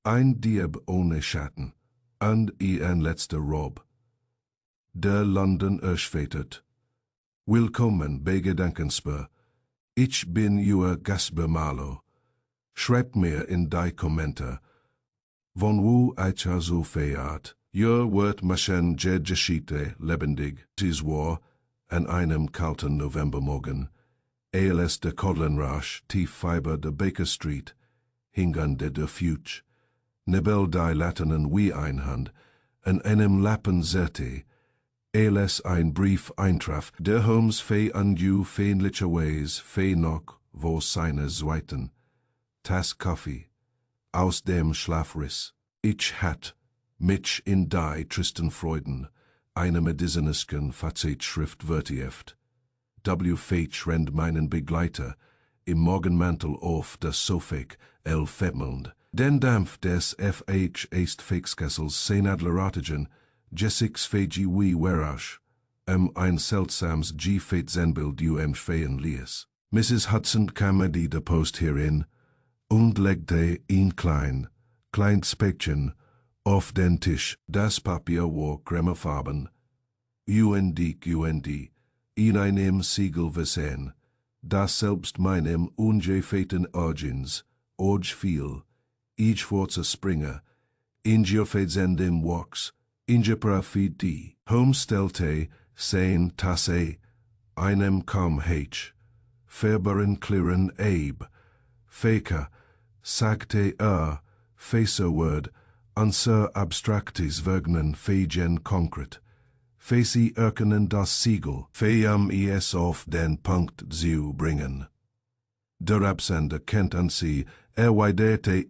Ein Dieb ohne Schatten, und ein letzter Rob. Der London vetet. Willkommen bei Gedankenspur. Ich bin Ihr Gastgeber Marlowe. Schreibt mir in die Kommentare, von wo ich so feiert. Ihr wird machen die Geschichte lebendig. Dies war an einem kalten Novembermorgen. Als der Kodlenrasch tief fiber de Baker Street hingande de Fuge. Nebel die Laternen wie einhand, an einem Lappen zerte, als ein Brief eintraf, der Holmes fe anju fähnlicherweise fe noch wo seine zweiten Tass Kaffee aus dem Schlafriss. Ich hat mich in die tristen Freuden eine medizinisken Fazitschrift vertieft. W. rennt meinen Begleiter im Morgenmantel auf das Sofak femmelnd. Den Dampf des F.H. Fixkessels senadleratigen, Jessix fegi wie werasch, ein seltsams G-Fate Zenbild feien lies. Mrs. Hudson kam die de Post hierin, und legte ein klein Speckchen auf den Tisch. Das Papier war cremefarben. UND, in einem Siegel versehen, das selbst meinem ungefährten Origins, viel, ich schwarze Springer, inge fedzendem Wax, inge profit die. Holmes stellte sein Tasse, einem kaum H, Färberen klirren Abe, Faker, sagte facer word, unser abstraktes Vergnen fegen concret, Fesi erkennen das Siegel, feyam es auf den Punkt zu bringen. Der Absender kennt an sie, weiderte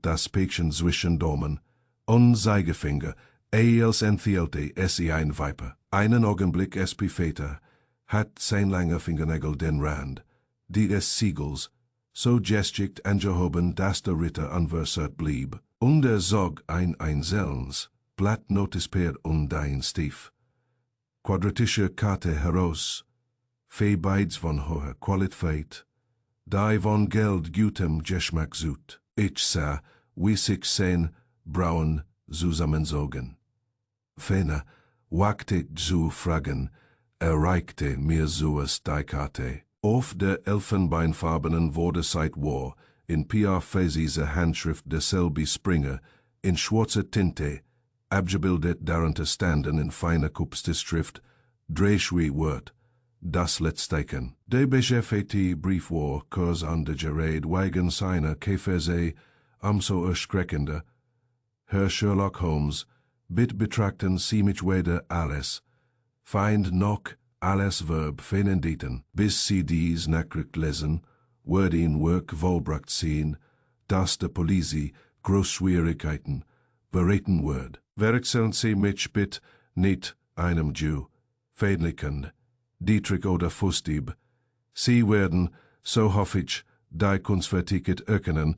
das Päckchen zwischen Daumen und Zeigefinger, als enthielte es ein Viper. Einen Augenblick espifeter hat sein langer Fingernägel den Rand des Siegels so gestikt angehoben, dass der Ritter unversert blieb, und zog ein einzelnes Blatt Noticepapier und ein Stief. Quadratische Karte heraus, beides von hoher Qualität, die von Geld gutem Geschmack sucht. Ich sah, wie sich sein Brauen zusammenzogen. Ferner wagte zu fragen, erreichte mir soes die Karte. Auf der elfenbeinfarbenen Vorderseite war, in P.R. Fezie'se Handschrift derselbe Springer, in schwarzer Tinte, abgebildet darunter standen in feiner Kupferschrift, Dreischwi Wort, das Letzteichen. Der beschäftigte Brief war Kurs an der Gerade wegen seiner Käfersee, umso erschreckender. Herr Sherlock Holmes, bitte betrachten Sie mich weder alles, find noch alles Verb vernenditen, bis Sie dies Nachricht lesen, Word in Work vollbracht sehen, dass der Polizei Großschwierigkeiten beraten wird. Wechseln Sie mich bitte nicht einem Jew, Fähnlichen, Dietrich oder Fußdieb. Sie werden, so hoffe ich, die Kunstfertigkeit erkennen,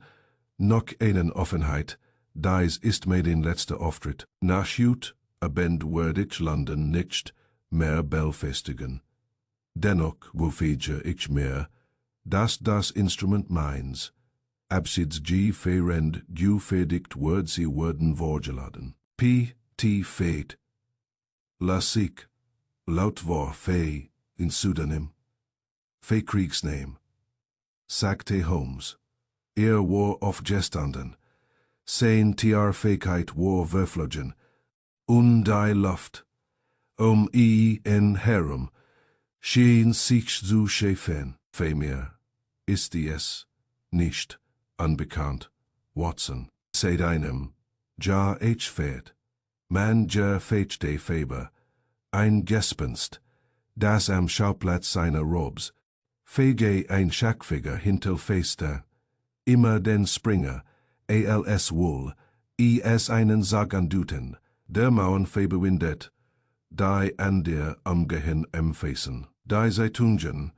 noch einen Offenheit, dies ist mir den letzter Auftritt. Nachschut, abend werde ich London nicht mehr befestigen. Dennoch wofege ich mir, dass das Instrument meins, absids G ferend du verdict word sie worden vorgeladen. P.T. Fate. Lassik, laut war Fee, in Pseudonym. Fee Kriegsname. Sagte Holmes. War aufgestanden. Sein Fähigkeit war verflogen. Die Luft. In herum. Schien sich zu schäfen. Fee mir. Ist es nicht unbekannt. Watson. Seid einem. Ja H. Fährt. Man ja fächte Faber. Ein Gespenst, das am Schauplatz seiner Robs, fege ein Schackfigur hinter Feste, immer den Springer, als wohl, es einen Saganduten, der Mauern verbewindet, die an der Umgehen empfessen, die Zeitungen,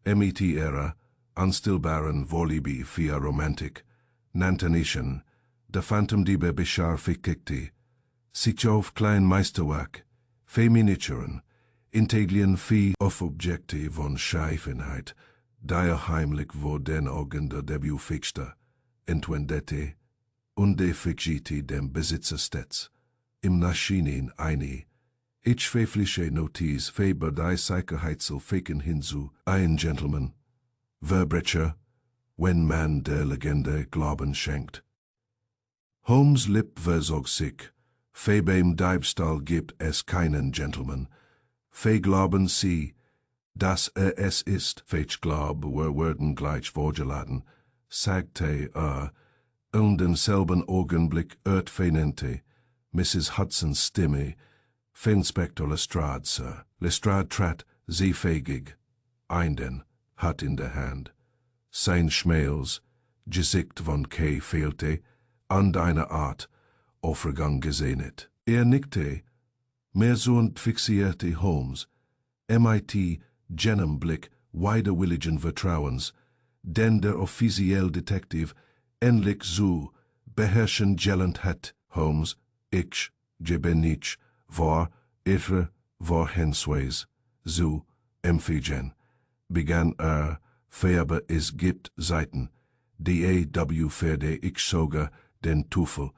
ihrer, anstillbaren Vorliebe für Romantik, nannten ischen, der Phantomdiebes beschäftigte, sich auf klein Meisterwerk, Feminituren, Intelligenz auf Objekte von Scheifenheit, die heimlich vor den Augen der Debüt fixte, entwendete, und defigiti dem Besitzer stets. Im Naschinin eine, ich pfeffliche Notiz feber die Sicherheitsel faken hinzu, ein Gentleman. Verbrecher, wenn man der Legende Glauben schenkt. Holmes Lip versog sich, beim Diebstahl gibt es keinen Gentleman. Glauben Sie, dass es ist, glaub, werden gleich vorgeladen, sagte und denselben Augenblick vernannte Mrs. Hudsons Stimme, Inspektor Lestrade, Sir. Lestrade trat sie fähig ein, hat in der Hand. Sein schmales Gesicht von K fehlte, an einer Art Aufregung gesehnet. Nickte, mehr so und fixierte Holmes, MIT jenem Blick widerwilligen Vertrauens, denn der offiziell Detektiv endlich so beherrschen gellend hat, Holmes, ich, bin ich, war, ihre, war hensweis, so, empfiegen, begann aber es gibt Seiten, die werde ich sogar den Teufel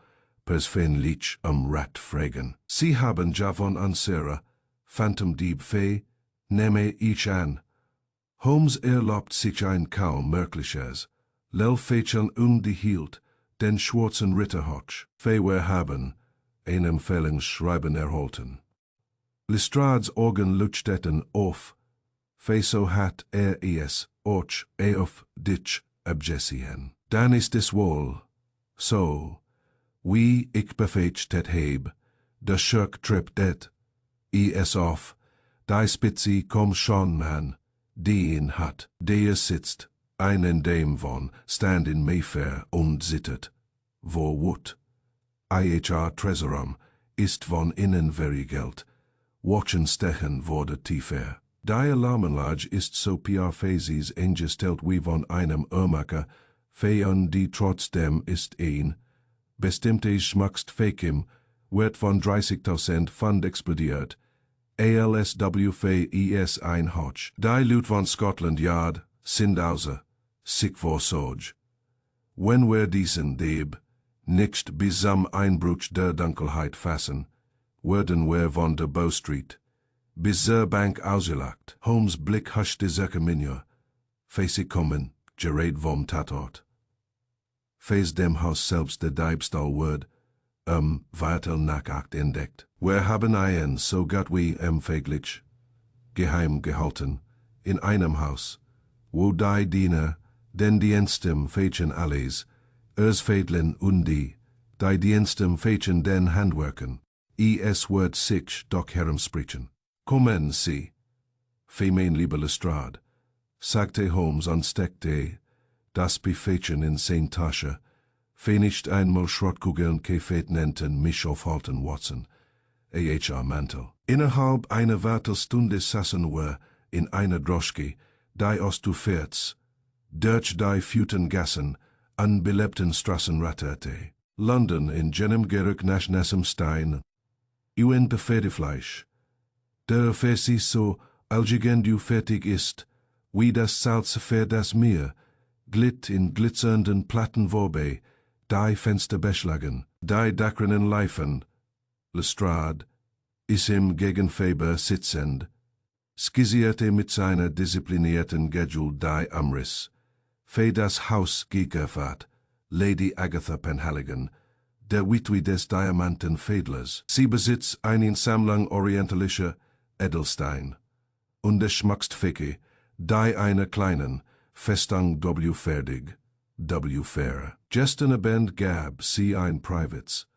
persönlich Rat fragen. Sie haben Javon an Sarah, Phantomdieb nehme ich an. Holmes erlaubt sich ein kaum merkliches, Lellfächen ungehielt, den schwarzen Ritterhotch, wir haben, ein Empfehlungsschreiben erhalten. Lestrades Augen leuchteten auf, so hat es, och, auf dich, abgesehen. Dann ist es wohl, so, wie ich befecht heb, der Schurk trippt es auf, die Spitze komm schon man, die ihn hat, der sitzt, einen dem von, stand in Mayfair und zittert, wo wut. IHR Treasurum ist von innen very Geld, watchen stechen wurde tiefer. Die Alarmanlage ist so phases eingestellt wie von einem Uhrmacher, und die trotzdem ist bestimmte Schmackstfakim, wird von 30.000 Pfund explodiert. ALSWFES ein Hodge. Die Lut von Scotland Yard, sind außer, sich vor Sorge. Wenn wir diesen Dieb nicht bis am Einbruch der Dunkelheit fassen, werden wir von der Bow Street bis zur Bank ausgelagt. Holmes Blick huschte circa Minute, sie kommen, gerät vom Tatort. Dem Haus selbst der Diebstahl wird, weiter Nacht entdeckt. Wir haben einen so gut wie empfänglich, geheim gehalten, in einem Haus, wo die Diener, den Dienstem fächen alles, Fädlen und die Dienstem fächen den Handwerken, es wird sich doch herumsprechen. Kommen Sie, mein lieber Lestrade, sagte Holmes und steckte das Befächen in sein Tasche, nicht einmal Schrottkugeln nennten mich aufhalten Watson, Mantel. Innerhalb einer Viertelstunde saßen wir in einer Droschke, die aus du fährts, durch die Futengassen, an belebten Straßen ratterte. London in jenem Gerück nach nassem Stein, Ewen Pferdefleisch, der Fessi so, alsgegen du fertig ist, wie das Salz für das Meer, glitt in glitzernden Platten vorbei, die Fenster beschlagen, die dackeren Leifen, Lestrade, ist ihm gegenüber sitzend, skizzierte mit seiner disziplinierten Geduld die Amriss, für das Haus gegefahrt, Lady Agatha Penhaligon, der Witwe des Diamantenfädlers. Sie besitzt eine Sammlung orientalischer Edelstein und der Schmackstficke, die einer kleinen Festung fertig, fair. Gestern Abend gab sie ein Privates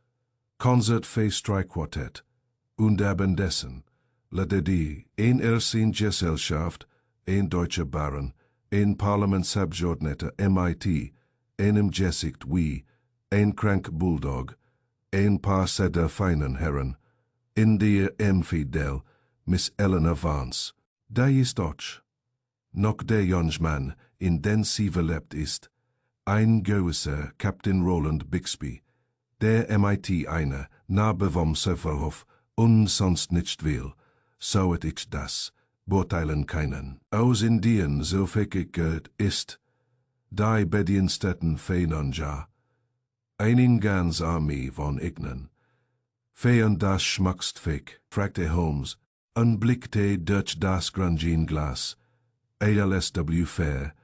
Konzert für Streichquartett und abendessen lade die ein Ersin Gesellschaft, ein deutscher Baron, ein Parlamentsabgeordneter MIT, einem Gesicht wie ein krank Bulldog, ein paar sehr feinen Herren, in der Fidel, Miss Eleanor Vance, die ist Deutsch. Noch der Jungsmann, in den sie verlebt ist, ein gewisser Captain Roland Bixby, der MIT einer, nahe vom Surferhof und sonst nicht will, so ich das, beurteilen können. Aus Indien so fähig ist, die Bediensteten Feinanja, Einen ganz Armee von Ignen. Feien das schmackst fake, fragte Holmes, anblickte durch das Grangin-Glas. ALSW fair,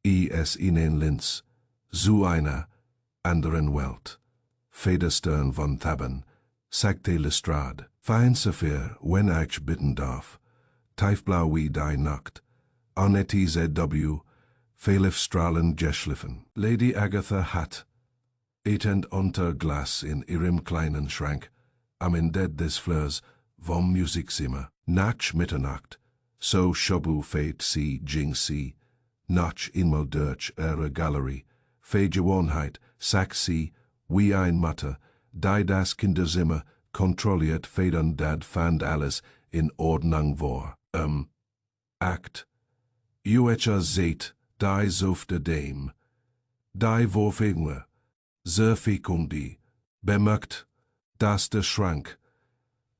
es ihnen Linz, zu einer anderen Welt. Federstern von Thaben, sagte Lestrade, fein Saphir, wenn ich bitten darf. Tiefblau wie die Nacht, Annette ZW, Fehlifstrahlen geschliffen. Lady Agatha hat, etend unter Glas in ihrem kleinen Schrank, am Ende des Flurs vom Musikzimmer, nach Mitternacht, so schabu feit sie ging sie, nach einmal durch ihre Galerie, fe Gewohnheit, sagt sie, wie ein Mutter, die das Kinderzimmer kontrolliert federn dad fand alles in Ordnung vor. Act. Uecha seht, die softe Dame, die Vorfänger, sehr fekundi, bemerkt, dass der Schrank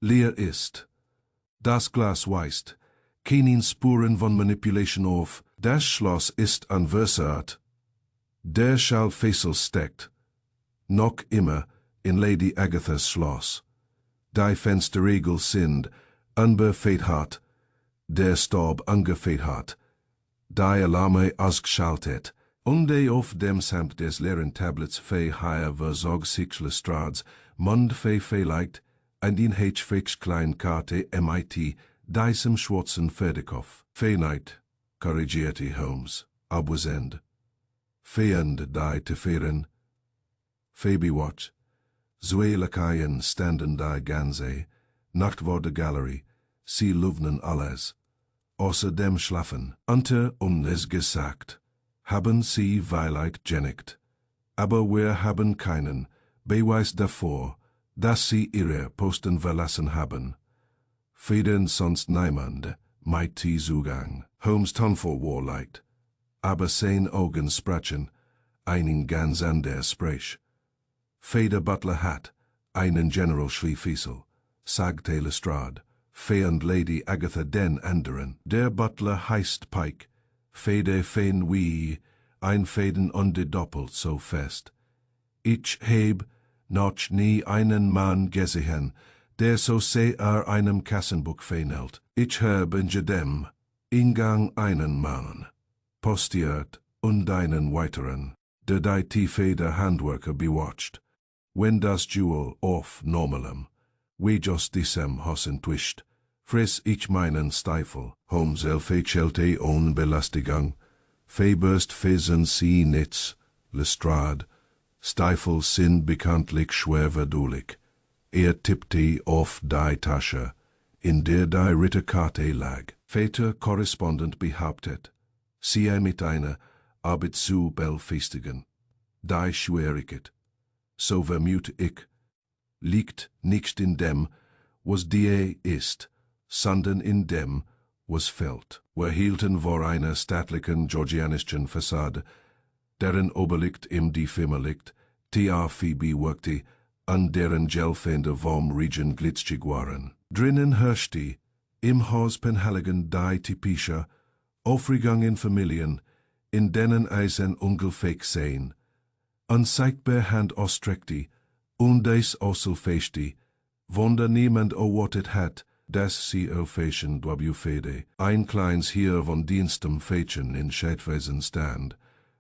leer ist. Das Glas weist keinen Spuren von Manipulation auf, das Schloss ist unversehrt. Der Schallfessel steckt noch immer in Lady Agathas Schloss. Die Fensterriegel sind unbefehlt, der Staub angefehlt, die Alarme ausgeschaltet, und auf dem Samt des leeren Tablets hier verzog sich Lestrades Mund vielleicht an den fix klein Karte mit diesem schwarzen Pferdekopf. Nicht, korrigierte Holmes, abwesend. Feend die Teferen. Watch. Zwei Lakaien standen die ganze Nacht vor der Galerie, sie lüften alles. Außer dem Schlafen, unter uns gesagt, haben sie vielleicht geneckt. Aber wir haben keinen Beweis davor, dass sie ihre Posten verlassen haben. Federn sonst niemand mit Zugang. Holmes Tonfall warlight, aber sein Augen sprachen einen ganz ander Sprech. Feder Butler hat einen General Schliefissel, sagte Lestrade, feend Lady Agatha den anderen. Der Butler heißt Pike, Feder fein wie ein Fäden doppelt so fest. Ich heb noch nie einen Mann gesehen, der so sehr einem Kassenbuch fähnelt. Ich hab in jedem Ingang einen Mann postiert und einen weiteren, der die Tiefe der Handwerker bewatcht. Wenn das Jewel auf normalem, wie just diesem Hossen twischt, friss ich meinen Stiefel. Holmes elfechelte ohne Belustigung, Febürst fesen sie nichts, Lestrade, Stiefel sind bekanntlich schwer verdullig. Tippte auf die Tasche, in der die Ritterkarte lag. Väter Korrespondent behauptet, sie mit einer Arbeit zu befestigen. Die Schwierigkeit, so vermute ich, liegt nicht in dem, was die ist, sondern in dem, was fehlt. Wir hielten vor einer stattlichen georgianischen Fassade, deren Oberlicht im die Firma liegt, T.A. Phoebe wirkte, an deren Gelfänder vom Regen glitzig waren. Drinnen herrschte, im Haus Penhaligon die typische Aufregung in Familien, in denen Eisen unglücklich sehen. Unsichtbar Hand ausstreckte, und es ausselfechte, wunder niemand erwartet hat, dass sie aufeschen fede. Ein kleines hier von Dienstem Fädchen in Schädwesen stand,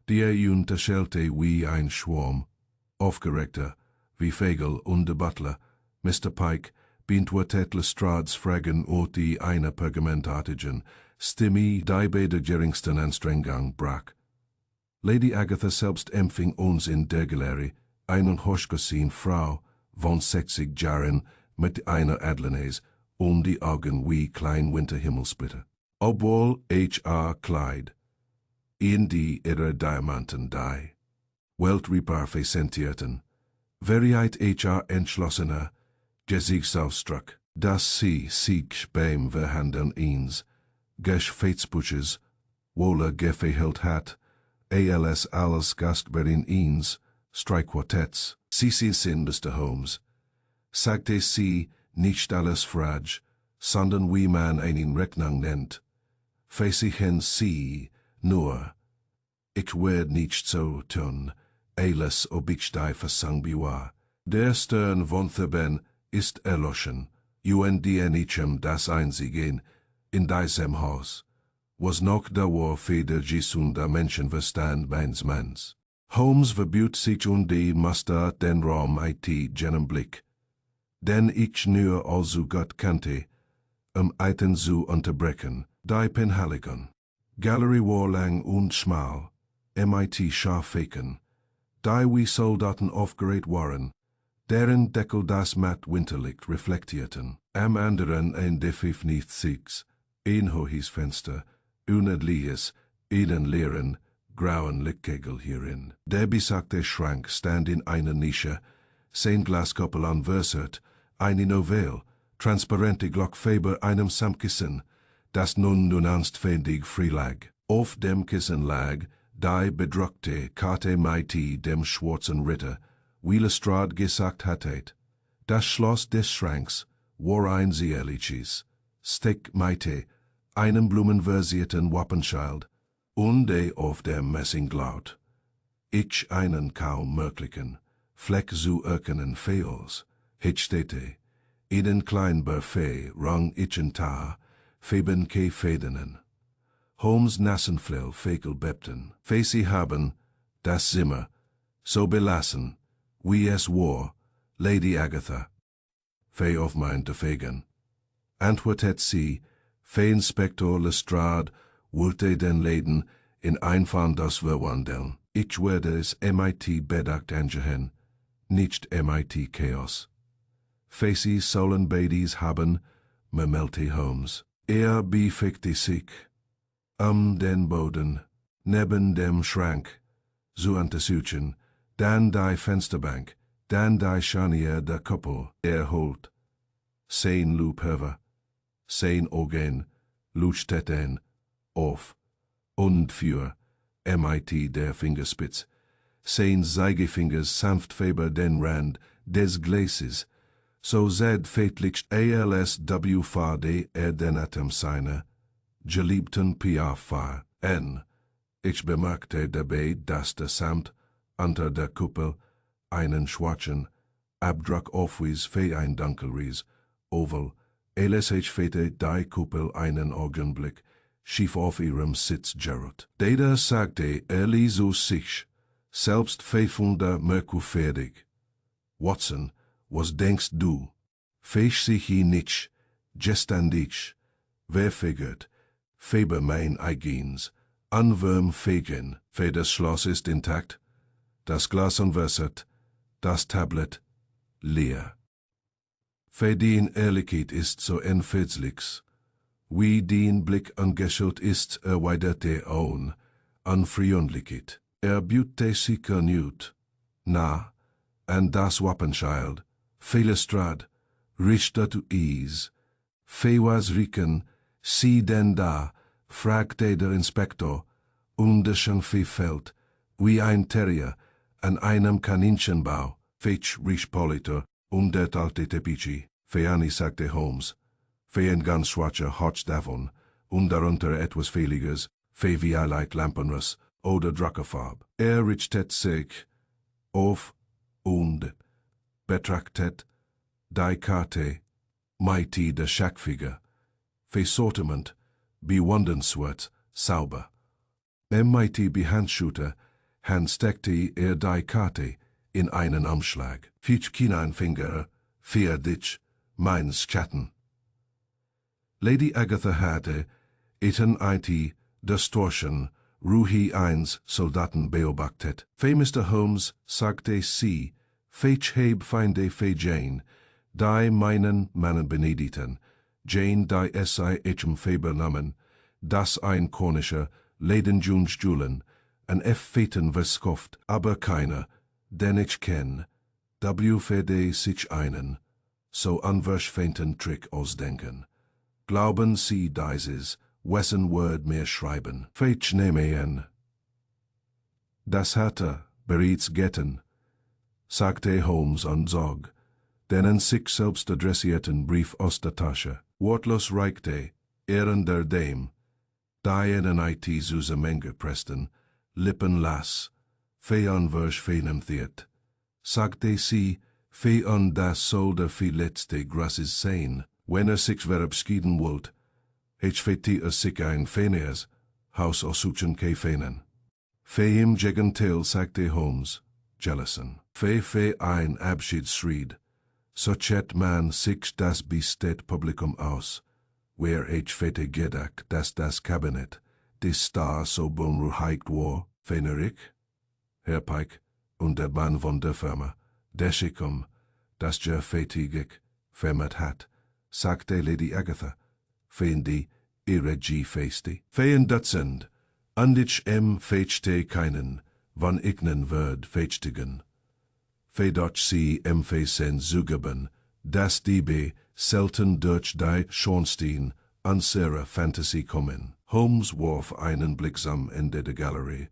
die unterschelte wie ein Schwarm, aufgeregter, wie Fegel und der Butler, Mr. Pike, beantwortet Lestrades Fragen und die eine pergamentartigen Stimme die bei der geringsten Anstrengung brach. Lady Agatha selbst empfing uns in der Galerie, einen hochgesehen Frau von 60 Jahren mit einer Adlernes und die Augen wie klein Winterhimmelsblitter. Obwohl H.R. Clyde, in die ihre Diamanten die Weltrepair sentierten, Veriheit H.R. entschlossener, Gesichtsausdruck, dass sie sich beim Verhandeln eins Geschäftsbuches wohler gefehlt hat, als alles Gastberin eins Streichquartetts. Sie sind Mr. Holmes, sagte sie, nicht alles frage, sondern wie man einen Rechnung nennt. Fäsigen sie nur, ich werd nicht so tun, alles ob ich die Versang Der Stern von Theben ist erloschen, UNDNIChem das Einzigen in diesem Haus, was noch da war feder gesunder Menschenverstand meines Manns. Holmes verbüht sich und die Master den Raum IT jenem Blick, den ich nur also Gott kannte, Eiten zu unterbrechen, die Penhaligon. Gallery war lang und schmal, MIT scharfeken, die wie Soldaten aufgerät waren, deren Deckel das matt Winterlicht reflektierten. Am anderen Ende 56, ein hohes Fenster, unendliches, einen leeren, grauen Lichtkegel hierin. Der besagte Schrank stand in einer Nische, sein Glaskoppel anversert, eine Novelle, transparente Glockfaber einem Samkissen, das nun anständig frei lag. Auf dem Kissen lag, die bedruckte Karte Mighty dem schwarzen Ritter, wie Lestrade gesagt hatte. Das Schloss des Schranks war ein zierliches, Stück Mighty, einem blumenversierten Wappenschild, und auf dem Messingglaut. Ich einen kaum möglichen, Fleck zu erkennen Feels, hitstete, in klein Buffet rang ich ein Tar, Feben ke Fedenen. Holmes Nassenflell fekel bebten, Facey haben, das Zimmer, so belassen, wie es war, Lady Agatha. Fe auf mein te fegen. Antwortet sie, Fe Inspektor Lestrade, wollte den Läden in Einfand das verwandeln. Ich werde es MIT bedacht angehen, nicht MIT Chaos. Facey sollen Badies haben, murmelte Holmes. Befickte sich den Boden, neben dem Schrank, zu untersuchen, dann die Fensterbank, dann die Scharnier der Kuppel, holt. Sein Liebhaber, sein Augen, leuchteten auf, und für MIT der Fingerspitz, sein Zeigefingers sanft feber den Rand des Glases, so zed feitlichst ALSW den Atem seiner geliebten Piaf N. Ich bemerkte dabei, dass der Samt unter der Kuppel einen schwarzen Abdruck aufwies für ein dunkelries Oval, LSH fete die Kuppel einen Augenblick schief auf ihrem Sitz gerut. Deda sagte zu sich, selbst fehlender merkwürdig. Watson, was denkst du? Fähig sich nicht, gestandig, wer figert, feber mein eigens, anwürm fegen, für das Schloss ist intakt, das Glas unversert, das Tablet leer. Für den Ehrlichkeit ist so empfindlich, wie den Blick angeschult ist, erweiterte Augen, Unfreundlichkeit. Büte sicher nicht, na, an das Wappenschild, Lestrade, Richter zu Ease, was riechen, sie denn da, fragte der Inspektor, und der Schanfi fällt, wie ein Terrier, an einem Kaninchenbau, fetch riech Politer, und der alte Tepici, Feani sagte Holmes, fe ein ganz schwarzer Hotch davon, und darunter etwas Fehliges, fe wie Lampenruss, oder Druckerfarb. Richtet sich auf, und betrachtet die Karte, Mighty der Schackfigur, für Sortiment, bewundernswert, sauber. Mighty behandschuhte, steckte die Karte in einen Umschlag. Fitch Finger, vier dich, meins Schatten. Lady Agatha hatte, iten IT, Distortion, Ruhi 1 Soldaten beobachtet. Fe Mr. Holmes, sagte sie, fetch heb feinde fe Jane, die meinen Mannen benediten, Jane die SI echem Faber namen, das ein kornischer, Ledenjunge Julen, an Feten verskofft, aber keiner, den ich kenn, fede sich einen, so unverschwenten Trick ausdenken. Glauben Sie dieses, wessen Word mehr schreiben, fetch nehme Das hatte, bereits getten, sagte Holmes und zog, den an sich selbst adressierten Brief aus der Tasche. Wortlos reichte, der Dame, die einen IT Menge pressten, Lippen las, fe an versch fenem theat. Sagte sie, fe an das solder fi letzte grasses sein, wenn sich verb skiden wollt, feti sich ein feneers, haus osuchen ke fenen. Fe im jegentel sagte Holmes, jealousen. Fe ein Abschiedsschried, sochet man sich das Bistet publicum aus, where fete gedacht, das Kabinett, des Star so bunruhigt war, Fenerik, Herr Pike, und der Mann von der Firma, Deschicum, das je fetigig, vermet hat, sagte Lady Agatha, fein die, ihre G-Festi. Fein Dutzend, andich fechte keinen, wann ignen wird fechtigen. Fedotch sie fesen zugeben, das diebe, selten durch die Schornstein, an Sarah Fantasy kommen. Holmes warf einen Blicksam Ende der Galerie,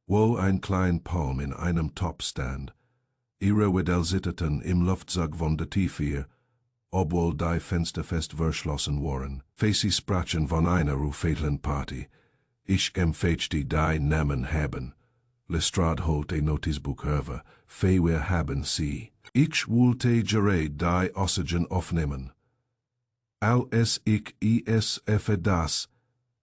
wo ein klein Palm in einem Topstand, ihre Wedel zitterten im Luftzug von der Tiefe, obwohl die Fenster fest verschlossen waren. Facey sprachen von einer fatalen Party. Ich fechte die Namen haben. Lestrade holt ein Notizbuch hervor, wir haben sie. Ich wollte gerät die Oxygen aufnehmen. Als ich es das,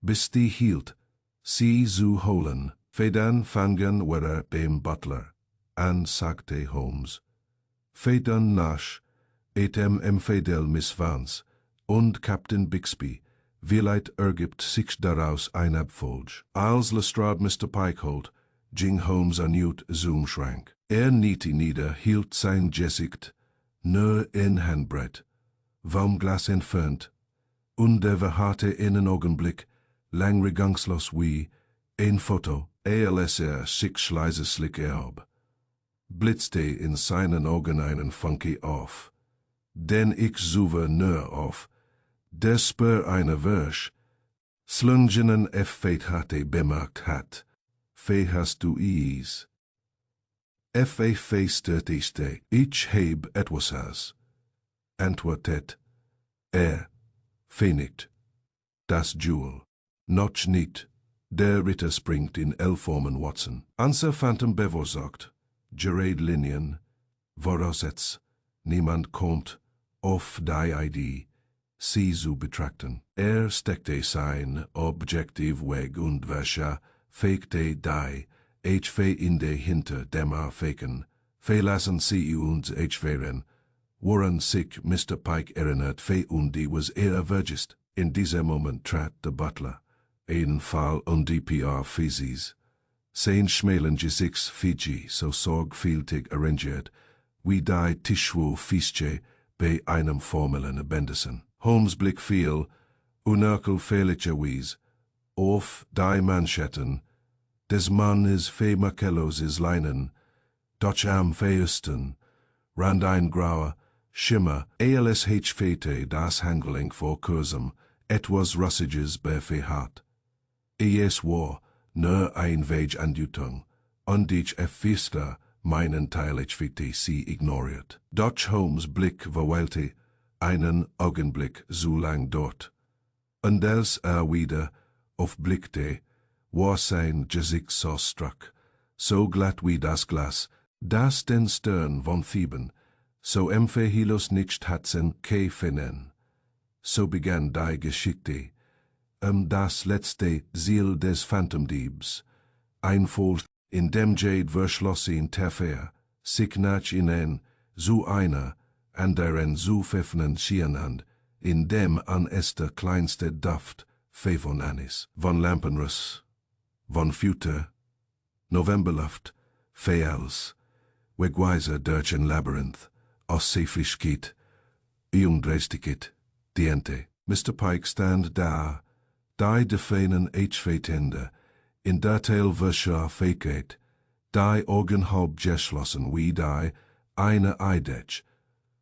bis die hielt, sie zu holen. Dann fangen wir beim Butler an, sagte Holmes. Dann nach, fidel Miss Vance und Captain Bixby, vielleicht ergibt sich daraus ein Abfolge. Als Lestrade Mr. Pike holt, ging Holmes erneut zum Schrank. Niete nieder, hielt sein Gesicht nur in Handbreit, vom Glas entfernt, und verharrte einen Augenblick, lang regungslos wie ein Foto, als sich leise slick erhob. Blitzte in seinen Augen einen Funky auf, denn ich suche nur auf, der Spur eine Versch, slungenen hatte bemerkt hat, hast du is. Störtigste, ich heb etwas has. Antwortet, nicht. Das Jewel. Noch nicht. Der Ritter springt in Elformen Watson. Unser Phantom bevorsorgt. Gerade Linien. Voraussetz. Niemand kommt auf die Idee, sie zu betrachten. Steckte sein Objektiv weg und wäsche, fegte die, in de hinter dem faken, lassen sie uns wären, woran sich Mr. Pike erinnert, und die was vergisst. In diesem Moment trat der Butler, ein Fall und die PR Fizis. Sein schmalen Gesichts Fiji so sorgfältig arrangiert, wie die Tischwo Fischche bei einem formellen Bendesen. Holmes Blick fiel, unerkelfährlicherweise, auf die Manschetten, des Mannes fe Makellos Leinen, doch am feiersten, rand ein grauer Schimmer, als fete das Handgelenk vor kurzem, etwas Russiges befehlt. Es war nur ein Weg Andutung, und ich erfisste meinen Teil fete sie ignoriert. Doch Holmes Blick verweilte einen Augenblick so lang dort, und als wieder aufblickte, war sein Gesicht so struck, so glatt wie das Glas, das den Stern von Theben, so hilos nicht hatzen finden. So begann die Geschichte, das letzte Ziel des Phantomdiebes, ein Volk, in dem Jade verschlossen Terfer, sich nach ihnen, zu einer, anderen zu pfeffnen Schierenhand, in dem an der kleinste Duft, von Anis, von Lampenruss, von Futter, Novemberluft, Feals, Wegweiser durch ein Labyrinth, Osseeflischkeit, Iungdrestigkeit, Diente. Mr. Pike stand da, die de feinen Fetende, in der Teil verschar Fähigkeit, die Augen halb geschlossen wie die eine Eidetsch.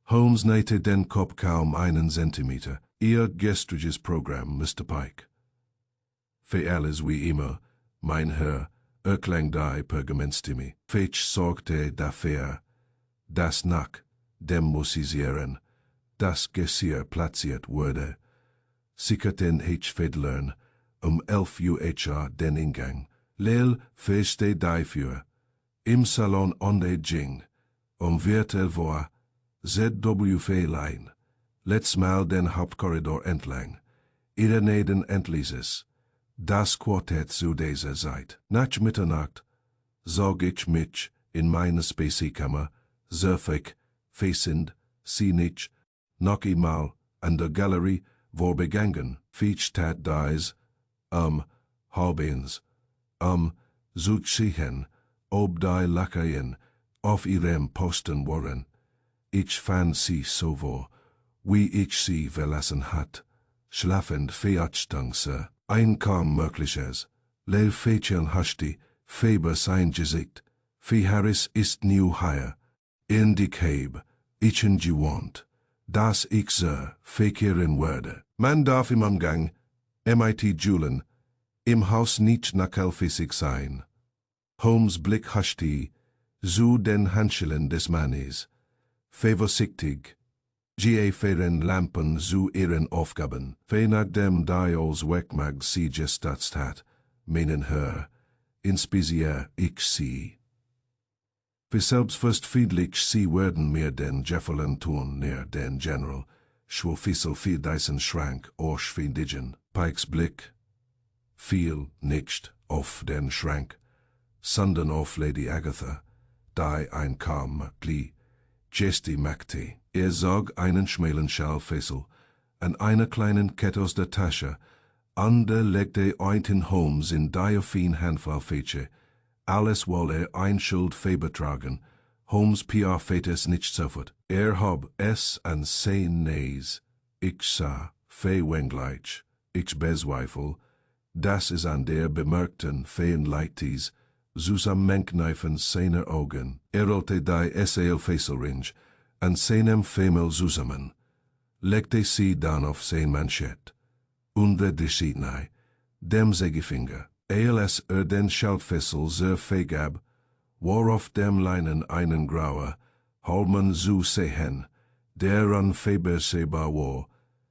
Holmes nähte den Kopf kaum einen Zentimeter. Ihr gestriges Programm, Mr. Pike. Für alles wie immer, mein Herr, erklang die Pergamentstimme. Fetch sorgte dafür, dass nach dem Musisieren das Gesier platziert wurde. Sickerten Fedlern 11 Uhr den Ingang. Lel feste dafür. Im Salon onde ging, wird vor, ZW-Lein, letztmal den Hauptkorridor entlang, Neden entlieses, das Quartett zu dieser Zeit. Nach Mitternacht zog ich mich in meine Speziekammer, surf ich, facend, scenisch, noch einmal an der Galerie vorbegangen, fietstat dies, Halbens, Zuziehen, ob die Lakaien auf ihrem Posten waren. Ich fand sie so wo, wie ich sie verlassen hat, schlafend Featstangse, ein kaum mögliches, Leil Fädchen hasty, Faber sein Gesicht, Fee Harris ist new higher, in die Cabe, ichen gewont, dass ich verkehren werde. Man darf im Umgang, MIT Julen, im Haus nicht nachhelfig sein. Holmes Blick hasty, zu den Handschellen des Mannes, vorsichtig, feren Lampen zu ihren Aufgaben, nach dem Dials Wegmag sie gestatzt hat, meinen Herr, inspisier ich sie. Wie selbstverständlich sie werden mir den Gefallen tun, near den General, schwofissel für diesen Schrank, orschfindigen, Pikes Blick, fiel nicht auf den Schrank, sondern auf Lady Agatha, die ein kaum glie, gesti machte. Zog einen schmalen Schalfessel an einer kleinen Kette aus der Tasche, ander legte Einten Holmes in diaphine Handfallfeature, alles wolle ein Schuld tragen, Holmes PR fetes nicht sofort. Hab es an sein Nees, ich sah, wenngleich, ich bezweifel, dass es an der bemerkten Leitis, Zusammenkneifen seiner Augen, rollte die Erzählfesselringe, an seinem Femel zusammen, legte sie dann auf sein Manschett, unter die Schiednei, dem Sägefinger, als den Schaltfessel sehr vergab, worauf dem Leinen einen grauer, Holmen zu sehen, der an unversehbar war,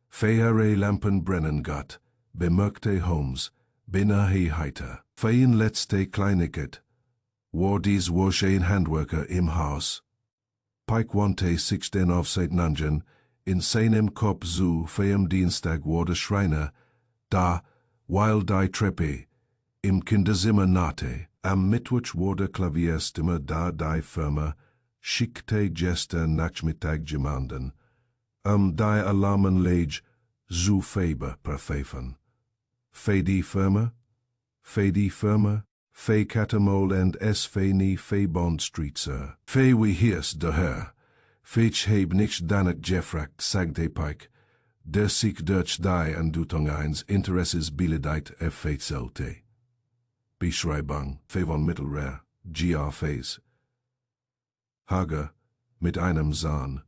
feiere Lampen brennen got, bemerkte Holmes, beinahe heiter. Fein letzte Kleinigkeit, war dies wasch ein Handwerker im Haus. Pike wandte sich den Aufseitenangen, in seinem Kopf zu feiem Dienstag war der Schreiner, da, weil die Treppe, im Kinderzimmer nahte, am Mittwoch war der Klavierstimme da die Firma, schickte gestern Nachmittag jemanden, die Alarmen leg, zu Faber verpfeifen. Fe die Firma, Fe Catamol and S. Fe nie Fe Bond Street, Sir. Fe wie hier's der Herr. Fetch heb nicht danet Jeffrack, sagte Pike, der sich durch die Andutung eins Interesses beledeit sollte. Beschreibung, Fe von Mittelrer, G.R. Face. Hager, mit einem Zahn,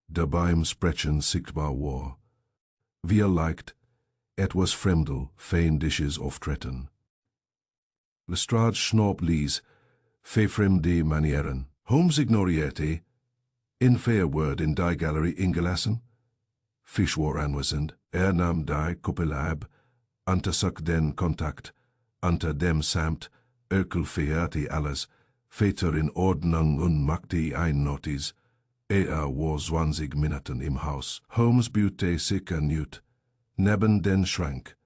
der beim Sprechen sichtbar war. Wie leicht, etwas Fremdel, feindisches Auftreten. Lestrade schnaub ließ, fremde Manieren. Holmes ignorierte, in fair word in die Galerie ingelassen. Fisch war anwesend, nahm die Kuppelab, untersuch den Kontakt, unter dem samt, verkehrte alles, Väter in Ordnung und machte ein Notiz. War 20 Minuten im Haus. Holmes bühte sich erneut, neben den Schrank,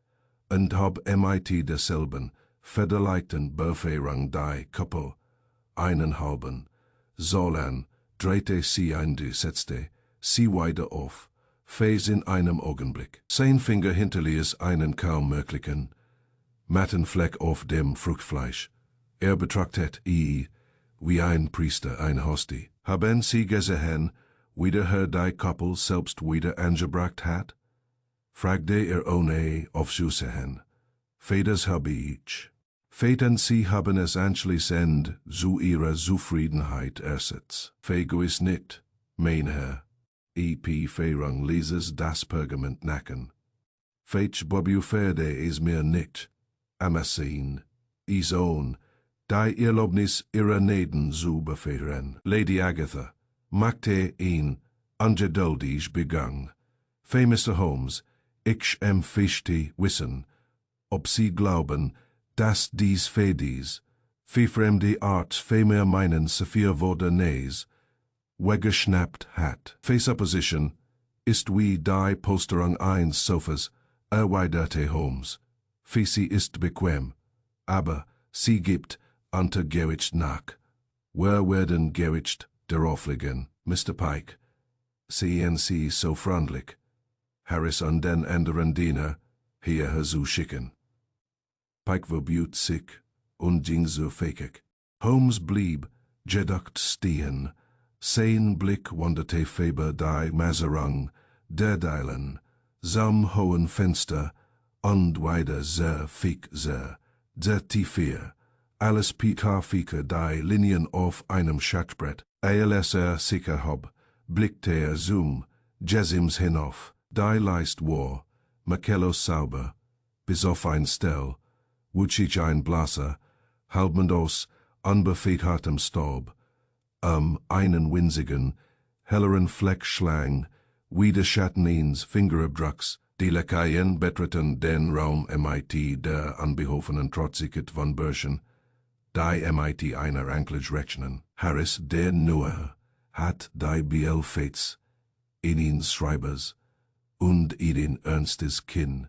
und hab MIT derselben, verderleiten Befehlung die Kuppel, einen halben, Solan, drehte sie ein die setzte, sie weiter auf, fäß in einem Augenblick. Sein Finger hinterließ einen kaum möglichen, matten Fleck auf dem Fruchtfleisch. Betrachtet wie ein Priester ein Hostie. Haben Sie gesehen, wie der die Kuppel selbst wieder angebracht hat? Fragte ohne aufzusehen. Feders habe ich. Väten Sie haben es anschließend zu ihrer Zufriedenheit ersetzt. Fegois nicht, mein Herr. E.P. Fehrung lieses das Pergament nacken. Fetch Bobuferde is mir nicht. Amasin, is own, die Erlaubnis ihrer Neden zu befehren. Lady Agatha, machte ihn, ungeduldig begann. Fe Mr. Holmes, ich empfischte wissen, ob Sie glauben, dass dies Fedis, Wie fremde Art, viel mehr meinen, Sophia wurde Nays, weggeschnappt hat. Face-Opposition ist wie die Posterung eines Sofas, erweiterte Holmes. Wie sie ist bequem, aber sie gibt unter Gericht nach. Wer werden Gericht darauf liegen, Mr. Pike? Seien Sie so freundlich, Harris und den anderen Diener hierher zu schicken. Pike verbot sich und ging so fäkig. Holmes blieb geduckt stehen. Sein Blick wanderte über die Maserung der Dielen, zum hohen Fenster und weiter sehr der Tiefe. Alles Pika-Fika die Linien auf einem Schachbrett. Als sicher hab, blickte zum Jesims hinauf. Die Leist war, Makello sauber, bis auf ein Stell, wutschig ein Blaser, halbend aus unbefehltem Staub, einen winzigen, helleren Fleck schlang, wie der Schatten ins Fingerabdrucks, die Lakaien betreten den Raum MIT der unbeholfenen Trotzigkeit von Burschen, die MIT einer Anklage rechnen. Harris, der nur, hat die BL Fates, in ihn Schreibers, und in ernstes Kinn,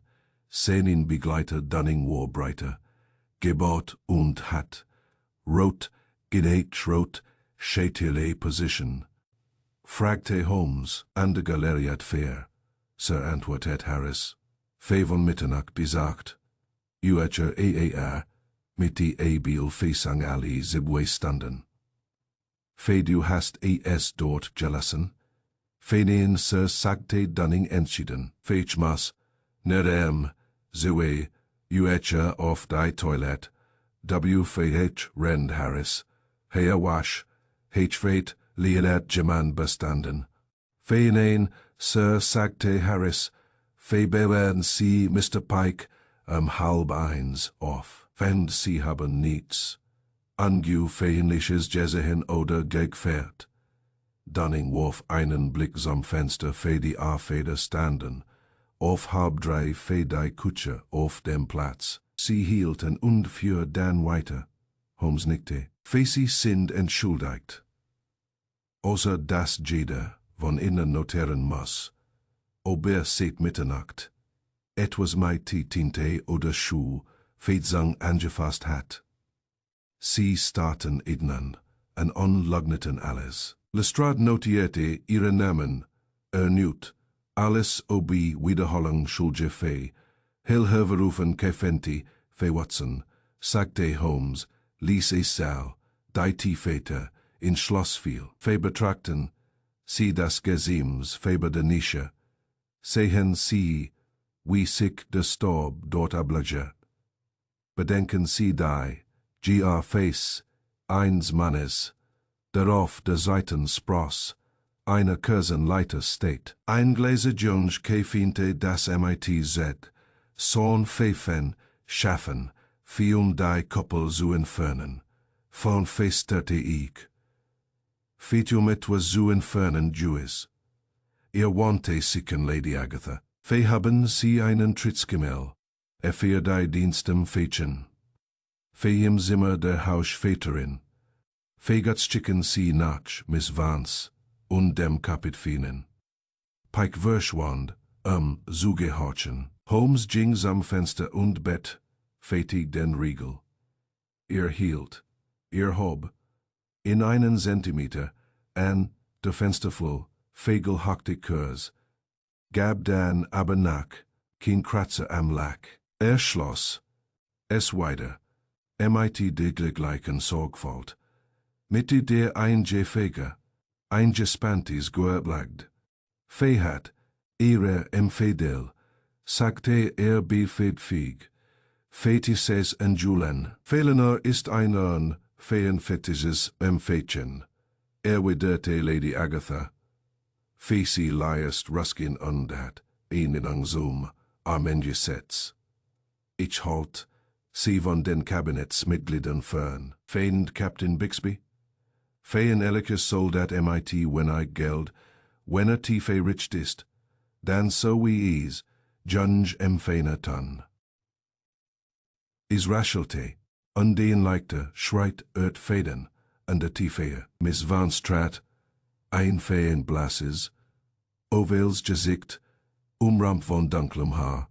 seinen Begleiter Dunning Warbreiter, gebaut und hat, rot, gedate rot, schätile Position. Fragte Holmes an der Galeriat Fair, Sir antwortet Harris, Fe von Mitternacht besagt, Uecher mit die Abil Fesang Ali Zibwe standen. Fe du hast es dort gelassen? Feinen Sir sagte Dunning entschieden, Fechmas, nerem, Zue, Uecher auf die Toilette, W.F.H. Rend Harris, Hea Wasch, H.Fate Leonard Geman bestanden. Feinen Sir sagte Harris, Febewern Sie Mr. Pike halb eins auf, wenn Sie haben nichts. Angu fehnliches Jezehen oder gegfährt. Dunning warf einen Blick zum Fenster für die A-Feder standen, auf halb drei für die Kutsche auf dem Platz. Sie hielten und für dann weiter. Holmes nickte. Sie sind entschuldigt. Außer dass jeder von innen notieren muss, ob seit Mitternacht etwas mit Tinte oder Schuh Feidzang angefasst hat. Sie starrten innen und unleugneten alles. Lestrade notierte ihre Namen, erneut, alles ob Wiederholung schuldige Fe, Hilherberufen Kefenti, Fe Watson, sagte Holmes, ließ es Sal, die Tiefete, in Schloss fiel. Fe betrachten, sie das Gesims, Feber de Nische, sehen sie, wie sich der Staub dort ablege. Bedenken sie die, G.R. Face, eins Mannes, darauf der Seiten spross, eine Kursenleiter steht. Ein Gläser Jones Kefinte das MIT-Z, Sorn Fefen, schaffen, vielen die Koppel zu entfernen, von festerte ich. Fetium etwas zu entfernen, Jewis. Ihr wante sicken, Lady Agatha. Fe haben Sie einen Tritzgemell, für die Dienstem Fädchen. Fe im Zimmer der Hausväterin. Fe schicken Sie nach Miss Vance und dem Kapitän. Pike verschwand, zugehorchen. Holmes ging zum Fenster und Bett, fetig den Riegel. Hielt, hob, in einen Zentimeter, an der Fensterflur, fegel Kurs, gab dann aber nach, kein Kratzer am Lack. Schloss, es weiter, MIT gleichen Sorgfalt, mit der eingefege, eingespantis geblagt. Fe hat, ihre Empfedel, sagte befehlfähig, Fetises Julen. Fehlener ist ein Feenfetisches Empfädchen. Erwiderte Lady Agatha. Fesi liest Ruskin undat, in Zoom, Armengesetz. Ich halt, sie von den Kabinettsmitgliedern fern. Feind Captain Bixby? Fein ehrliches Soldat MIT wenn I Geld, wenn tiefe rich ist, dann so wie is, Junge empfeiner ton. Is raschelte, Undeen likte, schreit Faden, an der Tiefe, Miss Van Straat, ein Feen Blasses, Ovels Gesicht, Umramp von dunklem Haar,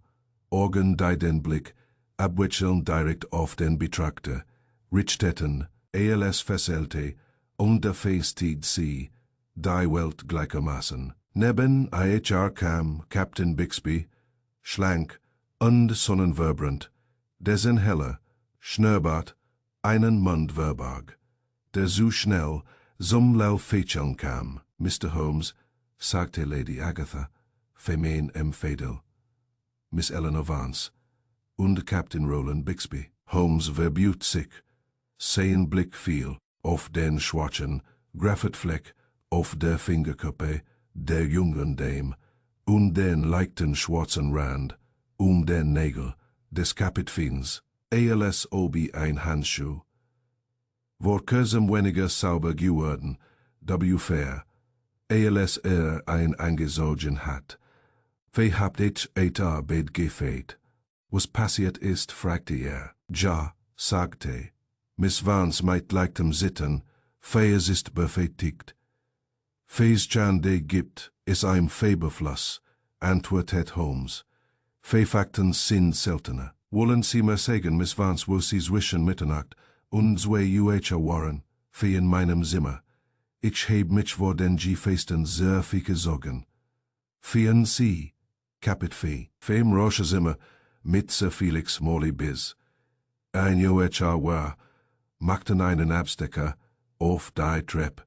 Organ die den Blick, abwechselnd direkt auf den Betrachter, Richtetten, als Fesselte, und der Feestid sie, die Welt gleichermaßen. Neben ihr kam Captain Bixby, schlank und sonnenverbrand, dessen heller, Schnurrbart, einen Mund verbarg, der so schnell zum Laufächeln kam. Mr. Holmes, sagte Lady Agatha, femein Fadel, Miss Eleanor Vance und Captain Roland Bixby. Holmes verbüht sich, sein Blick fiel auf den schwarzen Graphitfleck auf der Fingerkuppe der jungen Dame und den leichten schwarzen Rand den Nägel des Kapitans, als obi ein Handschuh. Vor kurzem weniger sauber geworden, fair, als ein angezogen hat. Wie habt ich Arbeit gefehlt? Was passiert ist, fragte er. Ja, sagte Miss Vance mit leichtem Zittern, es ist befriedigt. Fees Jan de gibt, ist ein Feberfluss, antwortet Holmes. Fakten sind seltener. Wollen Sie mir sagen, Miss Vance, wo Sie zwischen Mitternacht und 2 Uhr waren, in meinem Zimmer? Ich heb mich vor den festen sehr viele Sorgen. Fien Sie, Capit Fee, im Roshezimmer, mit Sir Felix Morley bis. Ein Uhr war, machten einen Abstecker auf die Treppe.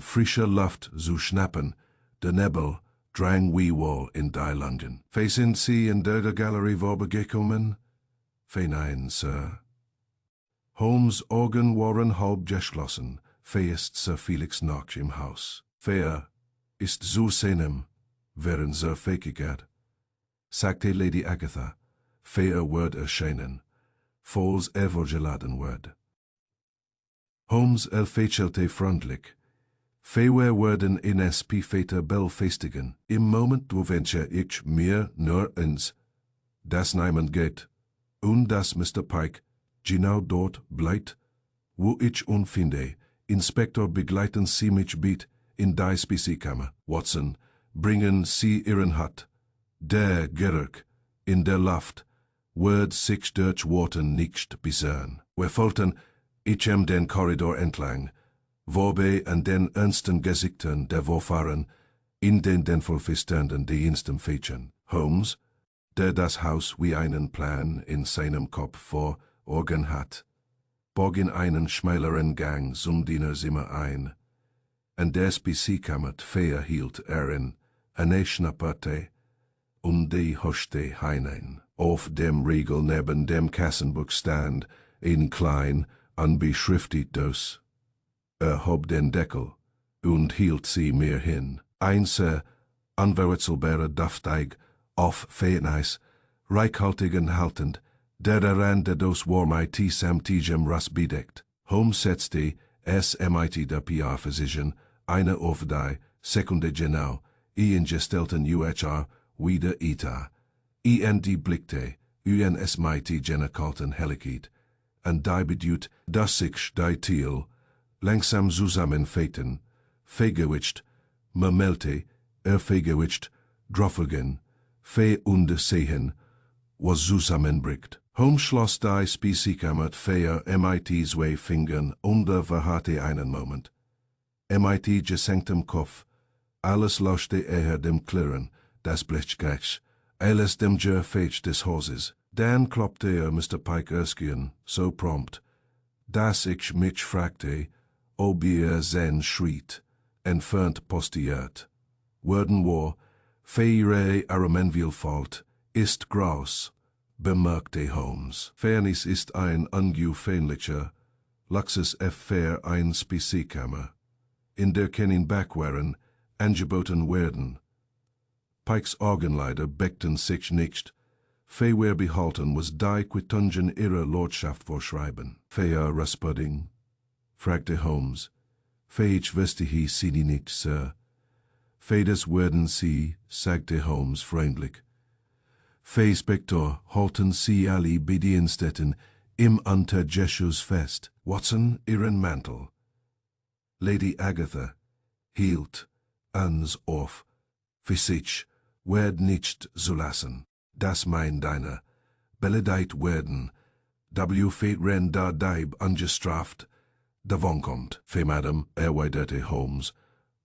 Frischer Luft zu schnappen, der Nebel drang wie wohl in die London. Sind Sie in der Galerie vorbegekommen? Nein, Sir. Holmes' Augen waren halb geschlossen, ist Sir Felix noch im Haus. Ist zu seinem, während Sir Fakigert, sagte Lady Agatha, Word erscheinen, falls geladen wird. Holmes fächelte freundlich. Fewer worden in SP Väter befestigen. Im Moment, wo ich mir nur ins, das niemand geht, und das Mr. Pike genau dort bleibt, wo ich finde, Inspektor begleiten Sie mich bitte in die Spießkammer. Watson, bringen Sie Ihren Hut. Der Gerück in der Luft wird sich durch Worten nicht besern. Wir folgten den Korridor entlang, wobei an den ernsten Gesichtern der Vorfahren in den vollfisternden Diensten featuren. Holmes, der das Haus wie einen Plan in seinem Kopf vor Augen hat, bog in einen schmaleren Gang zum Dienerzimmer ein. An der Spießkammer hielt in, eine Schnapperte, die huschte hinein. Auf dem Riegel neben dem Kassenbuch stand, in klein, unbeschriftet das. Hob den Deckel und hielt sie mir hin. Ein sehr unverwechselbarer Dufteig auf Feeneis, reichhaltigen haltend, der Rand das Warmite samtigem Russ bedeckt. Holmes setzte mit der PR-Physician eine auf die Sekunde genau, gestellten UHR wieder die blickte, mit jener kalten Helligkeit, und die bedeutet, dass sich die Thiel langsam zusammenfäten, vergewischt, memelte, vergewischt, droffigen, und sehen, was zusammenbricht. Holmes schloss die Spießkammer mit 2 Fingern und verharrte einen Moment. Mit gesenktem Kopf, alles lauschte dem Klirren, das Blechgeräusch, alles dem Gefetsch des Hauses. Dann klopfte Mr. Pike Erskine so prompt, dass ich mich fragte, ob sein Schritt entfernt postiert. Worden war, ihre Armenvielfalt ist groß, bemerkte Holmes. Fairness ist ein ungewöhnlicher Luxus für eine Spießkammer, in der keinen Backwaren angeboten werden. Pikes Augenlider beckten sich nicht, wer behalten was die Quittungen ihrer Lordschaft vorschreiben. Raspudding? Fragte Holmes. Ich wüsste sie nicht, Sir. Das werden Sie, sagte Holmes freundlich. Inspektor, halten Sie alle Bediensteten Im unter Jesus fest, Watson, ihren Mantel. Lady Agatha, hielt, uns auf, sich, werd nicht zulassen, das mein deiner, beledeit werden, w fate ren da Dieb ungestraft, davonkommt, fe Madam, erweiterte Holmes,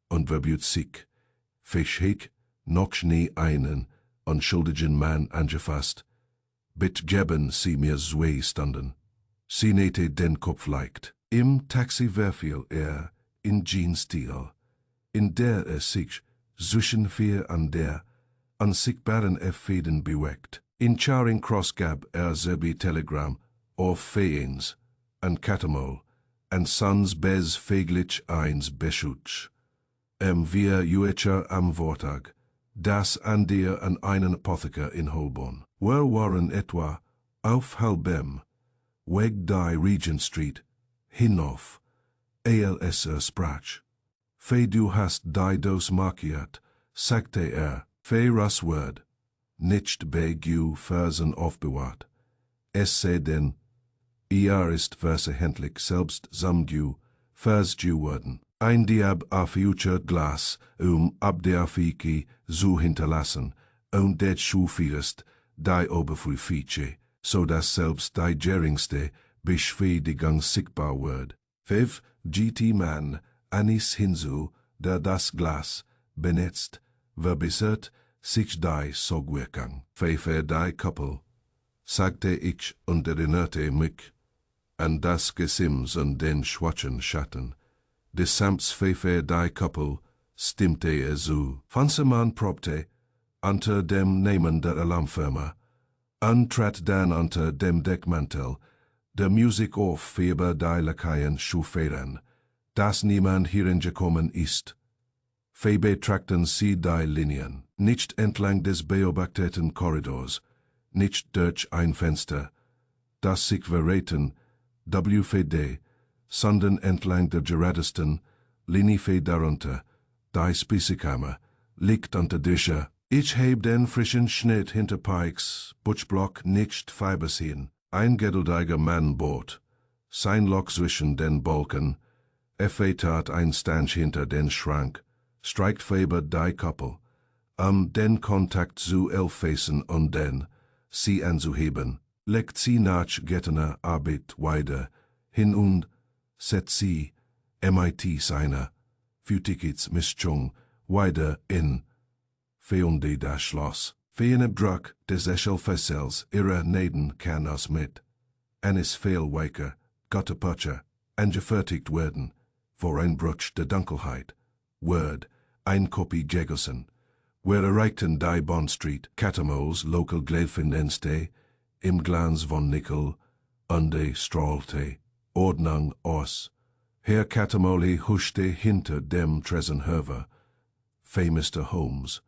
und verbüht sich, fischhig, noch nie einen unschuldigen Mann angefasst, bit geben sie mir zwei Stunden. Sie nähte den Kopf leicht. Im Taxi verfiel in Jeans-Stil, in der sich zwischen vier an der unsichtbaren Fäden bewegt. In Charing Cross gab selbe Telegramm auf Feens, an Catamol, an Sons bez feglich eins beschutsch. Wir Juecher am Vortag, das an dir an einen Apotheker in Holborn. Wer waren etwa auf halbem Weg die Regent Street hinauf, sprach. Fe du hast die dos markiert, sagte fe ras word, nicht bei you Versen aufbewahrt. Es sei denn, ihr ist versehentlich selbst samt you, vers du worden. Ein Diab a future Glas, ab der Fiki zu hinterlassen, und det schufierst, die Oberfläche, so dass selbst die geringste Beschwedigung sichtbar wird. 5. GT Man, anis hinzu, der das Glas benetzt, verbessert sich die Sogwirkung. Pfeife die Koppel, sagte ich und erinnerte mich an das Gesims und den schwarzen Schatten. Des Samts pfeife die Koppel, stimmte zu. Fansemann probte, unter dem Namen der Alarmfirma, trat dann unter dem Deckmantel, der Musik auf für die Lakaien Schuhfedern, dass niemand hiereingekommen ist. Fe betrachten sie die Linien, nicht entlang des beobachteten Korridors, nicht durch ein Fenster, das sich verraten, WFD, sondern entlang der geradesten Linie darunter, die Speisekammer, liegt unter Discher. Ich heb den frischen Schnitt hinter Pikes, Butchblock nicht Fibersehen. Ein geduldiger Mann bot, sein Lock zwischen den Balken, tat ein Stanch hinter den Schrank, streicht Faber die Koppel, den Kontakt zu elfacen und den, sie anzuheben, legt sie nach gettener Arbeit weiter, hin und, set sie, MIT seiner, für Tickets Mischung, weiter in, feunde das Schloss. Feene Druck des Eschelfessels ihrer Naden kann aus mit. Eines Fehlweiker, Gotteputscher, angefertigt werden, vor ein Brutsch der Dunkelheit. Word, ein Kopie Jegelsen. Wir erreichten die Bond Street, Catamols Local Gleifendenste, im Glanz von Nickel, unde strahlte, Ordnung aus. Herr Catamoli huschte hinter dem Tresenhöver. Mr. Holmes.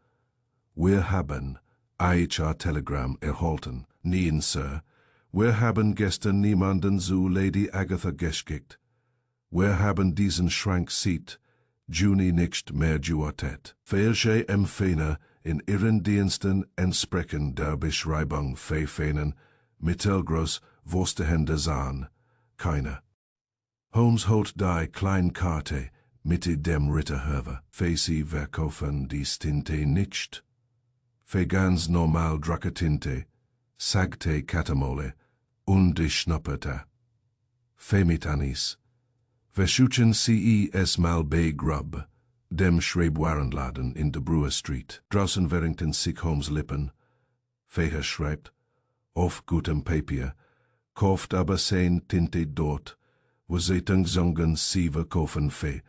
Wir haben IHR-Telegramm erhalten. Nein, Sir. Wir haben gestern niemanden zu Lady Agatha geschickt. Wir haben diesen Schrank seit Juni nicht mehr geortet. Welche Empfänger in ihren Diensten entsprechen der Beschreibung verfehlen, mittelgroß, Wurstehände sahen. Keine. Holmes holt die Kleinkarte mit dem Ritterhöver. Sie verkaufen die Tinte nicht. Für ganz normal Drucketinte, sagte Catamole, und ich schnupperte. Mit Anis. Verschuchen sie es mal bei Grub, dem Schreibwarenladen in der Brewer Street. Draußen verringten sich Holmes Lippen. Feher schreibt, auf gutem Papier, kauft aber sein Tinte dort, wo sie sagen sie verkaufen für,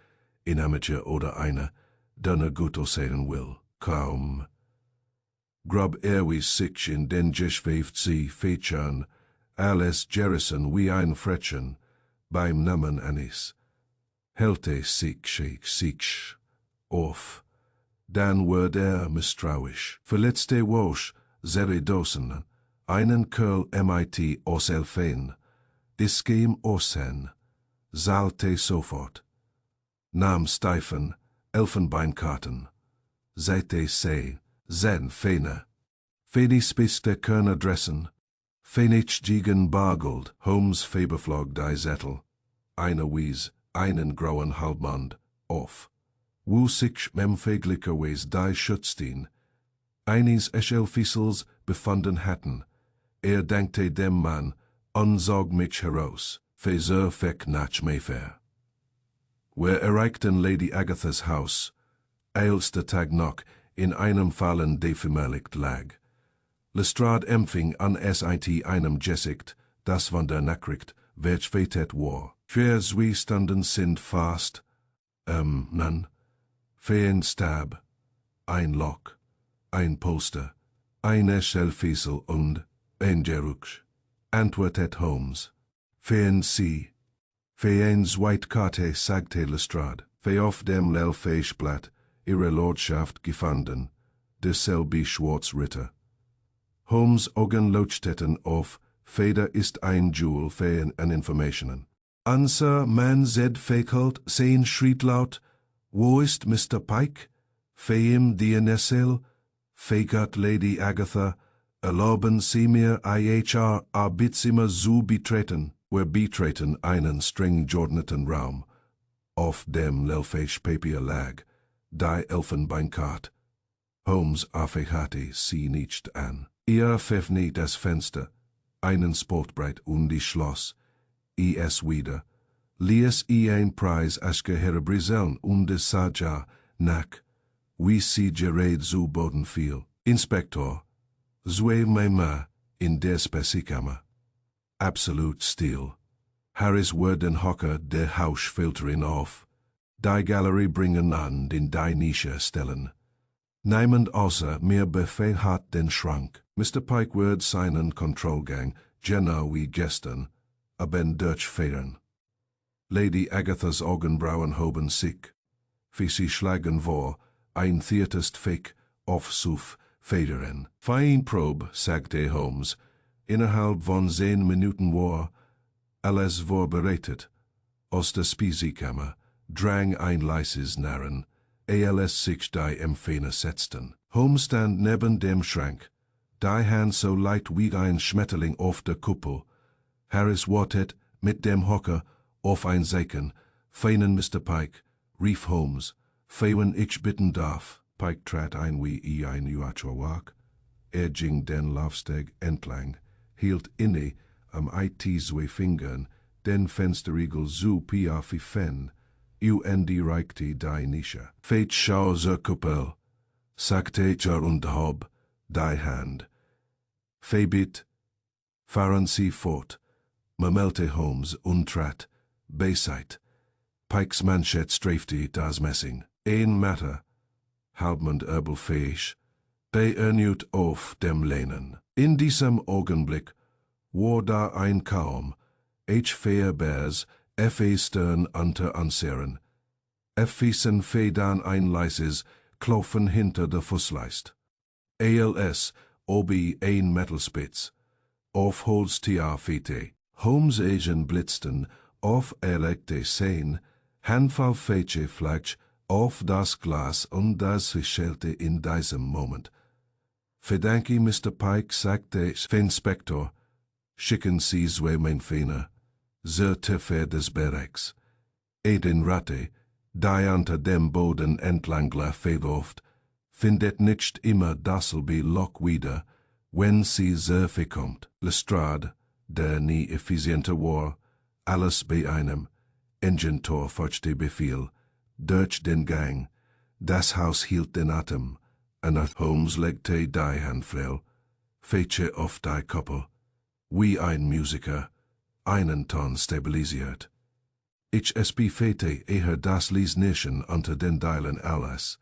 in Amateur oder einer, der gut aussehen will. Kaum. Grub sich in den Geschäft sie featuren, alles Jerison wie ein Frettchen, beim Namen Anis. Hälte sich auf. Dann wird misstrauisch. Verletzte Wosch, Dosen, einen Curl MIT aus Elfen, Diskem Osen, zahlte sofort. Nahm Steifen, Elfenbeinkarten, Seite se, Zen Fene. Fedis bis der Körner dressen, Fenich gegen Bargold, Holmes Faberflog die Zettel, eine Wies, einen grauen Halbmond, off. Wo sich memfeglicherweise die Schutzstein, eines Eschelfissels befanden hatten, denkte dem Mann, unsag mich heraus, feser feck nach Mayfair. Wir erreichten Lady Agathas Haus, eilste Tag noch, in einem Fallen defimelicht lag. Lestrade empfing an SIT einem Gesicht, das von der Nachricht, welch vetet war. Vier standen sind fast, nan, fein Stab, ein Lock, ein Polster, eine Schellfiesel und ein Jeruksch. Antwortet Holmes. Fein sie. Feins White Karte sagte Lestrade, fe auf dem Lelfeischblatt, ihre Lordschaft gefunden, derselbe Schwarzritter. Holmes Augen leuchteten auf, Feder ist ein Jewel fein an Informationen. Unser man zed fakelt, sein schriet laut, wo ist Mr. Pike? Feim Dionysel, fakert Lady Agatha, erlauben Sie mir IHR Arbeitszimmer zu betreten. Wir betreten einen streng geordneten Raum, auf dem Lelfeisch Papier lag, die Elfenbeinkarte. Holmes affechate sie nicht an. Pfeffni das Fenster, einen Spotbreit und die Schloss, es wieder, lies ein Preis aske herbriseln und de Saja, nach, wie sie gered zu Boden fiel. Inspektor, zwe mema, in der Spesikammer. Absolut still. Harris Worden Hocker der Hausfilterin auf. Die Galerie bringen an den die Nische stellen. Niemand außer mir Befehl hat den Schrank. Mr. Pike wird seinen Kontrollgang, genau wie gestern, aben durchführen. Lady Agathas Augenbrauen hoben sich. Wie sie schlagen vor, ein Theatest Fick, aufsuf, federn. Fein Probe, sagte Holmes, innerhalb von 10 Minuten war alles vorbereitet. Aus der Spießkammer drang ein leises Narren, als sich die Empfänger setzten. Holmes stand neben dem Schrank, die Hand so leicht wie ein Schmetterling auf der Kuppel. Harris wartet mit dem Hocker auf ein Seiken. Feinen Mr. Pike, rief Holmes, feien ich bitten darf. Pike trat ein wie ein Juacher wag. Ging den Laufsteg entlang, hielt inne am zwei Fingern, den Fensterriegel zu piafi fen, reichte die Nische. Feit schau zur Kuppel, sagte und hob, die Hand. Febit, fahren Sie fort, murmelte Holmes und trat, beiseit. Pikes Manschett strafte das Messing. Ein Matter, halbmond erbelfähig, beernut auf dem Lehnen. In diesem Augenblick war da ein kaum, Fairbears, Stern unter Anseren. Fiesen Federn ein leises Klopfen hinter der Fußleist. ALS, obi ein Metalspitz. Auf Holztier Fete. Holmes Asian blitzten, auf erlegte Sehn, Handfall Fece Fletch, auf das Glas und das schelte in diesem Moment. Verdanke Mr. Pike, sagte Inspektor, schicken Sie zwei mein Finger, zur Tiefe des Bergs. Den Ratte, die unter dem Boden entlang verläuft, findet nicht immer dasselbe Loch wieder, wenn sie sehr kommt. Lestrade, der nie effizienter war, alles bei einem Engentor folgte Befehl, durch den Gang, das Haus hielt den Atem, und Holmes legte die Hand frei, fece auf die Koppel, wie ein Musiker, einen Ton stabilisiert. Ich fete das Lies nischen unter den Deilen alles,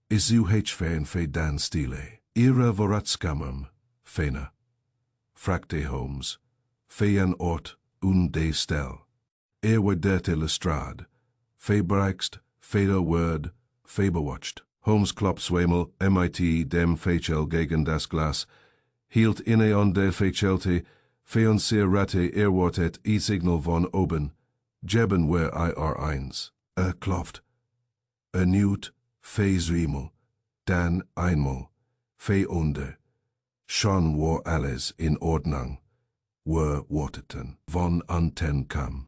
is u fein fe dan stile, ihrer voratskammerm, feiner. Fragte Holmes, feien Ort und de Stel. Wederte Lestrade, febreichst, feder Word, feberwatcht. Holmes Klopswemel, MIT, dem Fechel gegen das Glas, hielt inne on der Fechelte, feonseer Ratte erwartet Signal von oben, Jeben wer IR1, klopft. Newt, zweimal, dann einmal, unde. Schon war alles in Ordnung. warteten, von unten kam.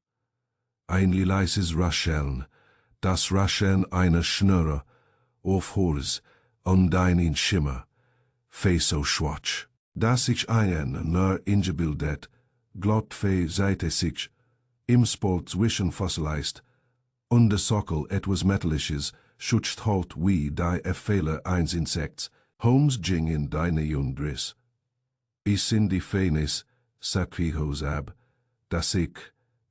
Ein leises Rascheln, das Rascheln einer Schnurre, auf Holz, und ein Schimmer, fe so schwarz, dass sich einen nur ingebildet, glott fe seite sich, im Sport zwischen fossilized, und de Sockel etwas Metallisches, schutscht halt wie die Fehler eins Insects, Holmes ging in Deine Undris. Is in die Fenis, Sacrihos ab, dass ich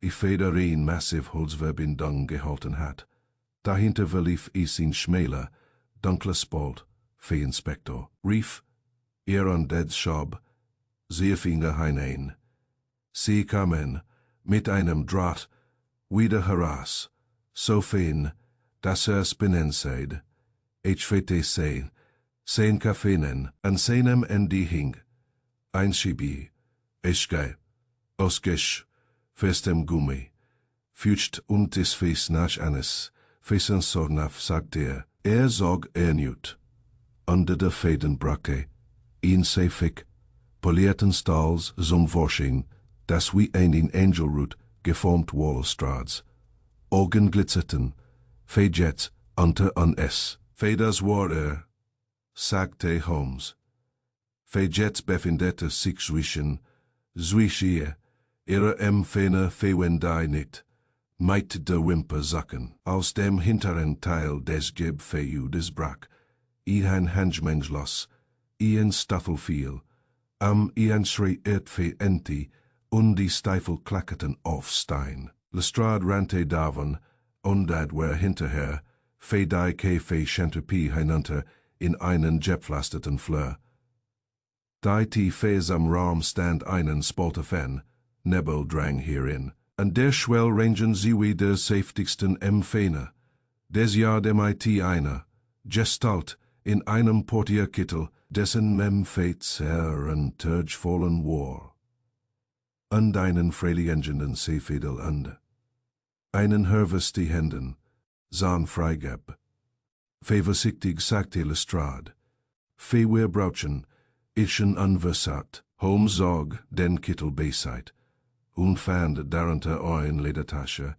Federin massiv Holzverbindung gehalten hat. Dahinter verlief is in schmäler, dunkler Spalt, fe Inspektor, rief, an dead Schab, sehr Finger hinein. Sie kamen, mit einem Draht, wieder heraus, so fein, dass spinnen seid, fete sein Kaffeenen, an seinem Ende hing, ein Schibi, Eschgei, Osgesch, festem Gummi, fütscht des Fes nach eines, Fesen Sornaf sagt sog nüt, unter der Fädenbracke, in Sefik, polierten Stalls zum Forsching, das wie ein Angelroot geformt Wallstrads, Augen glitzerten, Fejets unter an es, Feders war sagte Holmes. Fejets befindete sich zwischen ihrer Fähne fewendei nicht, meid der Wimper sacken, aus dem hinteren Teil des Gebfeudes brach, ein Handgemengslos, ein Staffelfiel, ein Schrei fe enti, und die Stiefel klackerten auf Stein. Lestrade rannte davon, und dat war hinterher, fe die fe Chanterpie hinunter, in einen gepflasterten Fleur. Die Fes am Raum stand einen Spalte Fen, Nebel drang hierin, und der Schwell rangen sie wie der saftigsten Fähne. Des Jahr MIT einer, Gestalt, in einem Portierkittel, dessen Fates und Turgvollen war. Und einen freiliengenden Seefedel und einen Herves die Händen, sahen freigab. Fe vorsichtig sagte Lestrade, fe wir brauchen, ichen unversat, Holmes zog den Kittel beiseit, und fand darunter ein Ledertasche,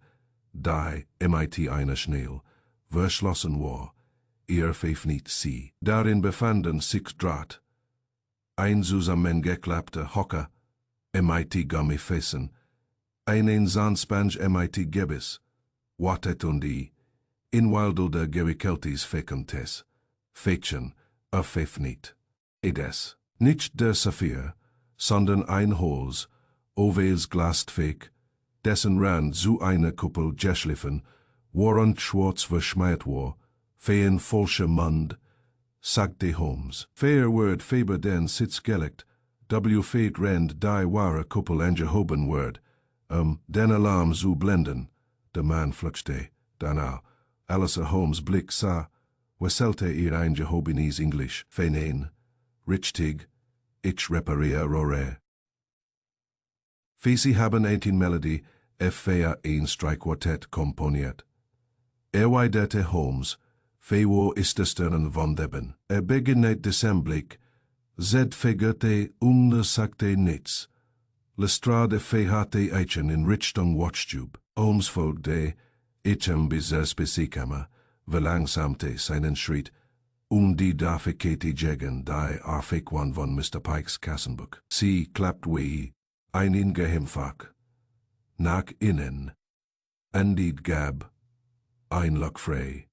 die MIT einer Schnell, verschlossen war, feif nicht sie. Darin befanden sich Draht, ein zusammengeklappter Hocker, MIT Gummifessen, einen Sandspans MIT Gebis, wattet und die, in wilder Gerikeltis fecuntes, Fächen, feif nicht. Edes, nicht der Saphir, sondern ein Holz, ovales Glasfäck, dessen Rand zu einer Kuppel geschliffen, woran schwarz verschmiert war, feen falscher Mund, sagte Holmes. Fair word Faber den sitz gelegt, fate rend die wahre Kuppel angehoben word, den Alarm zu blenden, der Mann flutschte, danach, Alice Holmes Blick sah, wesselte ihr eingehobenes Englisch, fenein, richtig, ich repariere rore. Sie haben ein Melodie, fea ein Streichquartett komponiert. Weidete Holmes, wo ist es denn von deben? Beginnet Dezemblik, figerte sagte nichts. Lestrade hatte Eichen in Richtung Watchtube. Holmes folgte, bis Spesikammer, verlangsamte seinen Schritt, die Dafikete jegen, die Arfikwan von Mr. Pikes Kassenbuch. Sie klappt wie ein Geheimfach. Nach innen, endid gab, ein Lock frei,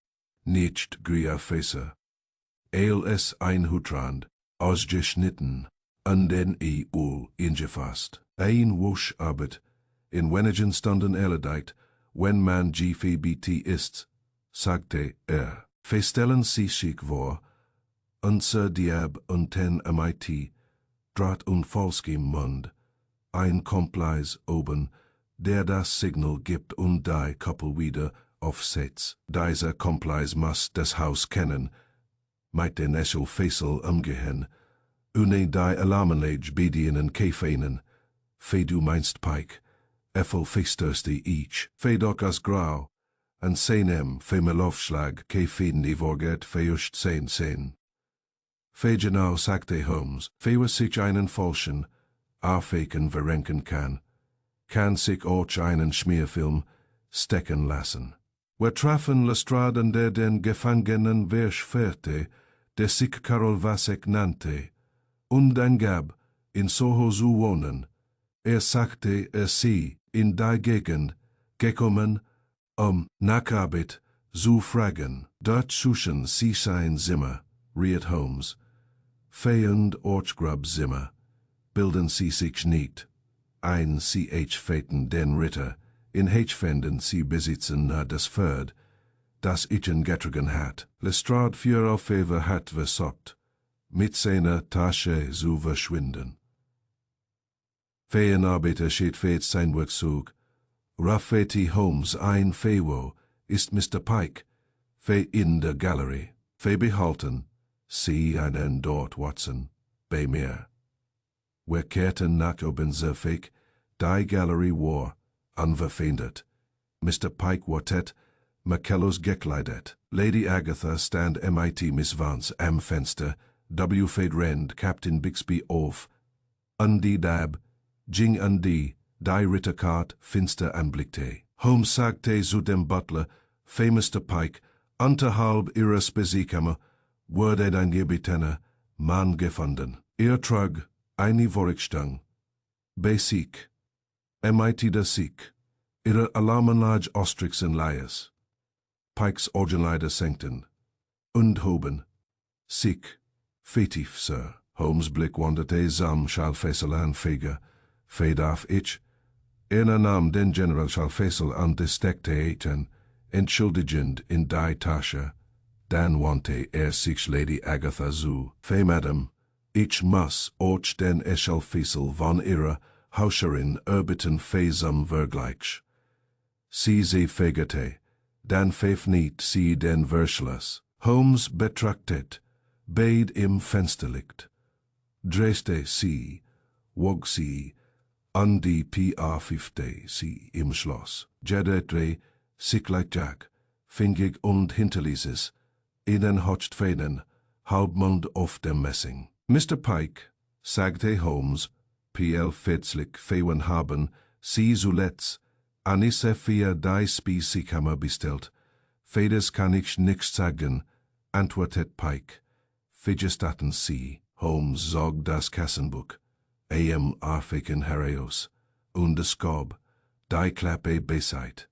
nicht gria Fässer. Es ein Hutrand, ausgeschnitten, an den ul ingefasst. Ein Wusch arbeit, in wenigen Stunden erledigt, wenn man GVBT ist, sagte Festellen Sie sich vor, unser Diab und ten MIT, Draht und Falskim Mund, ein Kompleis oben, der das Signal gibt und die Koppel wieder aufsetzt. Dieser Kompleis muss das Haus kennen, mit den Eschel Fessel umgehen, une die Alarmenlage bedienen Käfeinen, fe du meinst Pike, festörste ich, fe doch as grau, an seinem fe Melofschlag Käfen die Vorget feuscht sen. Fe genau sagte Holmes, fe was sich einen falschen, afweken verrenken kan sich auch einen Schmierfilm stecken lassen. Wir trafen Lestrade an der den Gefangenen verschwerte, der sich Karol Wasek nannte, und gab, in Soho zu wohnen. Sagte, sei in die Gegend gekommen, Nacharbeit zu fragen. Dort suchen sie sein Zimmer, riet Holmes. Feiend Ortsgrub Zimmer, bilden sie sich nicht. Ein ch feten den Ritter, in fänden sie besitzen das Pferd, das ichen getragen hat. Lestrade für auf hat versucht, mit seiner Tasche zu verschwinden. Feenarbeiter steht fest sein Rückzug. Raffetti Holmes ein Fewo ist Mr. Pike, fe in der Galerie. Fe behalten, sie einen dort Watson, bei mir. Wir kehrten nach oben zurück, die Galerie war unverfindet. Mr. Pike wartet, Mackellos gekleidet. Lady Agatha stand mit Miss Vance am Fenster, fed rend Captain Bixby auf. Die Dab, ging die Ritterkart finster anblickte. Holmes sagte zu dem Butler, fe Mr. Pike, unterhalb ihrer Spesiekammer, wurde ein Gebietener, Mann gefunden. Trug, eine Vorrichtung. Bei Sieg. mit der Sieg. Ihre Alarmanlage Ostrix in Leies. Pikes Orgenleider senkten. Und hoben. Sieg. Fetiv, Sir. Holmes Blick wanderte sam Schalfessel an Feger. Fedaf ich. Nahm den General Schalfessel an desteckte eten, entschuldigend in die Tasche. Dann wandte sich Lady Agatha zu. Fe Madam, ich muss auch den Schalfessel von ihrer Hauscherin erbitten fesam vergleich. Sie fegerte, dann pfeff nicht sie den Verschluss. Holmes betrachtet, beid im Fensterlicht. Drehte sie, wog sie, an die PA-50 sie im Schloss. Jedre, sickleich Jack, fingig und hinterließ innen hocht Fäden, halbmund auf dem Messing. Mr. Pike, sagte Holmes, PL Fetzlich fewen haben, sie zuletzt, Anisse für die Spießkammer bestellt. Fedes kann ich nichts sagen, antwortet Pike. Fidgestatten Sie, Holmes zog das Kassenbuch, Arfiken Herreus, und das Skob, die Klappe beiseit.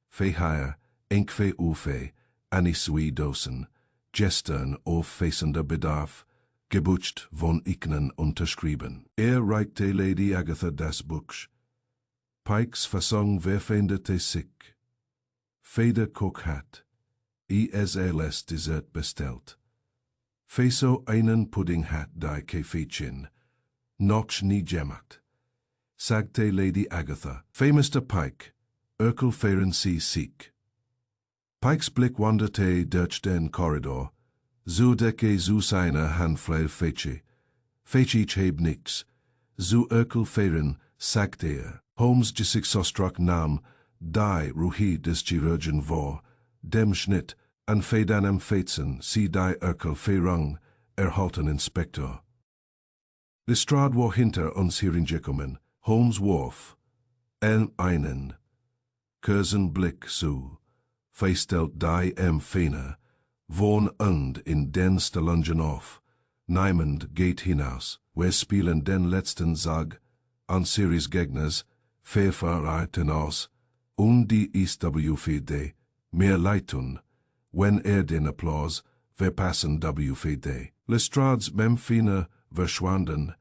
Fehaer, enkfe ufe, anisui dosen, gestern auffacender Bedarf, gebutscht von Ignen unterschrieben. Reichte Lady Agatha das Buch. Pikes Fassung verfändete sich. Federkoch hat, ISLS Dessert bestellt. Feso einen Pudding hat die Käfechen, noch nie gemacht. Sagte Lady Agatha, Fe Mr. Pike, Urkel feren Sie sich. Pikes Blick wanderte durch den Korridor, zu decke zu seiner Handfläche Feche. Feche heb nix, zu Urkel feren, sagte Holmes sich so struck nahm, die Ruhi des Chirurgen vor, dem Schnitt, an Fedanem Fetzen, sie die Urkel ferung, erhalten Inspektor. Lestrade war hinter uns hereingekommen, Holmes warf, einen, kurzen Blick zu, feststellt die Fähne, von und in den Stalungen auf, niemand geht hinaus, wir spielen den letzten Sag, an Series Gegners, verraten aus, und die ISWVD, mehr Leitun, wenn den Applaus, verpassen WVD. Lestrades Memfine verschwanden,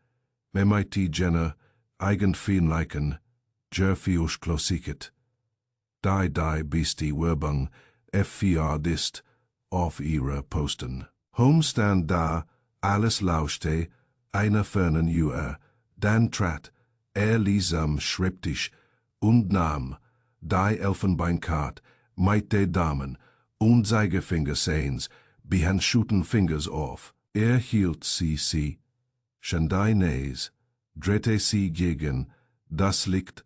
mit Jenner, eigenfeenleiken, Jerfiusch klosiket. Die Beastie Werbung, F4 dist, auf ihrer Posten. Holmes stand da, alles lauschte, einer fernen dann trat, ließ am Schreibtisch und nahm, die Elfenbeinkart, mit der Damen, und Zeigefinger sehens, behandschuhten Fingers auf. Hielt sie, Shandai Näs, drehte sie gegen das Licht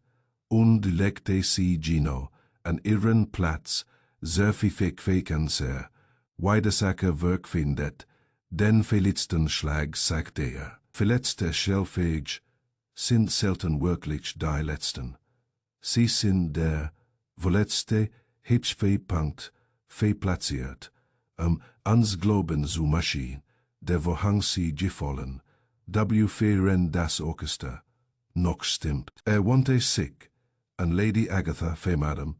und legte sie Gino an ihren Platz, Zerfifik Fekanser, Weidesacker Werk findet, den verletzten Schlag sagte verletzte Schellfähig, sind selten wirklich die letzten. Sie sind der vorletzte Hitchpunkt verplatziert, ans Glauben zu Maschine, der Vorhang sie gefallen, wofern das Orchester noch stimmt. Wandte sich an Lady Agatha, Madam,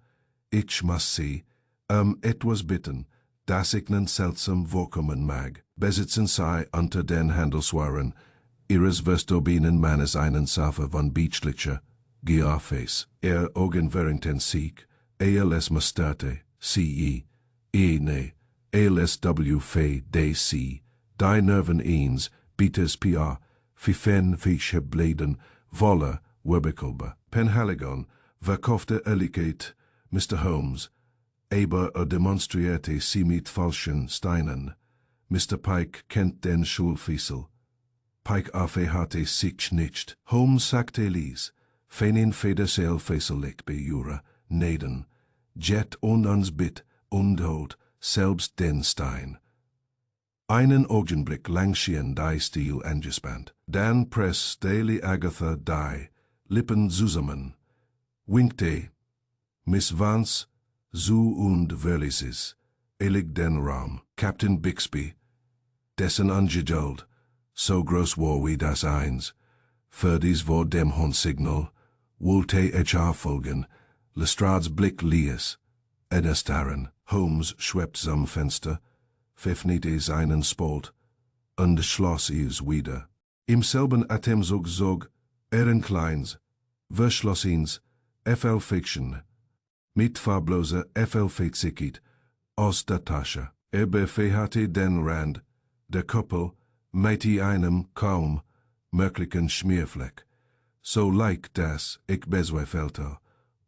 ich muss sie, etwas bitten, das ich nen seltsam vorkommen mag. Besitzen sei unter den Handelswaren ihres verstorbenen Mannes einen Safe von Beachlicher, Gearface, Augen während Sieg, les Masterte, C.E., ne, LSW DC, die Nerven eens, Beaters P.A., Fifen Fische Bleden, Wolle, Werbekolbe, Penhaligon, verkaufte Ehrlichkeit, Mr. Holmes, aber demonstrierte sie mit falschen Steinen. Mr. Pike kennt den Schulfiesel. Pike hatte sich nicht. Holmes sagte Lies, feinen Federsel fesselegt bei ihrer Neden, jet und ans Bit und holt selbst den Stein. Einen Augenblick lang schien die Stil angespannt. Dann press Lady Agatha die Lippen zusammen, winkte Miss Vance zu und verließ den Raum. Captain Bixby, dessen Angeduld, so groß war wie das Eins, für dies vor dem Hornsignal, wollte folgen, Lestrade's Blick ließ, erstarren. Holmes schwebt zum Fenster, pfeffnete seinen Spalt, und schloss es wieder. Im selben Atemzug zog Kleins, verschloss ins, FL Fiction, mit farbloser FL Fetzigkeit, aus der Tasche. Befehlte den Rand, der Kuppel, mit einem kaum merklichen Schmierfleck, so leicht, dass ich bezweifelte,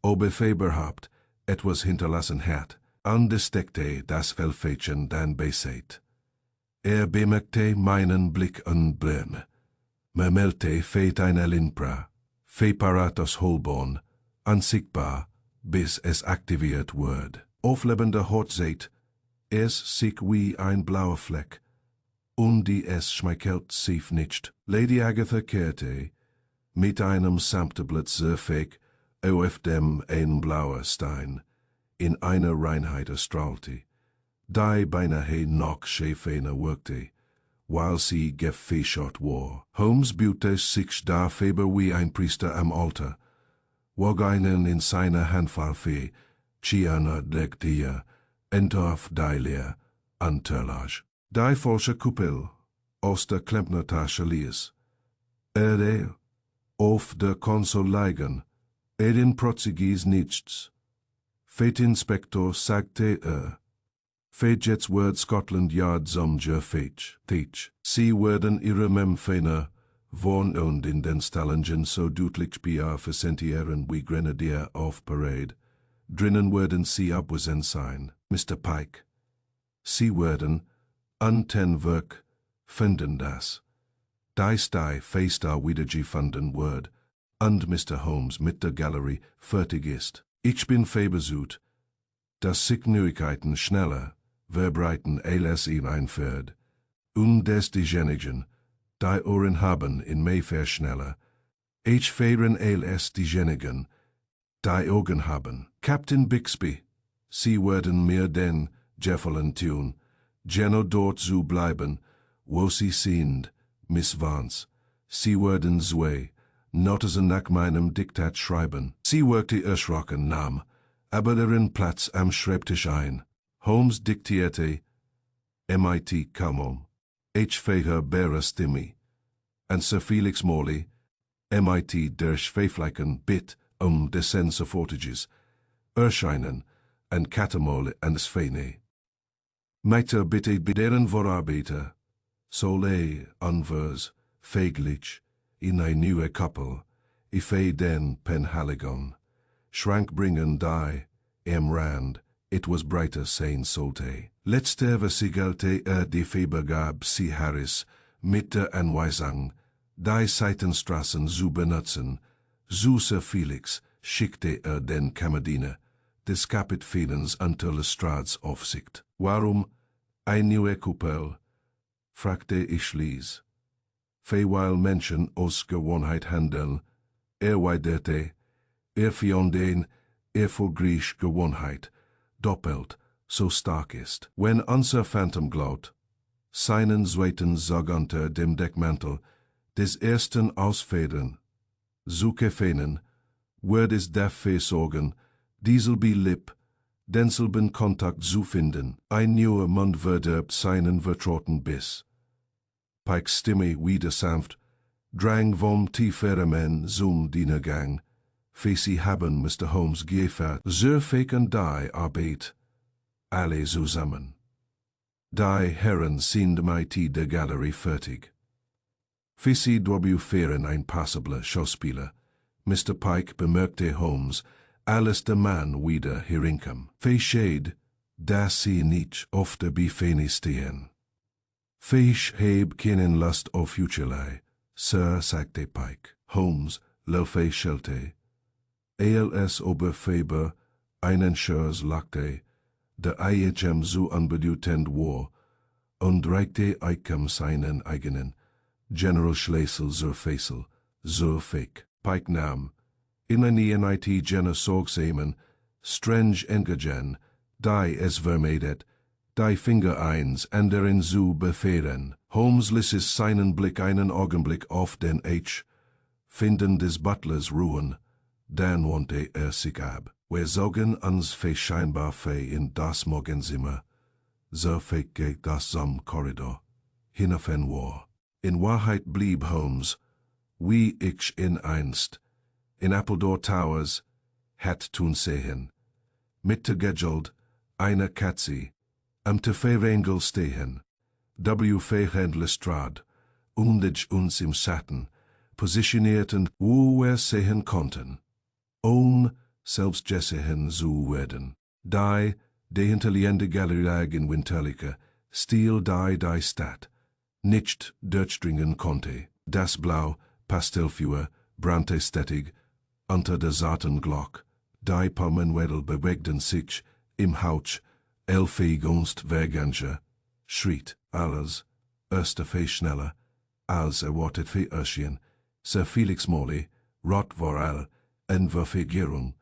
ob überhaupt etwas hinterlassen hat, und steckte das Fellfädchen dann beiseite. Bemerkte meinen Blick und Blöm. Murmelte feit eine Limpra, das Holborn, unsichtbar, bis es aktiviert wird. Auflebender Haut seht, es sich wie ein blauer Fleck, und die es schmeichelt sich nicht. Lady Agatha kehrte, mit einem Samteblatt sehr fähig, auf dem ein blauer Stein, in einer Reinheit erstrahlte, die beinahe noch schäfener wirkte, while sie gefächert war. Holmes bühte sich da feber wie ein Priester am Altar, wog einen in seiner Handfarbe, Chiana dekte entwarf die Leer, Anterlage. Die falsche Kuppel, aus der Klempnertasche ließ. Auf der Konsole liegen, in Portugies nichts. Inspektor sagte Feit Word Scotland Yard Somger Feit, Teach. Sie werden ihre Memfäner, vorn und in den Stallingen so deutlich versentieren wie Grenadier auf Parade. Drinnen werden sie abwesend sein, Mr. Pike. Sie werden, ten Werk, finden das. Dies die face da wiedergefunden wird, und Mr. Holmes mit der Galerie fertig ist. Ich bin verbesucht, dass sich Neuigkeiten schneller, verbreiten als ihn einfährt, und des diejenigen, die Ohren haben in Mayfair schneller, ich fahren als diejenigen, die Augen haben. Captain Bixby, sie werden mir den Gefallen tun, Geno dort zu bleiben, wo sie sind, Miss Vance. Sie werden zwei Notizen nach meinem Diktat schreiben. Sie wirkte erschrocken, nahm aber ihren Platz am Schreibtisch ein. Holmes diktierte, MIT kaum H. Feher Bera Stimme, und Sir Felix Morley, MIT der Schwefleiken bit dessen sofortiges erscheinen, und Katamole und Sphene. Meiter bitte deren Vorarbeiter, Soleil anvers, fäglich, in ein neue Koppel, ife den Penhaligon, schrank bringen die, Rand, it was brighter sein sollte. Letzte versiegelte die Febergab sie Harris, mit der Anweisung, die Seitenstraßen zu benutzen, Sir Felix schickte den Kammerdiener, des Kapitänens unter Lestrade's Aufsicht. Warum eine neue Kuppel? Fragte ich Lies. Feewhile Menschen aus Gewohnheit handeln, weiderte, von den vor Griechisch Gewohnheit, doppelt so stark ist. Wenn unser Phantom glaubt, seinen zweiten Sog unter dem Deckmantel des ersten ausfedern, suche feinen, wird es dafür sorgen, dieselbe Lipp, denselben Kontakt zu finden, ein neuer Mund verderbt seinen vertrauten Biss. Pikes Stimme wieder sanft, drang vom tieferen zum Dienergang, sie haben Mr. Holmes geefert, sehr feken die Arbeit, alle zusammen. Die Herren sind mit der Galerie fertig. Sie feren ein passabler Schauspieler. Mr. Pike bemerkte Holmes, als der Mann wieder herinkam. Versteht, dass sie nicht auf der Buffet stehen. Ich heb keinen Lust auf Hütchelei, Sir, sagte Pike. Holmes laufe schelte. als Oberfeber einen Schurz lachte, der Eichem so unbedeutend war, und reichte Eichem seinen eigenen, General Schlesel zur Faisal, zur Fake. Pike nahm, in eine Night Jenner sorgsamen, strange engagen, die es vermeidet, die Finger eins anderen zu befehren. Holmes ließ es seinen Blick einen Augenblick auf den Finden des Butlers ruhen, dann wandte sich ab. Wir zogen uns scheinbar in das Morgenzimmer, so geht das zum Korridor, hinafen war. In Wahrheit blieb Holmes, wie ich in einst, in Appledore Towers, hat tun sehen, mit gegelt, eine Katze, am Teferengel stehen, Feichen Lestrade, undig uns im Schatten, positionierten, wo wir sehen konnten, selbst gesehen zu werden. Die hinterliegende Galerie in Winterliche, stil die Stadt, nicht durchdringen konnte. Das Blau, Pastellfeuer, brannte stettig, unter der zarten Glock. Die Palmenwedel bewegten sich, im Hauch, gunst vergange, schritt, alles, erste schneller, als erwartet für Öschen, Sir Felix Morley, rot war all, en Verfigurung,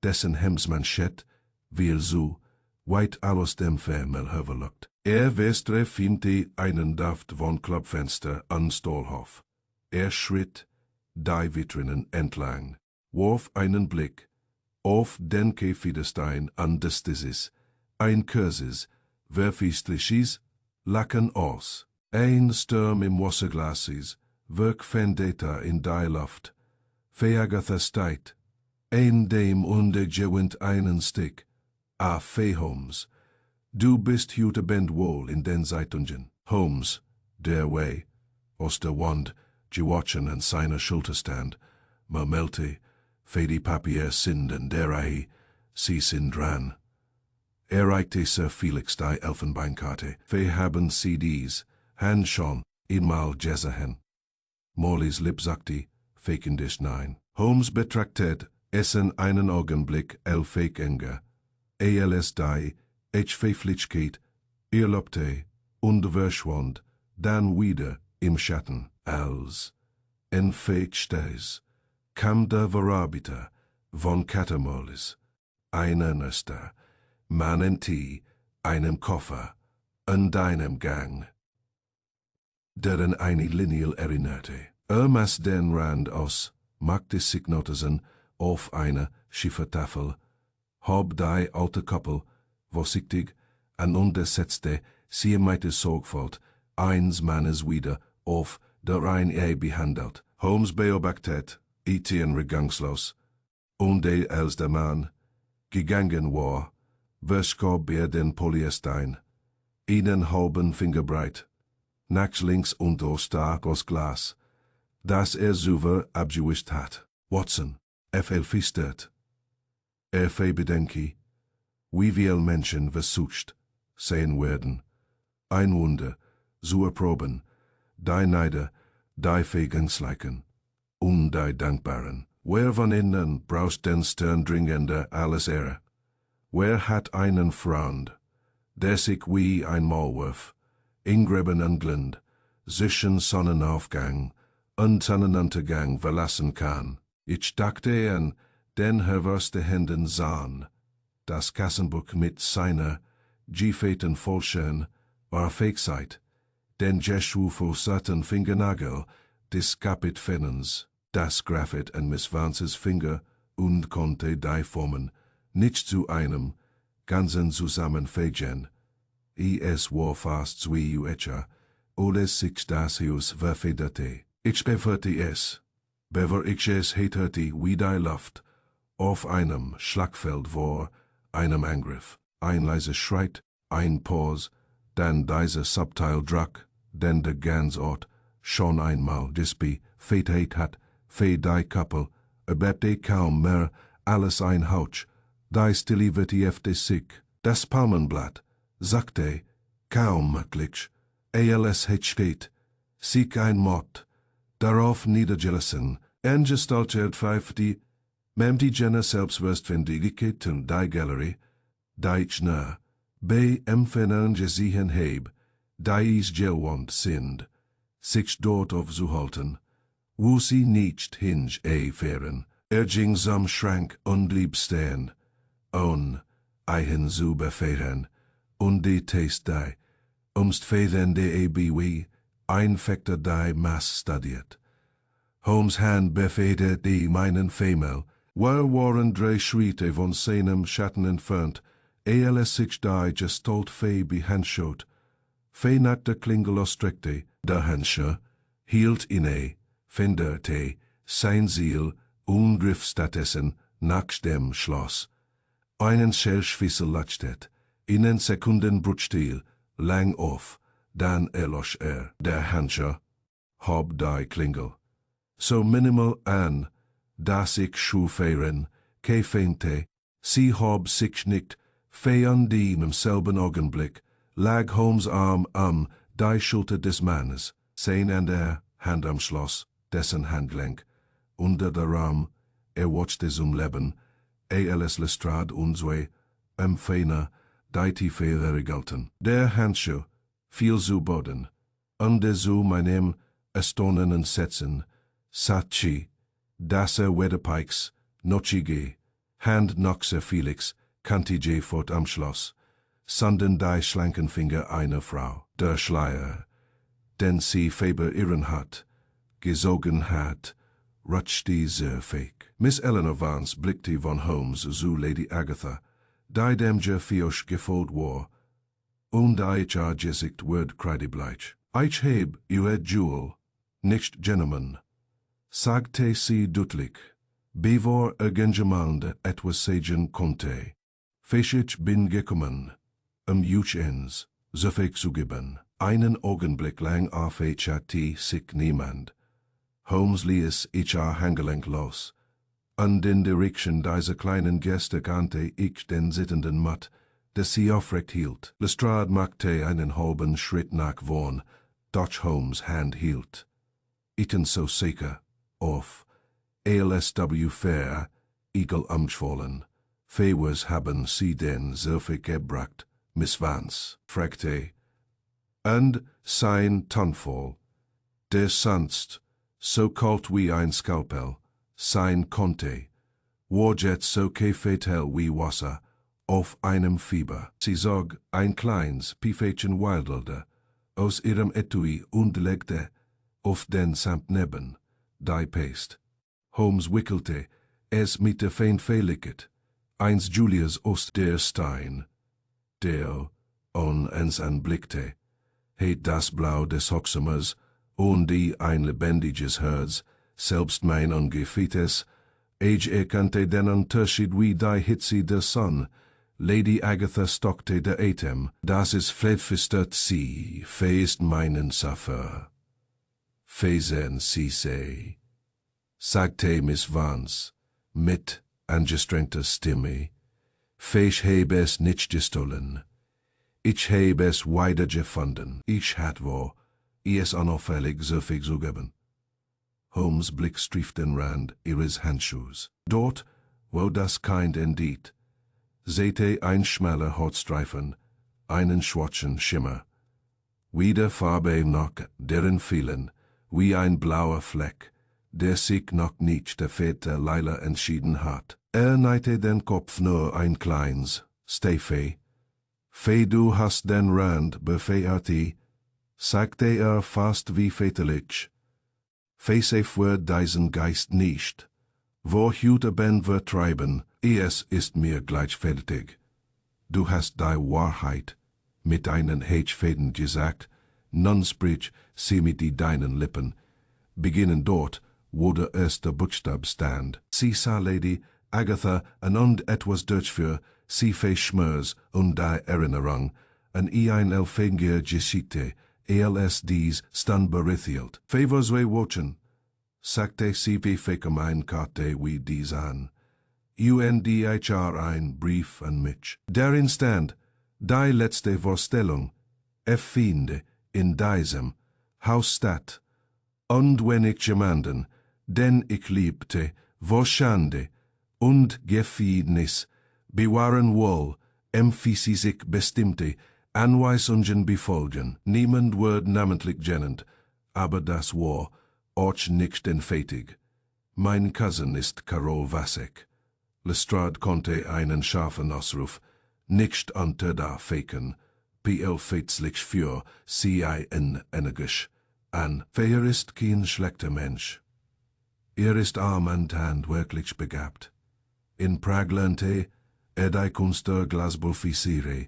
dessen Hemsmanschett, wie so, weit aus dem Vermel herverlockt. Westre filmte einen Daft von Clubfenster an Stolhof. Schritt, die Vitrinen entlang, warf einen Blick auf den Käfigstein an des Tisses, ein Kurses, verfistliches, Lacken aus, ein Sturm im Wasserglases, wirk Vendetta in die Luft, Feagatha Steit, ein dem gewinnt einen Stick, Holmes, du bist heute bend wohl in den Zeitungen. Holmes, der Way, aus der Wand, watchen an seiner Schulterstand, murmelte, die Papier sind in der sie sind dran. Reichte Sir Felix die Elfenbeinkarte. Wir haben CDs, han schon, einmal gesehen. Morleys Lip sagte, fekendisch nein. Holmes betrachtet es in einen Augenblick fekenge. als die, Verflichkeit, erlaubte, und verschwand, dann wieder im Schatten, als en Fekstehs, kam der Verarbeiter von Katamolis, einer Nester, Manenti, einem Koffer, an deinem Gang, der an eine Linie erinnerte. Maß den Rand aus, machte sich Notizen auf eine Schiffertafel, hob die alte Koppel, vorsichtig, an untersetzte, sie mit Sorgfalt, eins Mannes wieder, auf der Rhein behandelt. Holmes beobachtet, Etienne regungslos, und als der Mann gegangen war, verschob den Polyestein, einen halben Finger breit, nach links und stark aus Glas, das sauber abgewischt hat. Watson, flüstert. Bedenke, wie viel Menschen versucht, sehen werden. Ein Wunder, zu erproben, die Neider, die Vergangsleichen, und die Dankbaren. Wer von ihnen braucht den Stern dringender alles Ehre? Wer hat einen Freund, der sich wie ein Maulwurf, ingreben und glind, zwischen Sonnenaufgang und Sonnenuntergang verlassen kann. Ich dachte an den verwirrte Händen sahen. Das Kassenbuch mit seiner gefäten Vollschön war Fähigkeit, den Jesu versatten Fingernagel des Kapitfennens, das Graphit an Miss Vances Finger und konnte die Formen nicht zu einem ganzen zusammenfegen. Es war fast wie Uecha, oder sich das Haus verfederte. Ich befürchte es, bever ich es hätte wie die Luft, auf einem Schlagfeld vor einem Angriff. Ein leiser Schreit, ein Pause, dann dieser Subtil Druck, denn der ganze Ort schon einmal dispi fetet hat, für die Couple, erbebte kaum mehr alles ein Hauch, die Stille vertiefte sich, das Palmenblatt, sagte, kaum möglich, es steht, sich ein Mord, darauf niedergelassen, gestaltet pfeift die, die Jenner Selbstverständlichkeit und die Galerie, die ich nah, bei empfehlen gesehen heb, die is gewohnt sind, sich dort aufzuhalten, wo sie nicht hinfahren, ging schrank und blieb stehen, eigen zu befehren, und die Test die, fäden de wie, ein Fekter die Mass studiert. Holmes Hand befehde die meinen Femel, waren drei Schritte von seinem Schatten entfernt, sich die Gestalt Fee behandschaut. Fee nach der Klingel ausstreckte, der Hanscher, hielt inne, veränderte sein Ziel und griff stattdessen nach dem Schloss. Einen Schellschlüssel latschtet, in einen Sekundenbruchstil, lang auf, dann erlosch der Hanscher, hob die Klingel. So minimal an, dass ich schuhfehren, feinte, sie hob sich nicht, an dem selben Augenblick, lag Holmes Arm die Schulter des Mannes, sein an Hand am Schloss, dessen Handgelenk, unter der Arm, watchte zum Leben, Lestrade und zwei, Feiner, die tiefe galten. Der Handschuh fiel zu Boden, und zu meinem erstaunenden Setzen, Sachi, Dassa Wedderpikes, Nochige, Hand Noxe Felix, Kantige fort am Schloss, sanden die schlanken Finger einer Frau, der Schleier, den sie Faber ihren hat, gesogen hat, rutschte sehr fake. Miss Eleanor Vance blickte von Holmes zu Lady Agatha, die dem Fiosch gefolgt war, und ich gesicht word cried bleich. Ich heb ihr Jewel, nicht Gentleman, sagte sie deutlich, bevor irgendjemand etwas sagen konnte. Ich bin gekommen, Juch ins, Zufig zu geben. Einen Augenblick lang aufhätte sich niemand. Holmes ließ ich Handgelenk los. Und in Direction dieser kleinen Geste kannte ich den sitzenden Matt, der sie aufrecht hielt. Lestrade machte einen halben Schritt nach vorn, doch Holmes' Hand hielt. Iten so sicher, auf, ALSW fair, Eagle umschwollen. Fewers haben sie den Zerfig gebracht, Miss Vance, fragte, und sein Tonfall, der sonst, so kalt wie ein Skalpell, sein konnte, war jetzt so fatal wie Wasser, auf einem Fieber. Sie zog ein kleines Piefächen Wildalder aus ihrem Etui und legte auf den Samt neben, die Paste. Holmes wickelte es mit der Feinfähigkeit eins Julius aus der Stein, der, uns anblickte, het das Blau des Hochsommers und die ein lebendiges Herz, selbst mein ungefährtes, erkannte den Unterschied wie die Hitze der Sonne. Lady Agatha stockte der Atem, das ist flefistert sie, feist meinen Saffer. Fesen sie sei, sagte Miss Vance, mit angestrengter Stimme, ich habe es nicht gestohlen. Ich habe es weiter gefunden. Ich hat wo, es unauffällig so viel zu geben. Holmes' Blick strief den Rand ihres Handschuhs. Dort, wo das Kind endet, sehte ein schmaler Hautstreifen, einen schwarzen Schimmer. Wieder Farbe noch deren vielen, wie ein blauer Fleck, der sich noch nicht der Väter Leila entschieden hat. Neigte den Kopf nur ein kleins, Steffe. Fei du hast den Rand befeierti, sagte fast wie väterlich. Fei für diesen Geist nicht. Wo Hüte ben vertreiben, es ist mir gleichfältig. Du hast die Wahrheit mit deinen Hedgefäden gesagt, nun sprich sie mit die deinen Lippen. Beginnen dort, wo der erste Buchstab stand. Sie sah Lady Agatha und etwas Deutsch für sie fei Schmers und die Erinnerung, an ein elfengier Geschichte, als dies stand berithielt. Fei was we watchen, sagte sie wie fekemein karte wie dies an. UNDHR ein Brief an mich. Darin stand, die letzte Vorstellung, finde in diesem Haus statt. Und wenn ich jemanden, den ich liebte, vor Schande und Gefängnis bewahren wohl, empfieß sich bestimmte Anweisungen befolgen. Niemand wird namentlich genannt, aber das war auch nicht entfällig. Mein Cousin ist Carol Wasek. Lestrade konnte einen scharfen Ausruf nicht unter da faken, PL fetzlich für CIN energisch an. Ist kein schlechter Mensch. Ist arm und handwerklich begabt. In Prag lernte die Kunst der Glasbofficiere,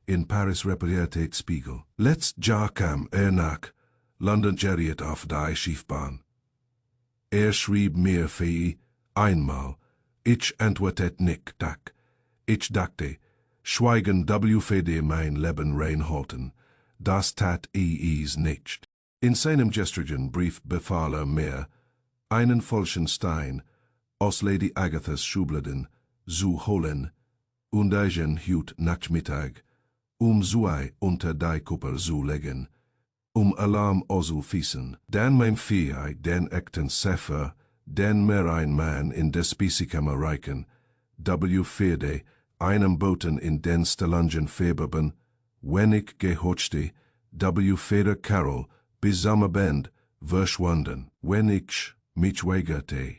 in Paris reparierte Spiegel. Letzt Jahr kam nach London geriet auf die Schiefbahn. Schrieb mir für einmal, ich antwortet nicht, ich dachte, schweigen wfd mein Leben reinhalten, das tat is nicht. In seinem gestrigen Brief befahl mir, einen falschen Stein aus Lady Agathas Schubladen zu holen und einen Hut Nachmittag, zwei unter die Kuppel zu legen, Alarm auszufissen. Dann mein Vieh den echten Zephyr, den mir ein Mann in der Spießkammer reichen, wfd einem Boten in den Stellungen verberben, wenn ich gehochte, wfd Carol, besamme Band, verschwunden, wenn ich mich weigerte,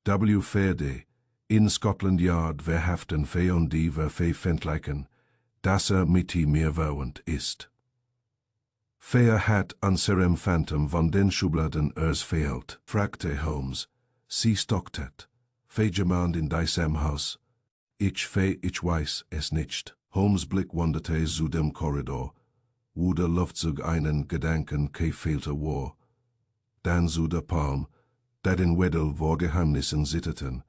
wfd in Scotland Yard verhaften und die verfeindlichen, dass mit mir wohnt ist. Hat unserem Phantom von den Schubladen fehlt, fragte Holmes. Sie stocktet. Jemand in diesem Haus. Ich weiß es nicht. Holmes' Blick wanderte zu dem Korridor, wo der Luftzug einen Gedanken fehlte war. Dann zu der Palm, der den Wedel vor Geheimnissen zitterten.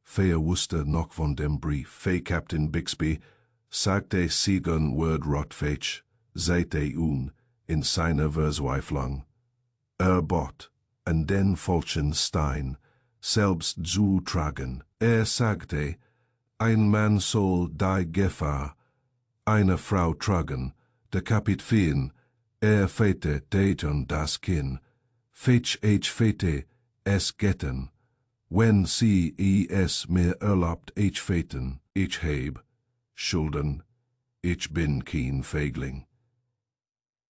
Wusste noch von dem Brief. Captain Bixby, sagte Siegen Word Rotfetch, seite in seiner Verzweiflung. Bot, an den falschen Stein, selbst zu tragen. Sagte, ein Mann soll die Gefahr einer Frau tragen, der Kapitän, fete täten das Kind, fete es getten, wenn sie es mir erlaubt feten, ich heb Schulden, ich bin kein Feigling.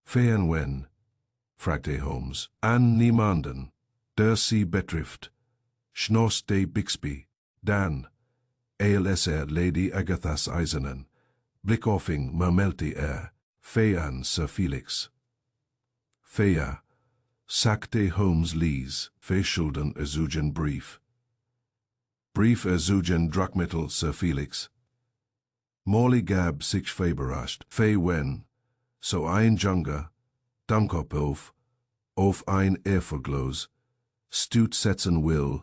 Wen wenn? Fragte Holmes. An niemanden, der sie betrifft, schnoste Bixby. Dann, als Lady Agathas eisernen Blick aufing, murmelte an Sir Felix. Sagte Holmes lies, Schulden ersuchen Brief. Brief ersuchen Druckmittel Sir Felix. Morley gab sich überrascht. Wenn, so ein Junger, Dammkopf auf ein Ehrverglos, Stut setzen will,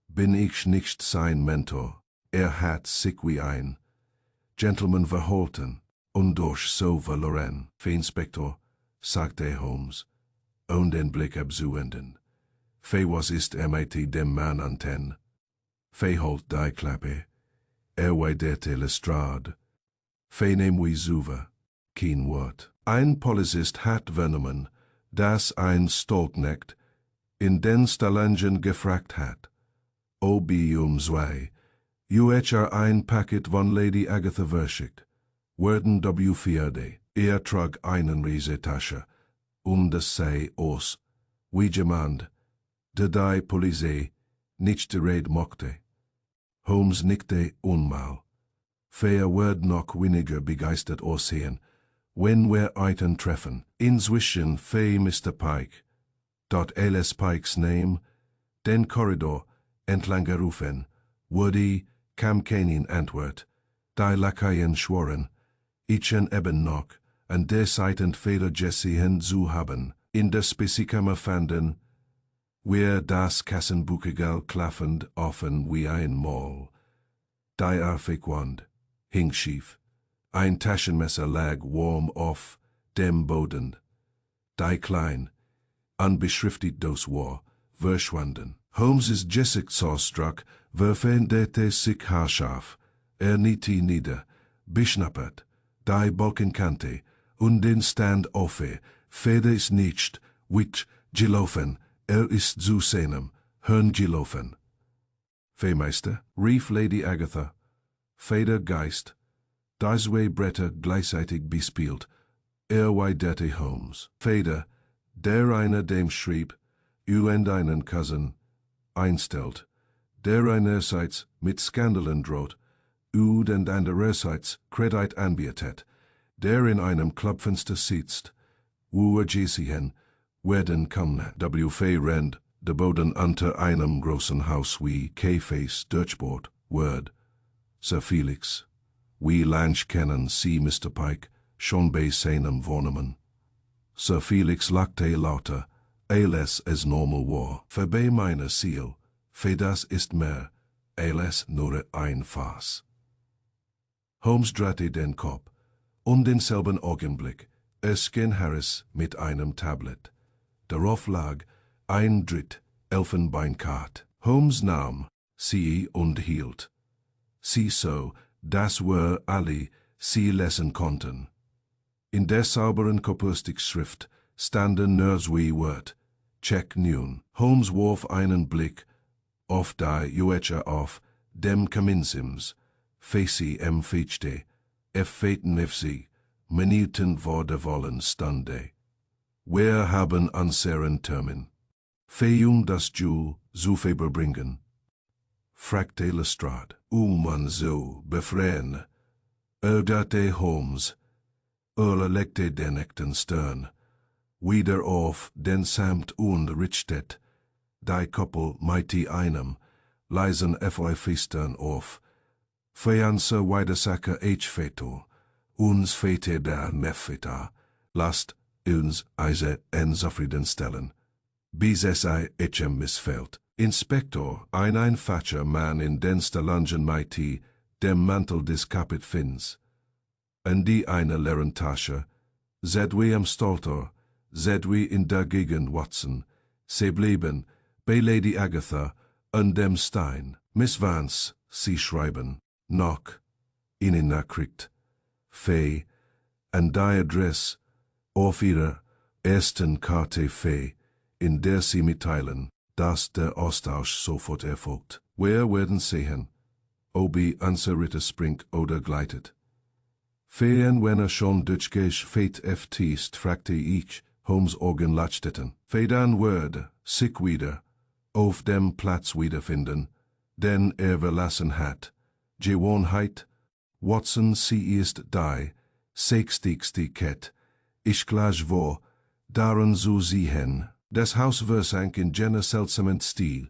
bin ich nicht sein Mentor. Hat sich wie ein Gentleman verhalten und durch so verloren. Inspektor, sagte Holmes, und den Blick abzuwenden. Was ist mit dem Mann anten? Holt die Klappe. Weidete Lestrade. Nehm wie Suva. Kein Wort. Ein Polizist hat vernommen, dass ein Stolknecht in den Stellungen gefragt hat, ob zwei ein Paket von Lady Agatha verschickt, werden wfd. Trug einen Reisetasche, de sei os, wie jemand, de die Polizei, nicht de Red mochte. Holmes nickte unmal. Fair word noch weniger begeistert aussehen, wenn wir einen treffen. Inzwischen fei Mr. Pike, dort Alice Pikes Name, den Korridor entlang gerufen, wurde, kam keinen Antwort, die Lakaien schworen, ichen eben noch, an der Seiten Feder Jessien zu haben, in der Spießkammer fanden, wir das Kassenbuchregal klaffend offen wie ein Maul. Die Arfigwand hing schief, ein Taschenmesser lag warm auf dem Boden. Die klein, unbeschriftet das war, verschwanden. Holmes' Gesichtsausdruck veränderte sich haarscharf, niete nieder, beschnappert, die Balkenkante, und den Stand offen, Feder ist nicht, wit, gelaufen, ist zu seinem, Herrn gelaufen. Feemeister, rief Lady Agatha, Feder Geist, das zwei Bretter gleichzeitig bespielt, weiderte Holmes. Feder, der eine dem schrieb, und einen Cousin, einstellt, der einerseits mit Skandalen droht, und andererseits Kredit anbietet, der in einem Clubfenster sitzt, wo Jessien, werden kommen, rennt, der Boden unter einem großen Haus wie Cafés Durchbohrt, Word, Sir Felix, wie lange kennen Sie Mr. Pike, schon bei seinem Wohnen. Sir Felix lachte lauter, alles es normal war, vorbei meine Ziel, für das ist mehr, alles nur ein Fass. Holmes drehte den Kopf, denselben Augenblick, erschien Harris mit einem Tablet. Darauf lag ein Elfenbeinkart. Holmes nahm sie und hielt sie so, dass wir alle sie lesen konnten. In der sauberen Kopierstikschrift standen nur zwei Wörter, check nun. Holmes warf einen Blick auf die Uecha auf dem Kaminsims, Facey fichte, feten sie, Minuten vor der Wollen stande. Wir haben unseren Termin. Fehung das Jewel zu überbringen. Fragte Lestrade. Man so befreien. Erdachte Holmes. Legte den echten Stern. Wieder auf den Samt und richtet. Die Koppel mighty einem. Leisen Fistern auf. Feanse Weidesacker feto. Uns fete der Nefeta. Lasst uns eise en zufriedenstellen. Bis es echem missfällt. Inspektor, ein einfacher Mann in den Stalungen mighty, dem Mantel des Kapit Fins. En die eine leeren Tasche, sed wie am Stolter, sed wie in der Gegend Watson, se blieben, bei Lady Agatha, an dem Stein. Miss Vance, sie schreiben, noch, ihnen nachkriegt, Fee, an die Adresse, auf ihrer ersten Karte Fee, in der sie mitteilen, dass der Austausch sofort erfolgt. Wir werden sehen, ob unser Ritter springt oder gleitet. Feen, wenn schon durchgeschfeit ist, fragte ich, Holmes Augen leuchteten. Dann würde sich wieder auf dem Platz wiederfinden, den verlassen hat. Gewohnheit, Watson, sie ist die sechstigste Kette. Ich gleich wo, daran zu sehen. Das Haus versank in jener seltsamen Stil,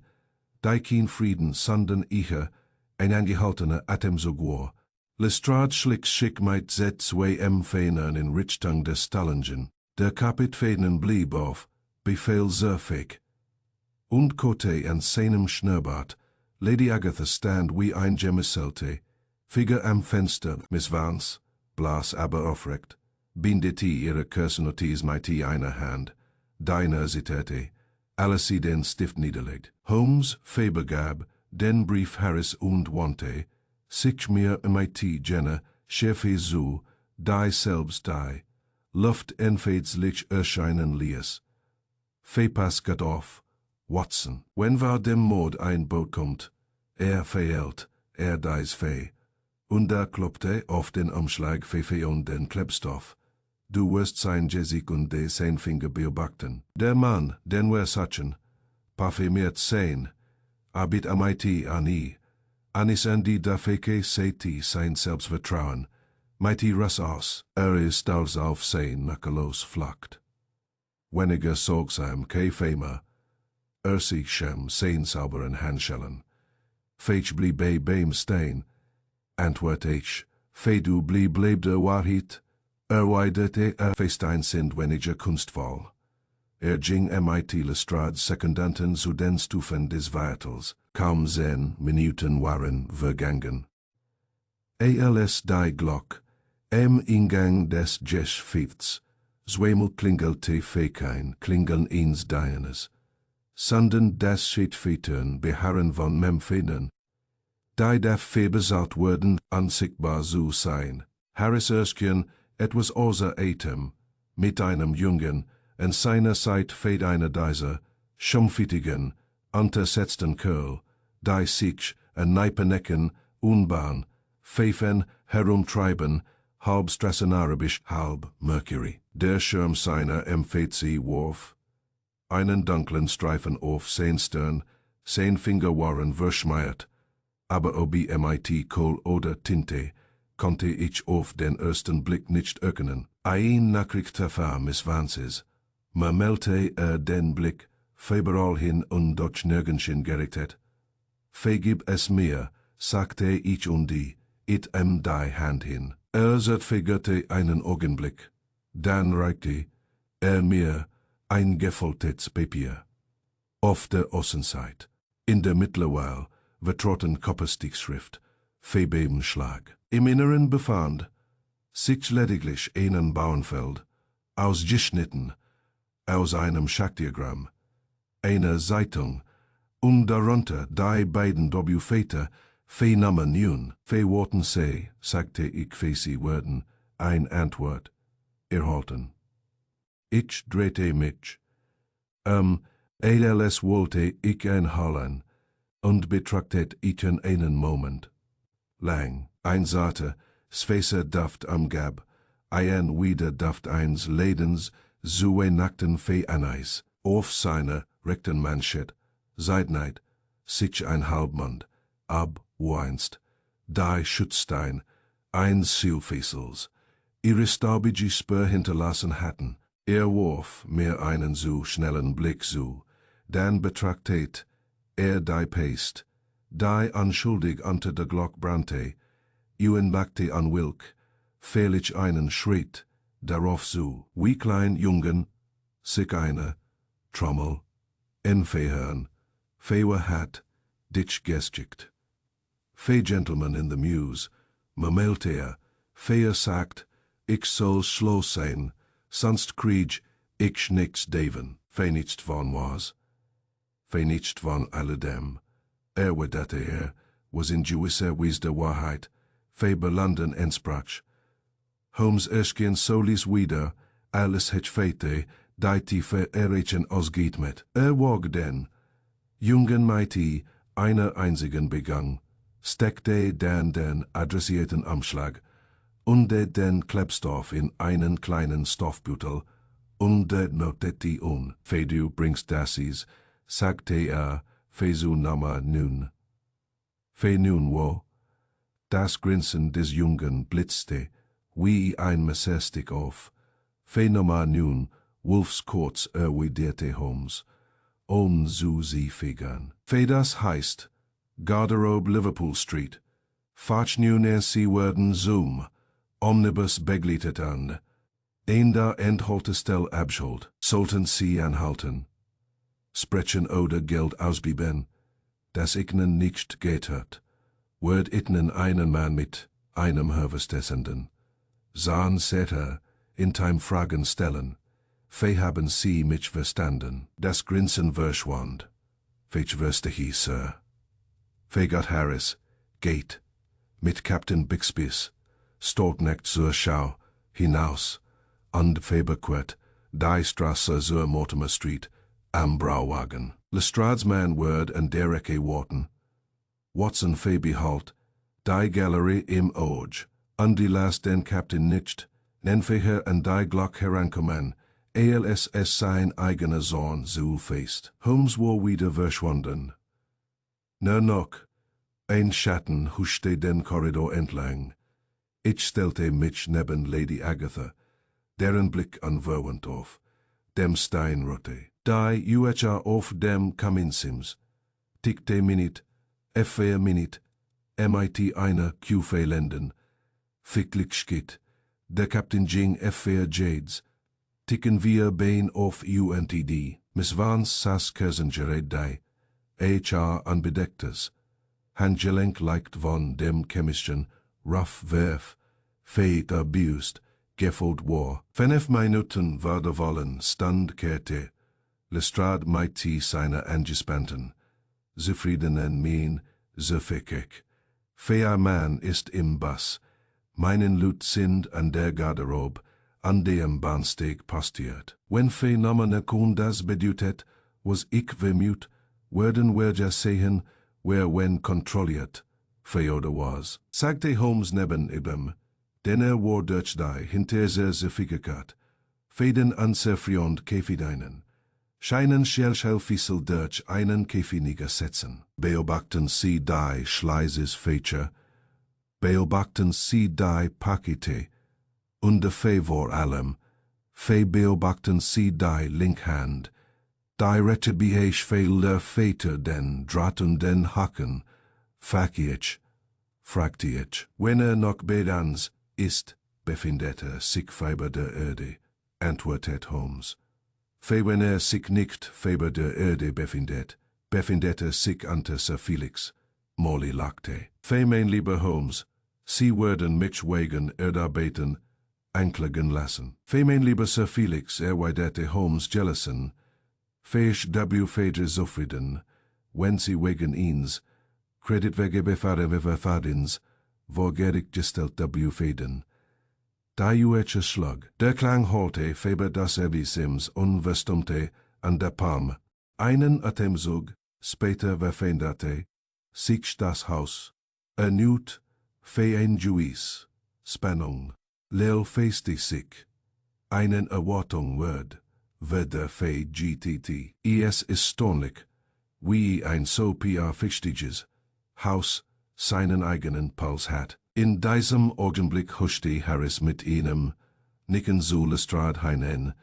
die kein Frieden, sondern ihrer, ein angehaltener Atemzug. Lestrade schlick schick mit zwei Fähnern in Richtung der Stallungen. Der Kapitän blieb auf, Befehl surfig. Und Cote an seinem Schnurrbart, Lady Agatha stand wie ein Gemisselte, Figur am Fenster, Miss Vance, Blas aber aufrecht, bindete ihre Kursnotiz mit einer Hand. Deine zitierte, alles sie den Stift niederlegt. Holmes übergab den Brief Harris und wandte sich mir mit jener Schärfe zu, die selbst die Luft entfällig erscheinen ließ. Pass geht auf, Watson. Wenn war dem Mord ein Boot kommt, verhält, dies Fee. Und klopfte auf den Umschlag und den Klebstoff. du wirst sein Jessic und de sein Finger beobachten. Der Mann, den wir sachen, parfümiert sein, abit amiti ani, anis an die dafeke seiti sein Selbstvertrauen, mighty ras aus, ist als auf sein Nackelos flackt. Weniger sorgsam ke famer, sich schem sein sauberen Handschellen, fech blie bei beim Stein, antwort ich, fe du bleib de Wahrheit, weidete festein sind weniger kunstvoll. Ging mit Lestrade Sekundanten zu den Stufen des Weitels, kaum 10 Minuten waren vergangen. Als die Glock, Ingang des Geschäfts, zweimal klingelte fekein, klingeln eins deines. Sanden das Schiedfetern beharren von Memphinen. Die darf verbesagt werden, ansichtbar zu sein. Harris Erskine, etwas außer Atem, mit einem Jungen, en seiner Zeit fed eine dieser, schumfitigen, untersetzten Kerl, die sich en Neipenecken, unbahn, pfeifen, herumtreiben, halb Strassenarabisch, halb Mercury. Der Schirm seiner empfät sie Wurf, einen dunklen Streifen auf sein Stirn, sein Finger waren verschmiert, aber ob mit Kohl oder Tinte, konnte ich auf den ersten Blick nicht erkennen. Ein Nachrichter war Misswanzes. Meldte den Blick, überall hin und dort nirgendschen gerichtet. Vergib es mir, sagte ich und die die Hand hin. Zerfigerte einen Augenblick. Dann reichte mir ein gefolgtes Papier. Auf der Außenseite, in der Mittlerweile, vertrauten Kopperstichschrift, Verbebenschlag. Im Inneren befand sich lediglich einen Bauernfeld, ausgeschnitten, aus einem Schachdiagramm, eine Zeitung, und darunter die beiden W-Väter, Phänomen, Worten sei, sagte ich sie werden, ein Antwort, erhalten. Ich drehte mich, als wollte ich einhalten, und betrachtete ich einen Moment lang, ein satte, Sfeser Duft am Gab, ein wieder Duft eins Ledens, so nackten Anais, auf seiner rechten Manschette, Seitneid, sich ein Halbmond, ab weinst, die Schutzstein, ein Zielfessels, ihre staubige Spur hinterlassen hatten. Warf mir einen so schnellen Blick zu, dann betrachtet die Paste, die unschuldig unter der Glock brannte, backte an Wilk, fehlig einen Schritt, darauf zu, wie klein Jungen, sich eine, Trommel, Fehern, Fewer hat, dich gestickt. Fe Gentleman in the Muse, meldte Feer sagt, ich soll schloss sein, sonst krieg ich nichts Daven, fe nichts von was. Fe nichts von alledem. Wedette was in gewisser Wies der Wahrheit, fe belanden entsprach. Holmes Erskine solis wieder, alles het fete, die tiefe erreichen ausgeht mit. Wog denn, Jungen mighty, einer einzigen begang, steckte dann den adressierten Umschlag, und den Klebstoff in einen kleinen Stoffbeutel, und notete fe du bringst dassis, sagte fe su Nummer nun. Fe nun wo? Das Grinsen des Jungen blitzte, wie ein Messerstick auf. Fe Nummer nun, Wolfskurz erwiderte Holmes, so sie figern. Fe das heißt, Garderobe Liverpool Street, Fach nun sie werden Zoom, Omnibus begleitet an. Da Endhaltestelle Abschuld, sollten sie anhalten. Sprechen oder Geld ausgeben, das ihnen nicht geht hat, wird ihnen einen Mann mit einem Herverstessenden. Sahen Setter, in time Fragen stellen, fe haben sie mich verstanden, das Grinsen verschwand. Fech wüsste he, Sir. Fe got Harris, geht, mit Captain Bixby's, Stoltnecht zur Schau, hinaus, und Feberquet, die Strasse zur Mortimer Street, am Brauwagen. Lestrade's man word and Dereke Wharton. Watson fe behalt, die Gallery im Auge, und die last den Captain nicht, Nenfeher en die Glock herankommen, als es sein eigener Sohn so feest. Holmes war wieder verschwunden. Nur noch ein Schatten huschte den Korridor entlang. Ich stellte mich neben Lady Agatha, deren Blick anwauend auf dem Stein ruhte. Die UHR auf dem Kaminsims. Tickte Minute, F4 Minute, MIT eine Q4 Lenden. Ficklich schiet, der Captain Jing F4 Jades. Ticken wir Bein auf UNTD. Miss Vance saß Kersengerät die. HR unbedecktes. Handgelenk leicht von dem chemischen Rough Werf. Fate abused. Geffold war. 5 Minuten war der Wollen stand kehrte. Lestrade mighty seine angespannten. Zufriedenen Mien, zufäckig. Fea Mann ist im Bass. Meinen Lut sind an der Garderobe, an dem Bahnsteig postiert. Wenn Phenomene das bedeutet, was ich vermut, werden wir ja sehen, wer wenn kontrolliert, Feode was. Sagte Holmes neben ihm, denn war Dutch die hinter sehr Signifikat. Fäden an Serfriond Käfideinen. Scheinen Schellschellfissel Dutch einen Käfiniger setzen. Beobachten Sie die Schleises Feature. Beobachten Sie die Pakete. Und de Fe vor allem. Fe beobachten Sie die Linkhand. Die Rettebieich Fehler Väter den Draten den Haken. Fakiech. Fraktiech. Wenn noch bedans ist, befindet sich Faber der Erde, antwortet Holmes. Fe wenn sich nicht Faber der Erde befindet sich ante Sir Felix. Molly lachte. Fe mein lieber Holmes, Sie werden mich wegen Erdarbeiten anklagen lassen. Fe mein lieber Sir Felix erwiderte Holmes jealousен. Feisch w Feder zufrieden, wenn Sie wegen ihns, Credit wege befahre verfadins, wo gerig gestellt w Feden. Da jueche Schlag, der Klang holte Faber das Sims unverstummte an der Palm. Einen Atemzug, später veränderte sich das Haus. Erneut, ein Juiz, Spannung, Lel feiste sich. Einen Erwartung wird der Fe GTT. Es ist stornlich, wie ein so PR Fichtiges Haus seinen eigenen Puls hat. In diesem Augenblick huschte Harris mit ihnen, nicken zu Lestrade hinein.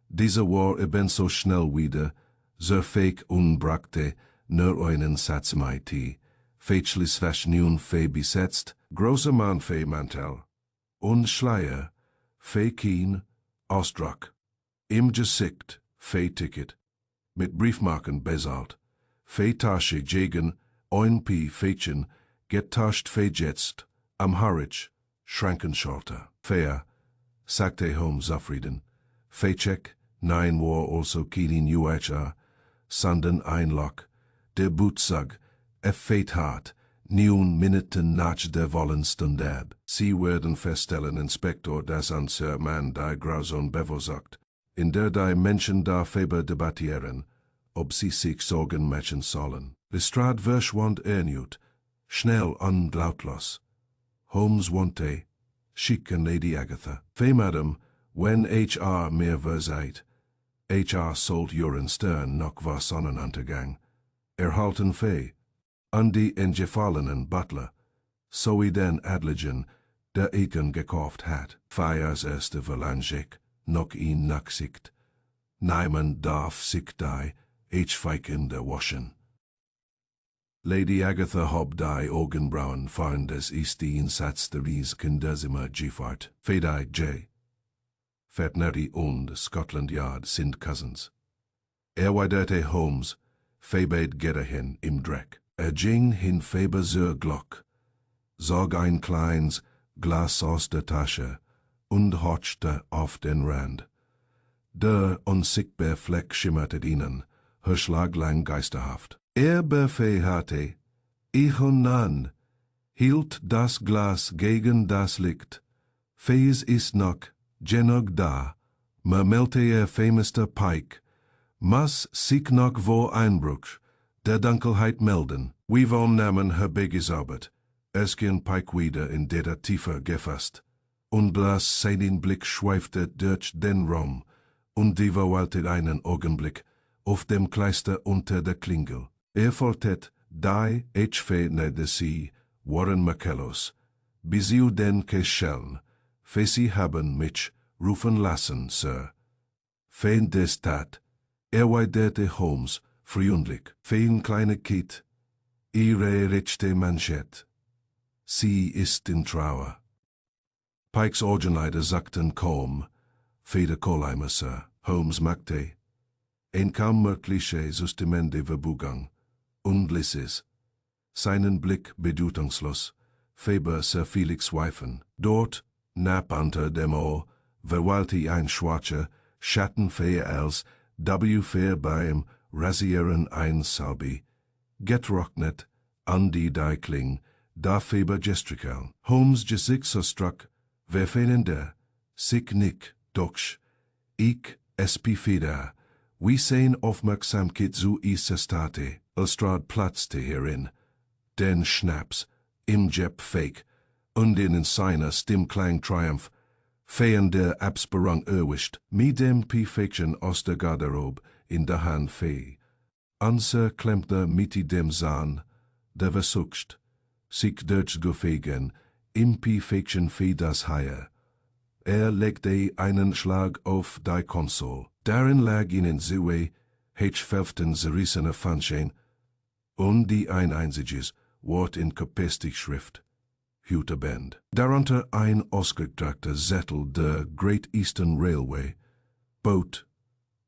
Dieser war ebenso schnell wieder, so fähig und brachte nur einen Satz mit. Fächlis was nun Fe besetzt, großer Mann Fe Mantel. Und Schleier, Fe Kien, Ausdruck. Im Gesicht, Fe Ticket. Mit Briefmarken bezahlt. Fe Tasche gegen, ein P Fächen, getascht Fe jetzt. Am Harwich, Schrankenschalter. Fair, sagte Holmes zufrieden. Fecheck, nein war also keinen UHR, sondern ein Lock. Der Bootsag, feit hart, nun Minuten nach der Wollenstunde. Sie werden feststellen, Inspektor, dass an Sir Man die Grauzone bevorsagt, in der die Menschen da Faber debattieren, ob sie sich Sorgen machen sollen. Lestrade verschwand erneut, schnell und lautlos. Holmes wante, schicken Lady Agatha. Fe Madam, wenn HR mehr verzeiht. HR sollt Juren Stern noch was Sonnenuntergang. Erhalten Fe. An die entgefallenen Butler. Sowie den Adligen, der Eken gekauft hat. Feiers erste Verlanschik, noch ihn nachsicht. Niemand darf sich die, feiken waschen. Lady Agatha hob die Augenbrauen fahren des ist die Insatz der Rieskindezimmer Giffard. Fedai J. Veterinary und Scotland Yard sind Cousins. Erwiderte Holmes, Febed Gerahin im Dreck. Ging hin Faber zur Glock. Sog ein kleines Glas aus der Tasche und hotschte auf den Rand. Der unsichtbare Fleck schimmerte ihnen, her Schlag lang geisterhaft. Befehlte, ich und Nan, hielt das Glas gegen das Licht. Fees ist noch, genug da, meldete famester Pike, mas sich noch wo Einbruch, der Dunkelheit melden. Wir nahmen her begesaubert, Erskine Pike wieder in der Tiefe gefasst, und las seinen Blick schweifte durch den Raum, und die verweilte einen Augenblick auf dem Kleister unter der Klingel. Folgte die Fe de sie, Warren Mackellos, bis sie den Kescheln, fe sie haben mich rufen lassen, Sir. Fein des Tat, erweiterte Holmes, freundlich, fein kleine Kind, ihre rechte Manschette. Sie ist in Trauer. Pikes Augenlider sagten kaum, Feder Kolheimer, Sir, Holmes machte ein kaum mögliche Sustemende Verbugang, und ließ es, seinen Blick bedeutungslos, Faber Sir Felix weifen. Dort, knapp unter dem Ohr, verweilte ein schwarzer, schattenfähiger als fair beim Rasieren ein Salbi, getrocknet, an die Deikling, da Faber gestrichel. Holmes Gesicht so struck, verfehlender, sich nicht, doch, ich, Feder, wie sein Aufmerksamkeit zu isa state, Lestrade platzte hierin, den Schnaps, im Jeb fake, und in seiner Stimmklang Triumph, feien der Absperrung erwischt, mit dem P-Fiction aus der Garderobe in der Hand fee. Anser klemmte mit dem Zahn, der versucht, sich durchzufegen, im P-Fiction fee das Haie. Legte einen Schlag auf die Konsole. Darin lag ihnen Zue, H-15 zerrissene Pfannchen, und die ein einziges Wort in Kopestik-Schrift, Hüte Band. Darunter ein ausgedruckter Zettel der Great Eastern Railway, Boat,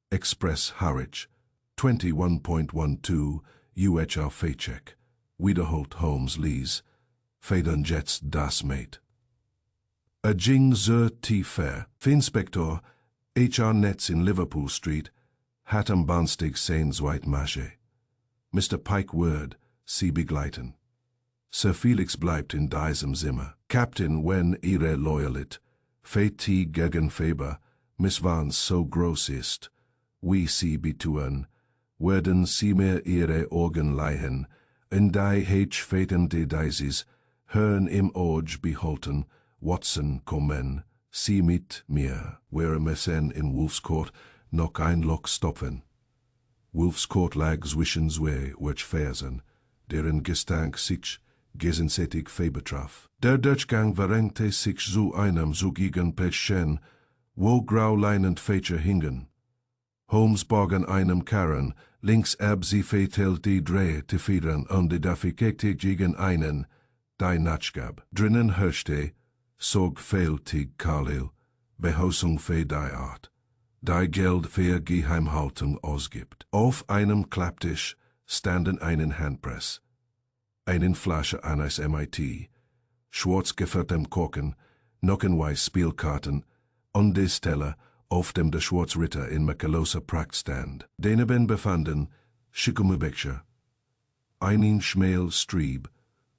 Express Harwich, 21.12 UHR Faycheck, wiederholt Holmes Lees, Federn Jets das Mate. A Jing Zur T-Fair, Inspektor, HR Netz in Liverpool Street, hat am Bahnsteig Sehensweit Masche. Mr. Pike Word, Sie begleiten. Sir Felix bleibt in diesem Zimmer. Captain, wenn Ihre Loyalität, Feti gegen Faber, Miss Vance so groß ist, wie Sie betun, werden Sie mir Ihre Augen leihen, in die H-Fetende Deises, hören im Auge behalten, Watson kommen, Sie mit mir, wäre Messen in Wolf's Court noch ein Loch stopfen. Wolf's Court lag zwischen zwei Werkversen, deren Gestank sich gegenseitig betraf. Der Durchgang verengte sich zu einem zugigen Plätzchen, wo grauleinend Fächer hingen. Holmes borgen einem Karren, links ab sie verteilt die Dreh zu Federn und die Dafikekte gegen einen, die Natschgab. Drinnen herrschte, sorgfältig Khalil, Behausung für die Art, die Geld für Geheimhaltung ausgibt. Auf einem Klapptisch standen einen Handpress, eine Flasche eines MIT, schwarz gefülltem Korken, noch ein weiß Spielkarten und die Stelle, auf dem der Schwarzritter in Mackelloser Pracht stand. Daneben befanden Schickumubexcher, einen Schmähl Strieb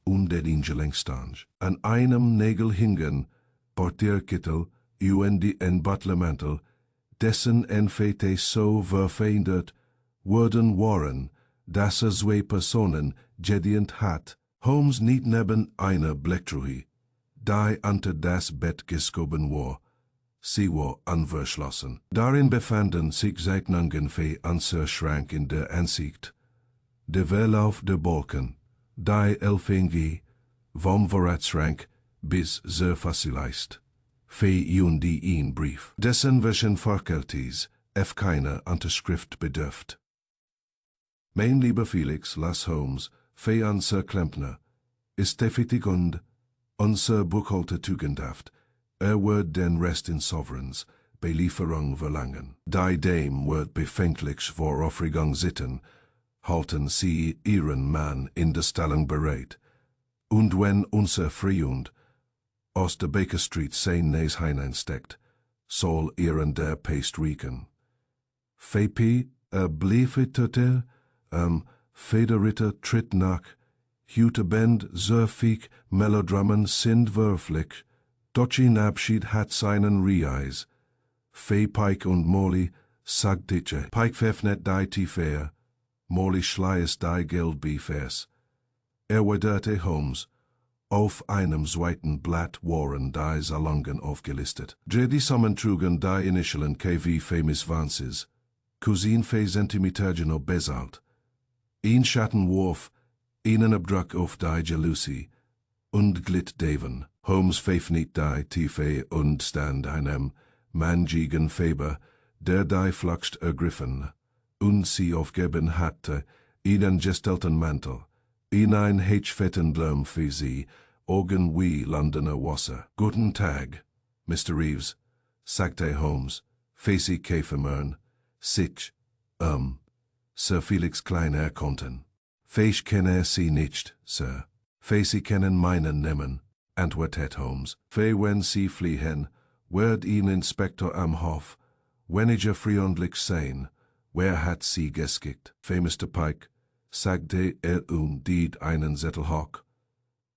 und der Ingelengstange. An einem Nägel hingen Portierkittel, en Butlermantel, dessen Enfete so verfeindet wurden waren, dass zwei Personen gedient hat. Holmes nicht neben einer Blecktruhe, die unter das Bett geschoben war. Sie war unverschlossen. Darin befanden sich Zeichnungen für Anserschrank in der Ansicht. Der Verlauf der Balken, die Elfengi, vom Vorratsschrank bis sehr facilist. Für die Brief, dessen welchen Fakulties keine Unterschrift bedürft. Mein lieber Felix, las Holmes, für unser Klempner, ist deftig und unser Buchhalter tugendhaft. Wird den Rest in Sovereigns, Belieferung verlangen. Die Dame wird befänglich vor Aufregung sitten, halten Sie Ihren Mann in der Stellung bereit. Und wenn unser Freund aus der Baker Street sein Näs hineinsteckt, soll Ihren der Paste riechen. Fepi, Bleifetöter, Federitter tritt nach, Hütebend, Surfik, Melodrammen sind wörflich, Deutschen Abschied hat seinen Reis. Fee Pike und Molly, sagtiche, Pike pfeffnet die Tiefeer, Molly schleies die Geldbeefers. Erwiderte Holmes, auf einem zweiten Blatt waren die Salongen aufgelistet. Die sammentrugen die Initialen KV famous Vances, Cousin fe Centimetergeno Besalt, ein Schattenwurf, einen Abdruck auf die Jalousie, und glitt Daven, Holmes pfeif nicht die Tiefe und stand einem mangigen Faber, der die Flucht ergriffen, und sie aufgeben hatte, einen gestelten Mantel, in ein fetten Blum für sie, Augen wie Londoner Wasser. Guten Tag, Mr. Reeves, sagte Holmes, Facey Käfermern, sich, Sir Felix klein erkonnten. Feich kenne sie nicht, Sir. Facey kennen meinen Namen, antwortet Holmes. Fe wenn sie fliehen, werd ihn Inspektor am Hof, weniger freundlich sein, wer hat sie geschickt? Fe Mr. Pike, sagte died einen Zettel hoch.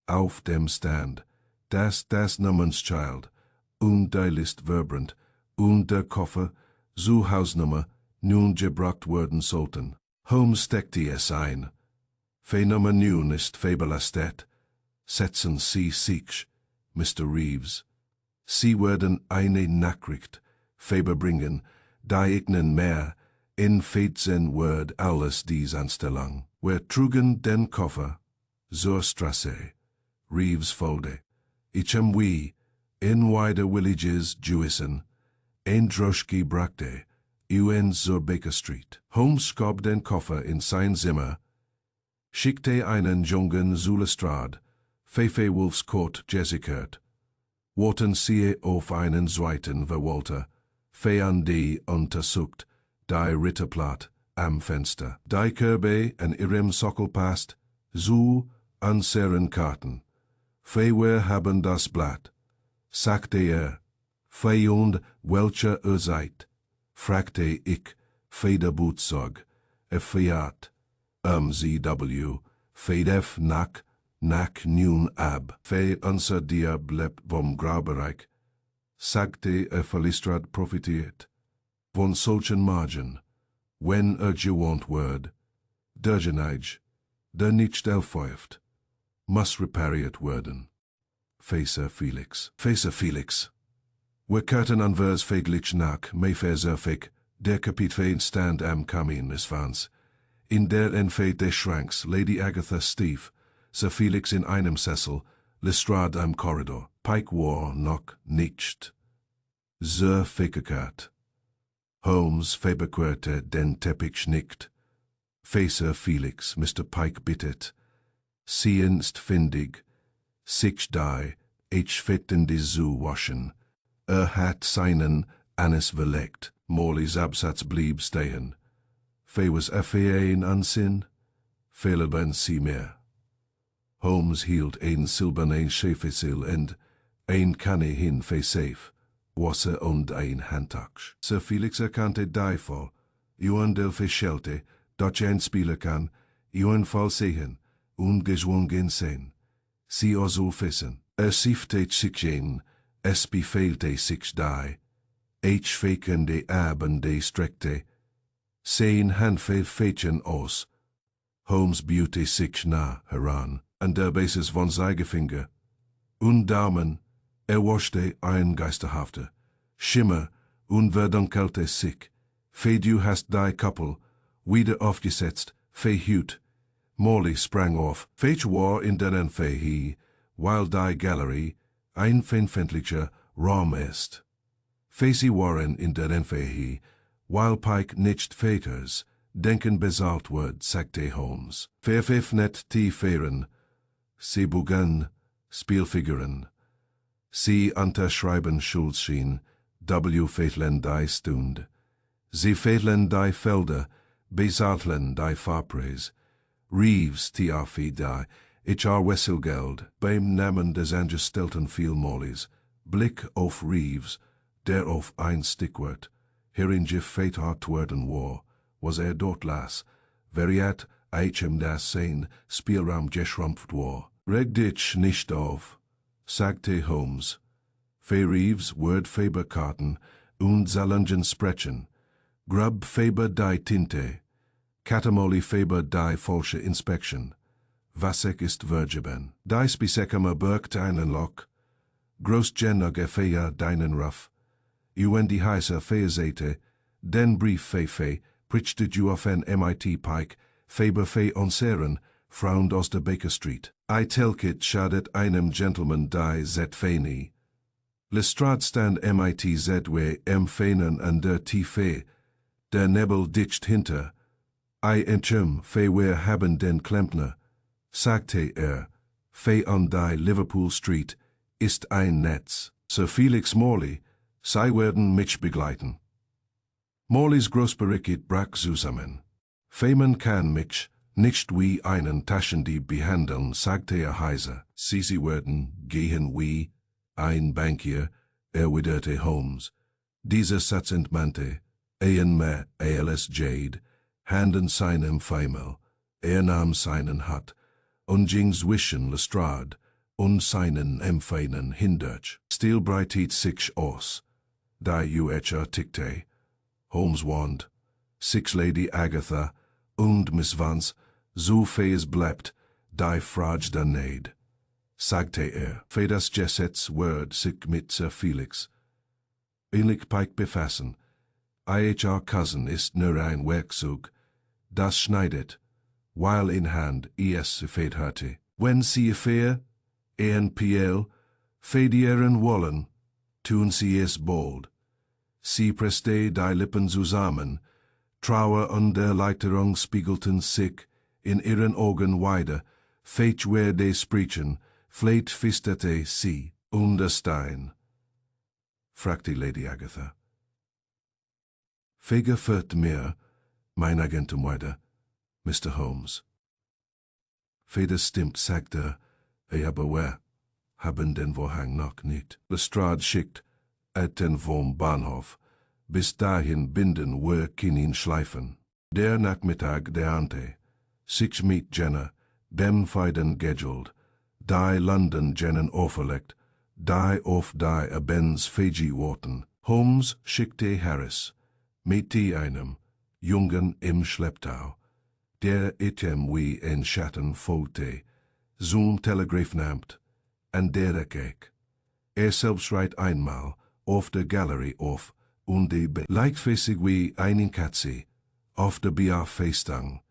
Auf dem Stand, das Nummernschild, und die List vibrant, und der Koffer, zu Hausnummer, nun gebracht werden sollten. Holmes steckte es ein. Fe Nummer nun ist verbelastet. Setzen Sie sich, Mr. Reeves. Sie werden eine Nachricht verbringen, die Ignen mehr, in 14 Word alles dies Anstellung. Wir trugen den Koffer, zur Strasse. Reeves folgte. Ichem wie, in wider Villages Jewison, ein Droschky brachte, zur Baker Street. Holmes schob den Koffer in sein Zimmer, schickte einen Jungen zu Lestrade, Fefe Wolfs Court Jesikert, warten sie auf einen zweiten Verwalter, fe an die untersucht, die Ritterplatt, am Fenster. Die Kirbe an ihrem Sockel passt, zu unseren Karten. Fe wir haben das Blatt, sagte fe und welcher seid, fragte ich, fe der Butzog, fiat, CW, fe nach nun ab, fe unser Diableb vom Graubereich, sagte Verlistrad profitiert, von solchen Margen, wenn gewohnt word, dergenage, der nicht elfeuft, muss repariert werden. Facer Felix. Wir kehrten anvers feglich nach, Mayfair der Kapit stand am Kamin des Vans, in der Enfeit des Schranks Lady Agatha Steve, Sir Felix in einem Sessel, Lestrade am Korridor, Pike war noch nicht. Sir Fekekert. Holmes verbequerte den Teppich nicht. Facer Felix, Mr. Pike bittet. Siehenst findig, sich die, fetten die zu waschen. Hat seinen Annes verlegt, Morleys Absatz blieb stehen. Fe was ein Ansinn, fehleben sie mehr. Holmes hielt ein silbernen Schäfersil und ein Kanne hin fe safe, Wasser und ein Handtag. Sir Felix erkannte die voll, Johann del Fischelte, dort ein Spieler kann, Johann voll sehen, und geschwungen sein. Sie also fissen, siefte sich ein, es befehlte sich die, fekende Abende streckte, sein Handfehl Fädchen aus. Holmes beauty sich nah heran, an der Basis von Zeigefinger. Und Daumen, waschte ein geisterhafter Schimmer und verdunkelte sich. Fe du hast die Kappel wieder aufgesetzt, verhüt. Morley sprang auf, Fech war in den Fehi, while die Galerie ein feinfindlicher Raum ist. Facey waren in den Fehi, while Pike nicht Väters, denken besalt wird, sagte Holmes. Verpfiffnet die Fähren, sie begann Spielfiguren. Sie unterschreiben Schuldschien, W. Fätlen die Stund. Sie fätlen die Felder, besaltlen die Fahrpreis. Reeves Tiafi die, HR Wesselgeld, beim Namen des Angestellten viel Mollys. Blick auf Reeves, der auf ein Stichwort, hierin gefeitert worden war, was dort las, veriat das sein Spielraum geschrumpft war. Reg dich nicht auf, sagte Holmes. Fe Reeves word Faber Karten und Salungen sprechen. Grub Faber die Tinte. Katamoli Faber die falsche Inspection. Wasek ist Vergeben. Dies bisekama birgt einen Lock, groß genug gefeja deinen Ruff, uen die heiße feezete, den Brief fe, pritchte du auf en MIT Pike, Faber fe onseren, frowned aus der Baker Street. I telkit schadet einem Gentleman die zet feni. Lestrade stand MIT zwe feinen an der Tiefe, der Nebel dicht hinter. I enchem fe wer haben den Klempner, sagte fe an die Liverpool Street, ist ein Netz. Sir Felix Morley, sie werden mich begleiten. Morleys Großbericht brach zusammen. Feman kann mich nicht wie einen Taschendieb behandeln, sagte heiser. Sie werden gehen wie ein Bankier, erwiderte Holmes. Dieser Satz entmannte, mehr als Jade, handen seinem Feimel, nahm seinen Hat, und ging zwischen Lestrade und seinen Empfängern hindurch. Still breitet sich aus, die tickte. Holmes wand, sich Lady Agatha und Miss Vance, so fees bleibt, die Frage daned. Sagte für das Gesetz Word sich mit Sir Felix. Ähnlich Pike befassen, ihr Cousin ist nur ein Werkzeug, das schneidet, weil in Hand es fed hatte. Wenn sie fair, PL, fedieren wollen, tun sie es bold. Sie presste die Lippen zusammen, Trauer und Erleichterung spiegelten sich in ihren Augen weiter, feit werde sprechen, vielleicht fisterte sie, der Stein, fragte Lady Agatha. Fege führt mir, mein Agent weiter, Mr. Holmes. Feder stimmt, sagte aber wer, haben den Vorhang noch nicht. Lestrade schickt, den vom Bahnhof, bis dahin binden wir Kinin schleifen. Der Nachmittag der Ante, sich mit Jenner, dem Feiden geduld, die London Jennen auferlegt, die auf die Benz Fiji warten. Holmes schickte Harris, mit einem Jungen im Schlepptau, der item wie in Schatten folgte, zum Telegraph nahmt, an der Kek. Selbst reit einmal auf der Galerie auf und die leichtfäßig wie einen Katze auf der Biafestang,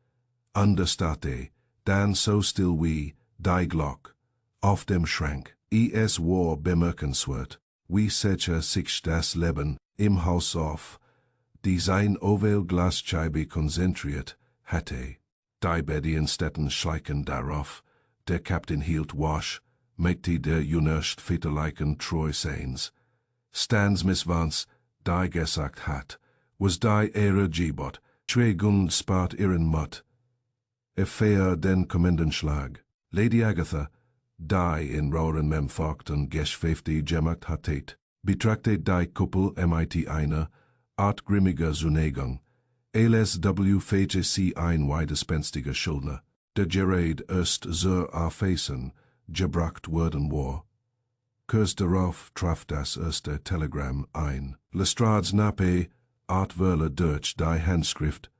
an der State, dann so still wie die Glock auf dem Schrank. Es war bemerkenswert, wie sicher sich das Leben im Haus auf, die sein Oval Glasscheibe konzentriert hatte. Die Bediensteten schleichen darauf, der Captain hielt Wasch, mägte der Junerst väterlichen Treu seins. Stans Miss Vance, die gesagt hat, was die Ehre Gebot, Schwegund spart ihren Mott. Fair den Kommendenschlag. Lady Agatha, die in rauren Memfogten geschäfte gemacht hattet, betrachtet die Kuppel mit einer Art grimmiger Zuneigung. LSW fähte sie ein widerspenstiger Schuldner, der Gerard erst so Facen gebracht worden war. Kurz darauf traf das erste Telegramm ein. Lestrades Nappe, Art Wörler durch die Handschrift,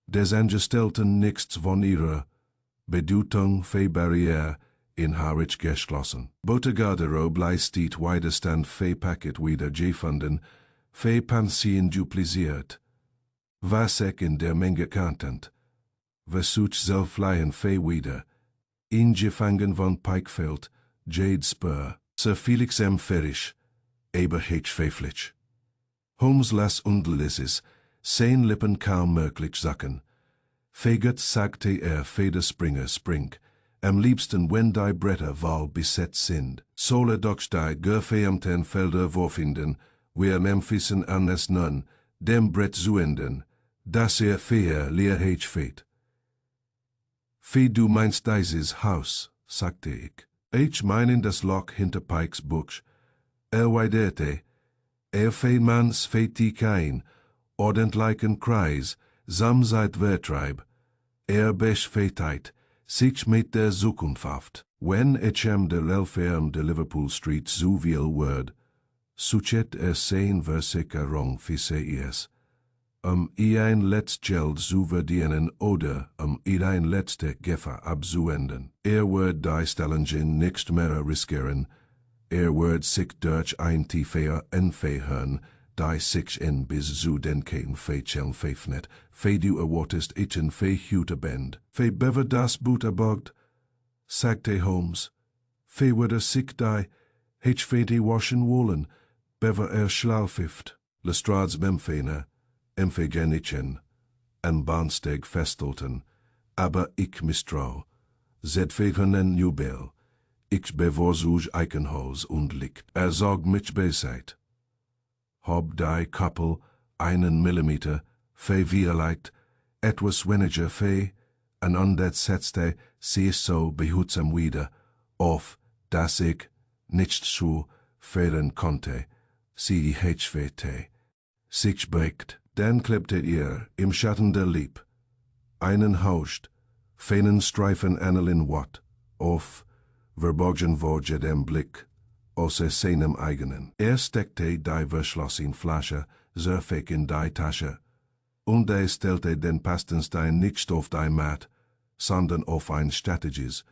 des Angestellten nichts von ihrer Bedeutung für Barriere in Harwich geschlossen. Botegarderobe leistet Widerstand für Paket wieder gefunden, für Panzien dupliziert. Was in der Menge kantent, versucht Selfleihen für wieder, ingefangen von Pikefeld, Jade Spur, Sir Felix Ferrisch, aber Fäflich. Holmes las Undelises, sein Lippen kaum möglich sacken. Fegert sagte Federspringer spring, am liebsten wenn die Bretter Wahl besetzt sind. Solle doch die gefeamten Felder vorfinden, wir Memphisen an es nun, dem Brett zuenden, dass fair leer fehlt. Wie du meinst dieses Haus, sagte ich meinen das Loch hinter Pikes Busch. Weiderte, feimans feiti kein, ordentlichen Kreis, samseit Vertreib, besch feteit, sich mit der Zukunft. Wenn der Welfare de Liverpool Street so viel word, suchet sehen Versicherung für es. Ein letzt Geld zu verdienen oder ein letzte Gefahr abzuwenden. Wird die Stellungen nicht mehr riskieren. Wird sich durch ein tiefer entfernen, die sich in bis zu den kein Fächel verfnet, fe du erwartest ichen verhüte bend, fe bever das Butterbogt, sagte Holmes, fe würde sich die, feti waschen wollen, bever schlaufift, Lestrads Memphene, empfegenichen, an Bahnsteg festhalten, aber ich misstrau, zedvegenen Jubel, ich bevorzuge Eichenholz und Licht, sorg mich beseit. Hob die Koppel einen Millimeter, fe vierleicht, etwas weniger fe, an das setzte sie so behutsam wieder, auf, dass ich nicht zu federn konnte, sie HVT. Sich beugt, dann klebte ihr im Schatten der Lieb, einen hauscht, feinen Streifen Annelin Watt, auf, verborgen wurde dem Blick, außer seinem eigenen. Steckte die verschlossene Flasche surfig in die Tasche, und stellte den Pastenstein nicht auf die Mat, sondern auf ein städtisches,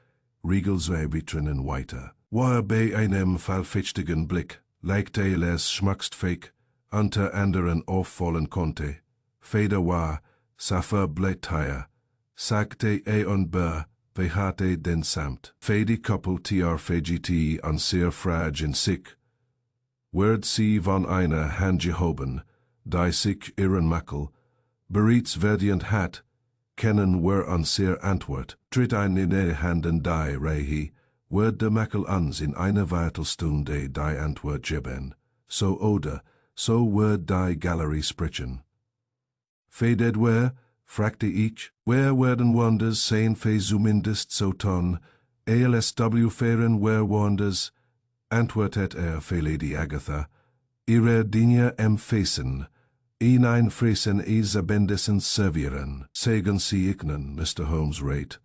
Riegelsweivitrinen weiter. War bei einem verfälschtigen Blick, legte es schmackstfähig, unter anderen auffallen konnte, Feder war, Safer Blätteier, sagte und Bär, hatte den Samt, die Koppel TR an sehr frag in sich, werd sie von einer Hand gehoben, die sich ihren Makel, bereits verdient hat, kennen wir an sehr Antwort, tritt ein in die Handen die Rehi, werd de Makel ans in einer Viertelstunde die Antwort geben, so oder, so werd die Galerie sprechen. Fedet wer, fragte ich, wer werden wonders sein fe zumindest so ton, ALSW feren wer wonders, antwortet fe Lady Agatha, ihre Dinge empfessen, ein Fresen Isabendesen servieren, sagen sie ignen, Mr. Holmes rate,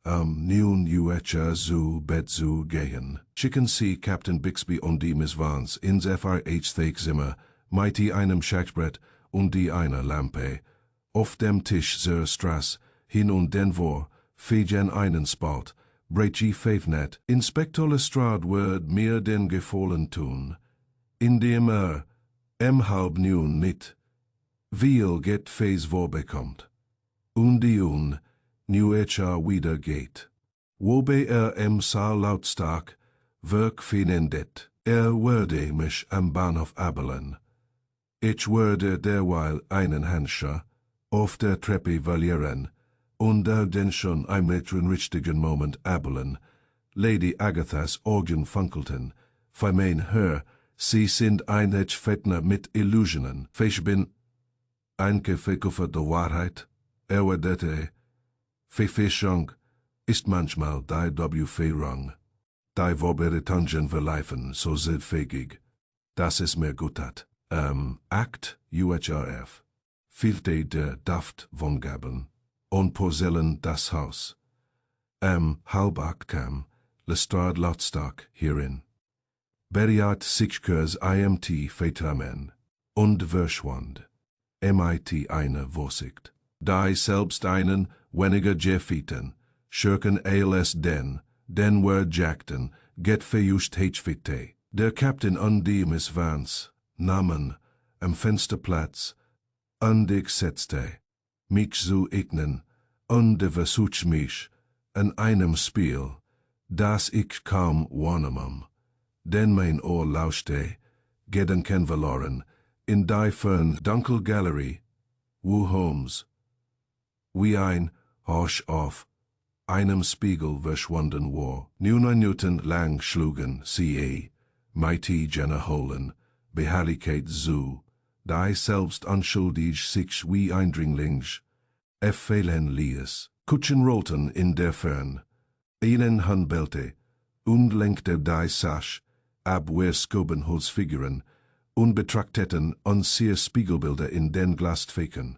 nun uecha zu bed zu gehen. Chicken see Captain Bixby und die Miss Vance ins FRH Zimmer, mighty einem Schachbrett und die eine Lampe. Auf dem Tisch zur Straß, hin und den vor, fegen einen Spalt, brechi Favnet. Inspektor Lestrade wird mir den Gefallen tun, indem halb nun mit, viel get Fes vorbekommt. Und die nu wieder geht. Wobei Saal lautstark, wirk finendet, würde mich am Bahnhof abelen. Ich würde derweil einen Hanscher auf der Treppe verlieren, und den schon einen richtigen Moment abelen. Lady Agathas Augen funkelten, vermein her, sie sind ein Fettner mit Illusionen. Ich bin ein Gefeker der Wahrheit, erwiderte Verfischung ist manchmal die Verwirrung. Die Vorbereitungen verlaufen so selbstfähig, dass es mir gut hat. Act UHRF. Fehlte der Duft von Gaben und Porzellan das Haus. Halbach kam Lestrade lautstark hierin. Beriat Sichkers IMT Fetramen und verschwand. MIT eine Vorsicht. Die selbst einen weniger Jeffiten, Schurken ALS den wer Jackten, get verjust HVT. Der Captain und die Miss Vance nahmen am Fensterplatz, und ich setzte mich zu ignen, und versuch mich an einem Spiel, das ich kaum wahrnahm, denn mein Ohr lauschte, Gedanken verloren, in die fern dunkel Galerie, wo Holmes, wie ein Horsch auf einem Spiegel verschwunden war. 9 Minuten lang schlugen sie mighty Jenner Holen, Beharrlichkeit zu, die selbst unschuldig sich wie Eindringlings, fehlen ließ. Kutschen rollten in der Fern, einen Handbelte, und lenkte die Sasch, ab wer Scobenholzfiguren, und betrachteten uns sehr Spiegelbilder in den Glasfäken.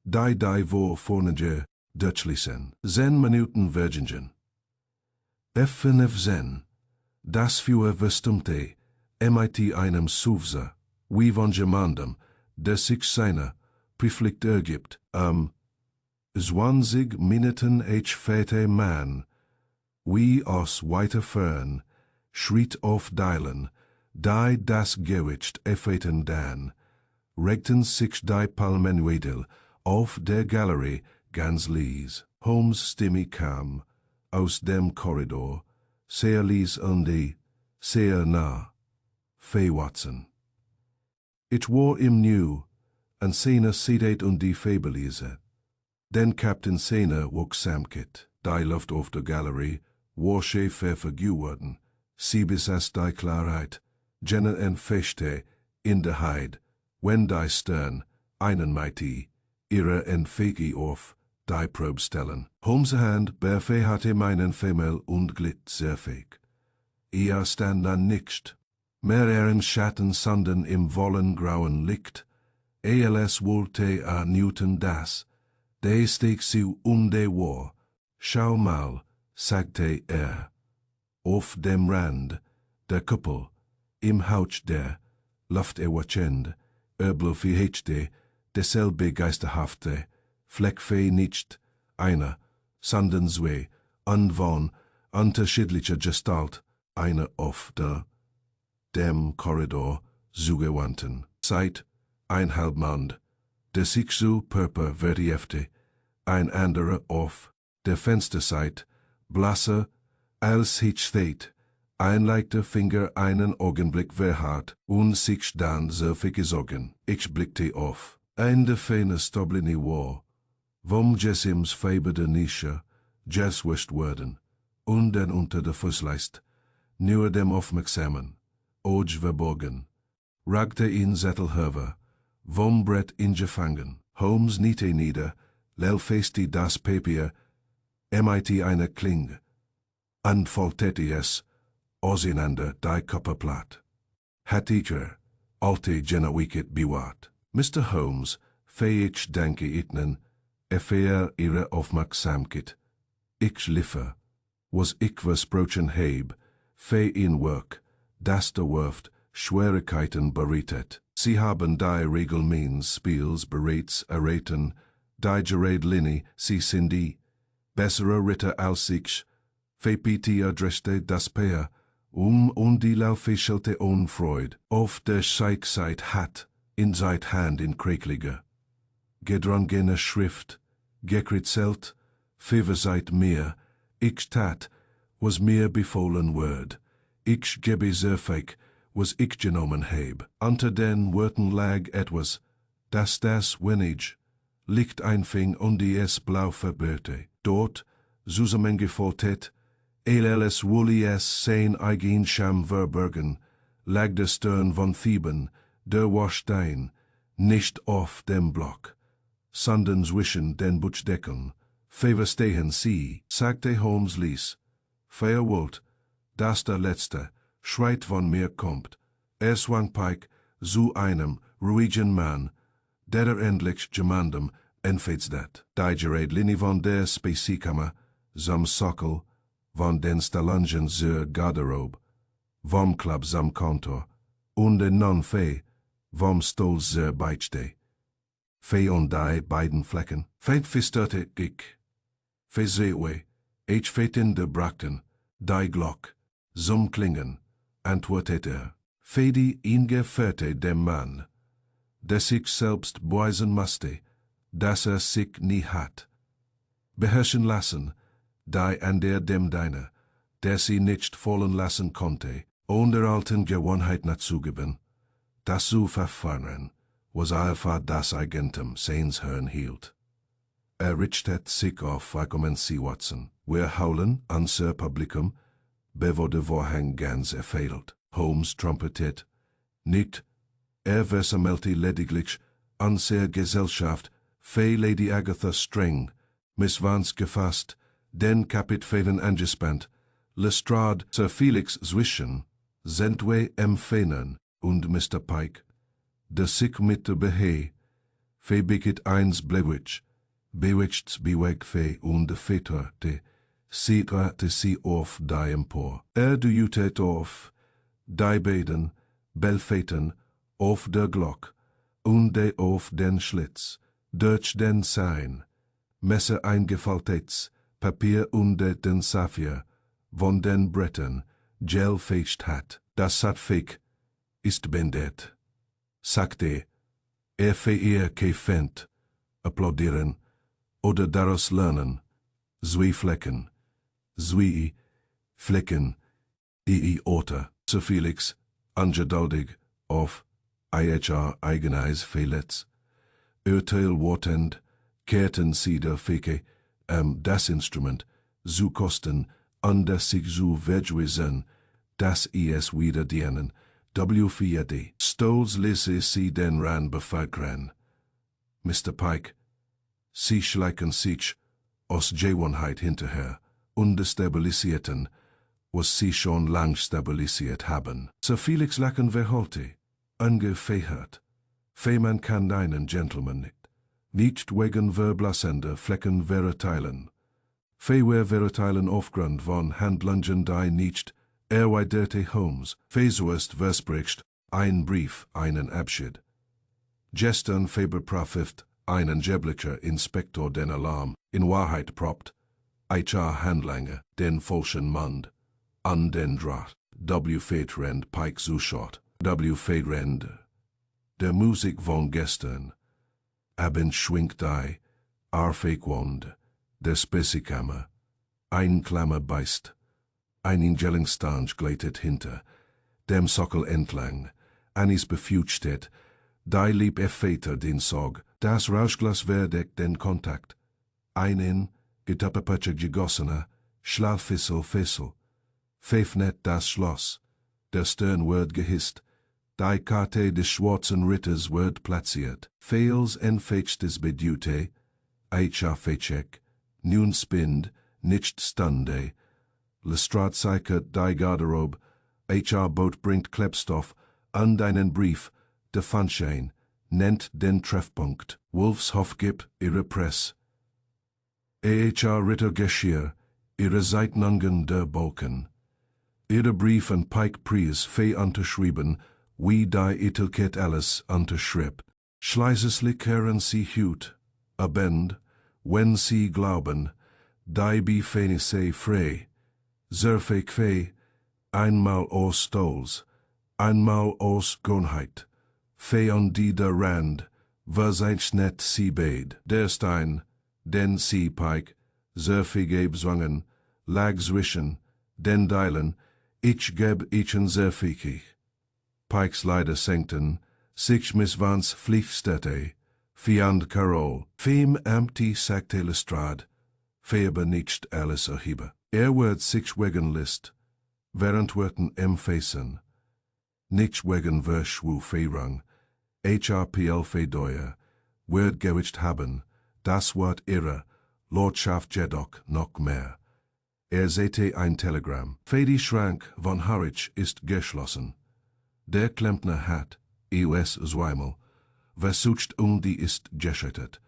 Die vor vornige, Dutchlisen. 10 Minuten Virgingen. Zen. Das für verstummte, MIT einem Suvser, wie von jemandem, der sich seiner Preflikt ergibt, 20 Minuten fäte man, wie aus weiter Fern, schritt auf Deilen, die das Gewicht effeten dan, regten sich die Palmenwedel auf der Galerie ganz leis. Holmes' Stimme kam aus dem Korridor, sehr leis und sehr nah. Fay Watson. Ich war im Nu, en Szene sedet und die Fabelise. Den Captain Szene wog samkit, die Luft auf der Galerie, war she verfiguren, sie besaß die Klarheit, jenen en Fechte, in der Heid, wenn die Stern, einen mighty, ihrer en Fegi auf, die Probe stellen. Holmes' Hand berfe hatte meinen Femel und glitt sehr fähig. Ihr stand dann nicht, mehr Schatten sanden im vollen grauen Licht, als wollte Newton das, de steg sie de war, schau mal, sagte auf dem Rand, der Kuppel, im Hauch der, Luft watschend, bluffihechte, derselbe geisterhafte, Fleckfee nicht, einer, sondern zwei, von unterschiedlicher Gestalt, einer auf dem Korridor, zugewandten, seit, ein Halbmond, der sich zu Purper vertiefte, ein anderer auf der Fensterseite, blasser, als sich steht, ein leichter Finger einen Augenblick verharrt und sich dann sehr vergesogen. Ich blickte auf, ein der feine Stoblini war, vom Jessims Faber der Nische, Jeswischt worden, und dann unter der Fußleist, nur dem Aufmerksamen, oj verborgen, ragte in Zettelhöver, vom Brett ingefangen, Holmes niete nieder, lelfesti das Papier, mit eine Klinge, anfolgte es, auseinander die Kupperplatt. Hat alte Genawiket bewahrt. Mr. Holmes, fähig danke itnen, ihre Aufmerksamkeit. Ich liefer, was ich versprochen heb, fäh in Work, das der Wirft, Schwierigkeiten bereitet. Sie haben die Regelmeans Spiels bereits erraten, die Geredlinne, sie sind die bessere Ritter als ich, Fepiti adreste das Pair, und die lauffischelte Unfreud, auf der Seichseit hat, in seit Hand in krekliger, gedrungene Schrift, gekritzelt, seit mir, ich tat, was mir befohlen word, ich gebe zerfeik, was ich genommen heb, unter den Worten lag etwas, das wenig, Licht einfing und die es blau verbirte, dort, zusammengefoltet, es wolle es sein eigen Scham verbergen, lag der Stern von Theben, der Warstein, nicht auf dem Block, sondern zwischen den Butschdecken, verstehen Sie, sagte Holmes ließ, verwollt, dass der Letzte, schreit von mir kommt, swang Pike, zu einem, ruhigen Mann, der endlich gemandem, entfetsdet, die Geredlinne von der Spaciekammer, zum Sockel, von den Stallungen zur Garderobe, vom Club zum Kontor, und den Non-Fee, vom Stolz zur Beichte. Fee und die beiden Flecken, feit fisterte ich. Fesewe, feten de Brachten, die Glock, zum Klingen, antwortete Fee die ingefährte dem Mann, der sich selbst beweisen musste, dass sich nie hat beherrschen lassen, die an der dem Deine, der sie nicht fallen lassen konnte, und der alten Gewohnheit nachzugeben, das zu verfahren, was einfach das Eigentum seines Herrn hielt. Richtet sich auf willkommen Sie Watson, wir haulen, unser Publikum, bevor der Vorhang ganz erfehlt. Holmes trompetet, nicht, versammelte lediglich, unser Gesellschaft, Fee Lady Agatha streng, Miss Vance gefasst, den Kapitfäden angespannt, Lestrade Sir Felix zwischen, Zentwe empfehlen, und Mr. Pike, der sich mit der Behe, Febikit eins bewitschts bewegt Fee und der Väter, sieht sie auf die empor. Du jutet auf, die beiden, Belfeten, auf der Glock, und auf den Schlitz, durch den Sein, Messer eingefaltets, Papier unter den Saphir, von den Brettern, gel fecht hat, das hat fake, ist bendet. Sagte, ke fent, applaudieren, oder daraus lernen, zwie Flecken, Orte, Sir Felix, ungeduldig, auf, eigeneis Fehlets, Urteil wortend, kehrten sie der Feke, das Instrument, zu kosten, das sich zu vergewissen, dass es wieder dienen, W4D. Stolz lisse sie den ran bevölkern. Mr. Pike, sie schleichen sich, aus Gewohnheit hinterher, undestabilisierten, was sie schon lang stabilisiert haben. Sir Felix lachen verholte, ungefährt. Man kann einen Gentleman nicht wegen verblassender Flecken verurteilen. Wer verurteilen aufgrund von Handlungen die nicht erwiderte Holmes, zuerst verspricht, ein Brief, einen Abschied. Gestern bepraft, einen jährlicher Inspektor den Alarm, in Wahrheit propt, Handlanger, den falschen Mund, an den Draht, Fetrend Pike zuschott, Fetrend, der Musik von gestern, Abend schwingt die, Fake-Wand, der Spessikammer, ein Klammer beißt, ein Ingelingstange gleitet hinter, dem Sockel entlang, Anis befugt, die lieb Väter den Sorg, das Rauschglas verdeckt den Kontakt, ein getappepatsche gegossener, Schlafissel, Pfeffnet das Schloss, der Sternwort gehisst, die Karte des schwarzen Ritters wird platziert, fails des Bedute, Fechek, nun spind, nicht stunde, Lestrade zeichet die Garderobe, Boot bringt Klebstoff, und einen Brief, de Funschein, nennt den Treffpunkt, Wolfshof gib, ihre Press. Ritter Geschirr, ihre Seitenungen der Balken. Ihre Brief an Pike Pries unterschrieben, wie die Etikett alles unterschrieb. Schleiseslich kehren sie hut, abend, wenn sie glauben, die befenisse frei, zerfe quai, einmal aus Stolz, einmal aus Gewohnheit, on die der Rand, was einst net sie bed, der Stein, den sie Pike, zerfe geb zwangen, lag zwischen, den Deilen, ich geb ichen zerfikich. Pikes Leider senkten, sich missvans Pflichtstätte, fiand Carol, fem amti sagte Lestrade, feber nicht alles erhebe. Wird sich wegen List, währendwerten Facen, nicht wegen Verschwu Feirang, HRPL Fedeuer, wird gewicht haben, das Wort ihrer, Lordschaft jedoch noch mehr. Sehte ein Telegramm. Die Schrank von Harwich ist geschlossen. Der Klempner hat, US zweimal, versucht die ist gescheitert.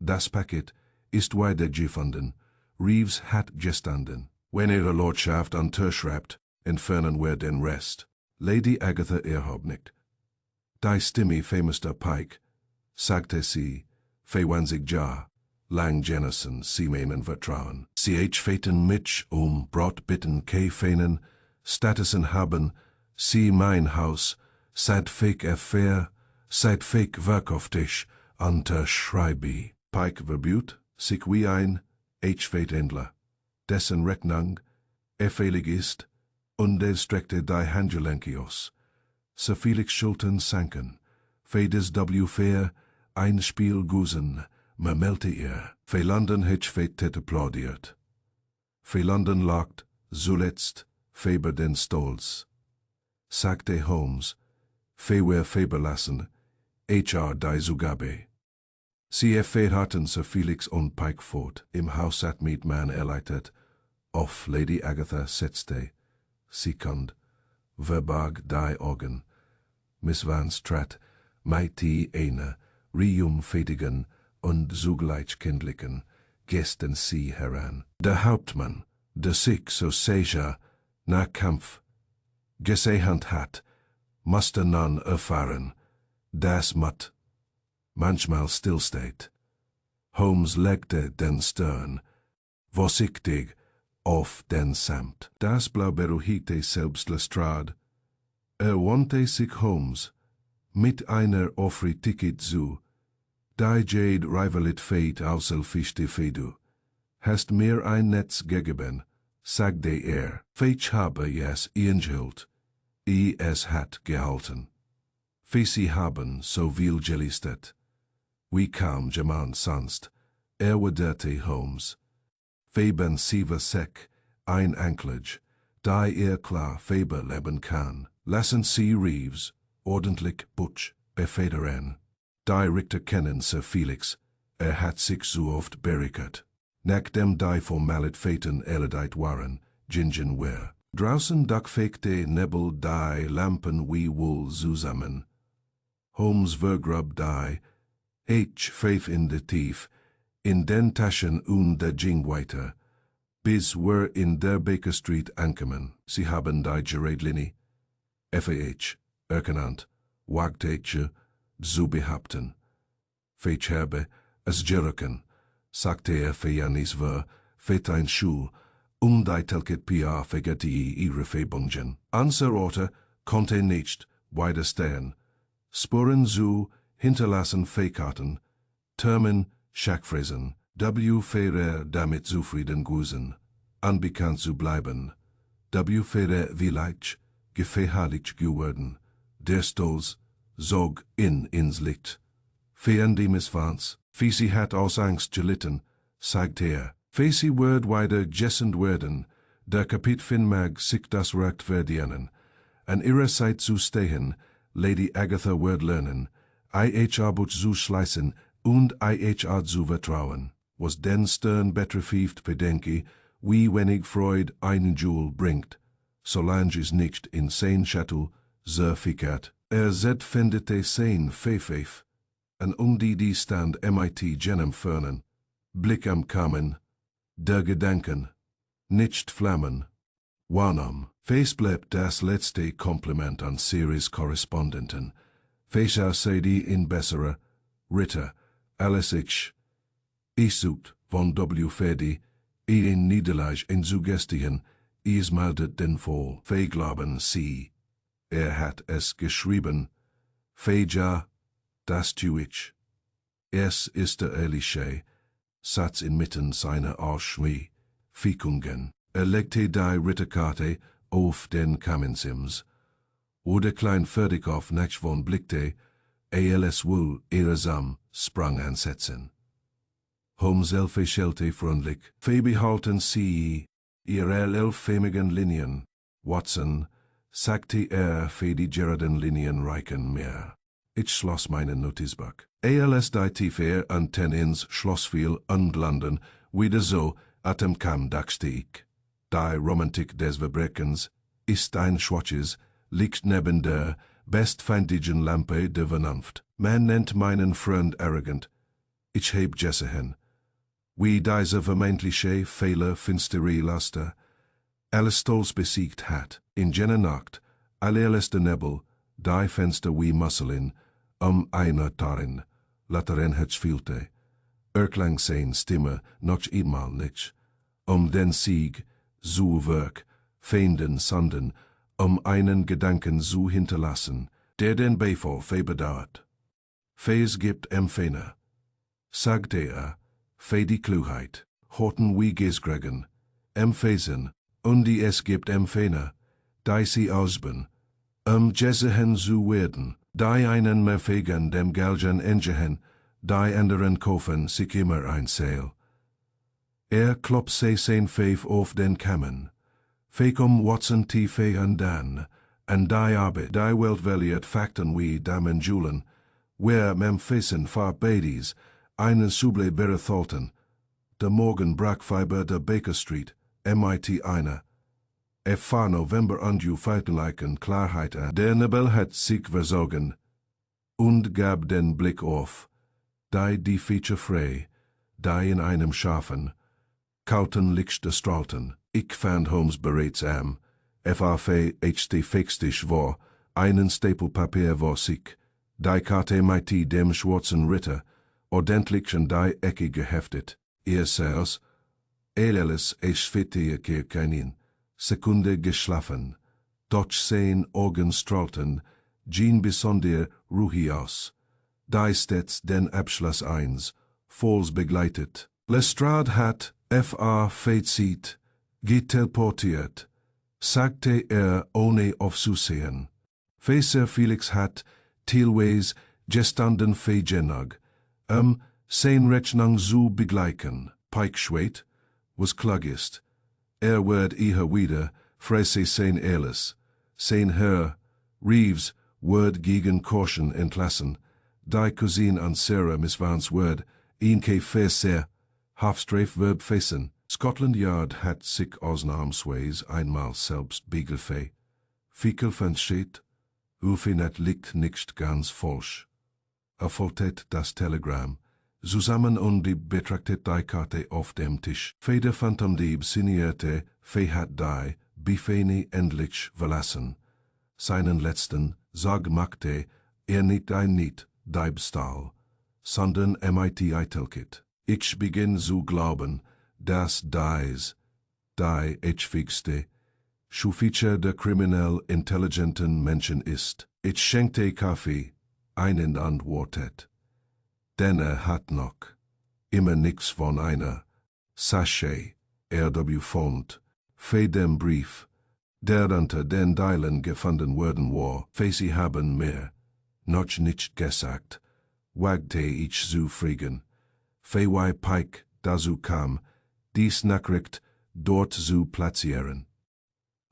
Das Paket ist weitergefunden. Reeves hat gestanden. Wenn ihre Lordschaft an Tisch rappt, entfernen wir den Rest. Lady Agatha nicht. Die Stimme famester Pike, sagte sie, verwanzig Jahr, lang Jennison, sie meinen Vertrauen. Sie feten mich brot bitten feinen, Statusen haben, sie mein Haus, seit fake Affair, seit fake Werk auf Tisch, unterschreibe. Pike verbüht, sich wie ein, Fetendler, dessen Rechnung, fehlig ist, und streckte die Handgelenkios. Sir Felix Schultern sanken, Fedes Fair, ein Spiel Gusen, meldete ihr, London fet applaudiert. London lagt, zuletzt, Feber den Stolz. Sagte Holmes, wer Feberlassen, die Zugabe. Sie hatten Sir Felix und Pike fort, im Haus at Meatman erleichtert, auf Lady Agatha setzte, Sekund, verbarg die Augen, Miss Vance trat, mighty eine, fedigen und zugleich kindlichen, Gästen sie heran. Der Hauptmann, der sich so sicher, nach Kampf, gesehnt hat, musste nun erfahren, das manchmal stillsteht. Holmes legte den Stern vorsichtig auf den Samt. Das beruhigte selbst Lestrade. Wandte sich Holmes mit einer Offre-Ticket zu. Die Jade rivalit Fate außelfichte Fedu. Hast mir ein Netz gegeben, sagte Fate habe es ingehüllt. Es hat gehalten. Sie haben so viel gelistet. Wie kam jemand sonst? Erwiderte Holmes. Feben sieve sec, ein Anklage, die klar leben kann. Lassen Sie Reeves, ordentlich Butch, befedern. Die Richter kennen Sir Felix, hat sich so oft berichert. Nachdem die Formalitäten erledigt waren, gingen wir. Draußen fegte Nebel die Lampen wie wohl zusammen. Holmes vergrub die, pfeif in de Tief, in den Taschen und der ging weiter, bis wir in der Baker Street ankamen. Sie haben die Geradlinie, erkannt, wagte zu behaupten. Fech habe es gerochen, sagte für Janis war, fet ein Schuh, die telket Pia vergette ihre Verbungen. Unser Orte konnte nicht widerstehen. Spuren zu hinterlassen Fähigkeiten, Termen, Schackfräsen, wäre damit zufrieden gewesen, unbekannt zu bleiben, wäre vielleicht gefährlich geworden, der Stolz zog ins Licht. Phantomdiebes Wans, sie hat aus Angst gelitten, sagte sie wird weiter gessend werden, der Kapitän mag sich das Recht verdienen, an ihrer Seite zu stehen, Lady Agatha wird lernen, ihre zu schließen und ihre zu vertrauen, was den Stern betrifft bedenke, wie wenig Freude ein Jewel bringt, solange es nicht in sein Schattel zerfickert. Fendete sein Pfeif, an die stand mit jenem fernen Blick am Kamen, der Gedanken, nicht Flammen, Wanam. Fes bleibt das letzte Kompliment an Series Korrespondenten. Fesha Sedi in bessere Ritter, alles ich sucht von W. Fedi, in Niederlage in Suggestien, meldet den Fall. Fe glauben Sie, hat es geschrieben, Feja, das tu ich. Es ist der ehrliche Satz inmitten seiner Ausschweifungen. Legte die Ritterkarte auf den Kammensims. Oder klein fertig auf Nachschwon blickte, als wohl ihrem sprang ansetzen. Holmes schelte freundlich, behalten Sie ihre elffämigen Linien, Watson, sagte für die geraden Linien reichen mehr. Ich schloss meinen Notizbuch. Als die tiefe Antenne ins Schloss fiel und landen, wieder so, atem kam dachte ich. Die Romantik des Verbrechens ist ein Schwaches, liegt neben der bestfeindlichen Lampe der Vernunft. Man nennt meinen Freund arrogant. Ich heb gesehen, wie diese vermeintliche Fehler finstere Laster alles Stolz besiegt hat. In jener Nacht, alles der Nebel, die Fenster wie Musseln, einer darin, Lateran fehlte. Erklang sein Stimme noch einmal nicht. Den Sieg, zu Werk, Feinden sanden, einen Gedanken zu hinterlassen, der den Beifall bedauert. Fes gibt Empfänger, sagte für die Klugheit, horten wie Gesgregen, Empfesen, und die es gibt Empfänger, die sie ausben, gesehen zu werden, die einen merfegen dem Galgen engehen, die anderen kaufen sich immer ein Seil. Klopse sein Pfeif auf den Kammern. Fecum Watson tiefe an dan, an die Arbeit, die Welt verliert Fakten wie Damen Julen, wer Memphisen far Badies, einen Suble Beretholten, der Morgen Brackfiber der Baker Street, MIT einer. Fahr November und feitlichen Klarheit an. Der Nebel hat sich versogen und gab den Blick auf, die Feature frei, die in einem scharfen, kalten Licht strahlten. Ich fand Holmes bereits am FAFHT fixtisch war, einen Stapel Papier vor sich, die Karte mit dem schwarzen Ritter ordentlich und dreieckig geheftet. Ersers, alles schwitte keer kein, Sekunde geschlafen, doch sein Augen strahlten, Jean besonder ruhig aus. Da stets den Abschluss 1, volls begleitet. Lestrade hat, F.A. Fazit, geteleportiert, sagte ohne aufzusehen. Facer Felix hat, teilweise gestanden fegenag, sein Rechnung zu begleichen. Pike schweit, was klug ist. Wird wieder, fresse sein alles, sein Herr, Reeves, Word gegen Caution entlassen, die Cousin an Sarah Miss Vance Word, ke Facer, Halfstreif-Verb facen. Scotland Yard hat sich ausnahmsweise einmal selbst Begelfei. Fickel versteht, Ufinet liegt nicht ganz falsch. Erfolgt das Telegramm, zusammen und die betrachtet die Karte auf dem Tisch. Feder Phantomdiebes signierte, hat die, Bifeni endlich verlassen. Seinen letzten, Sag machte, nicht Diebstahl, sondern MIT eitelkit. Ich beginn zu glauben, dass die ewigste, Schufice der kriminell intelligenten Menschen ist. Ich schenkte Kaffee, einen antwortet. Denner hat noch immer nix von einer Sachet, R.W. Font, für dem Brief, der unter den Deilen gefunden worden war, sie haben mir noch nicht gesagt, wagte ich zu fragen, wie Pike dazu kam, dies Nachricht dort zu platzieren.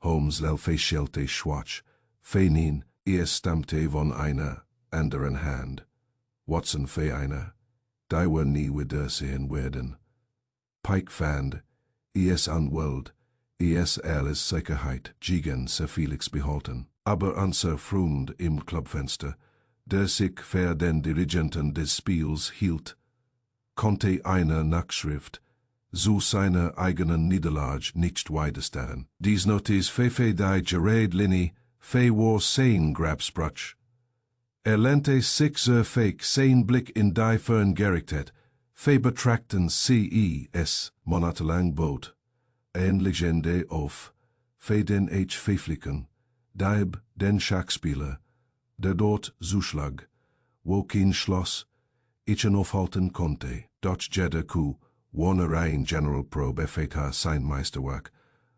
Holmes schelte schwach, feinin, stammte von einer anderen Hand. Watson für einer, die wir nie wiedersehen werden. Pike fand, Anwalt, alles Sicherheit gegen Sir Felix behalten. Aber unser Freund im Clubfenster, der sich für den Dirigenten des Spiels hielt, konnte eine Nachschrift zu seiner eigenen Niederlage nicht widerstehen. Dies Notiz fefe die Gerard Linney, war sein Grabsprach. Lehnte sich sehr fake sein Blick in die Fern gerichtet, betrachten CES monatelang bot. Ein Legende auf, den Pfefflichen, Dieb den Schachspieler, der dort zuschlag, wo kein Schloss, ich aufhalten konnte, dort jeder Kuh, Warnereien General Probe feta sein Meisterwerk,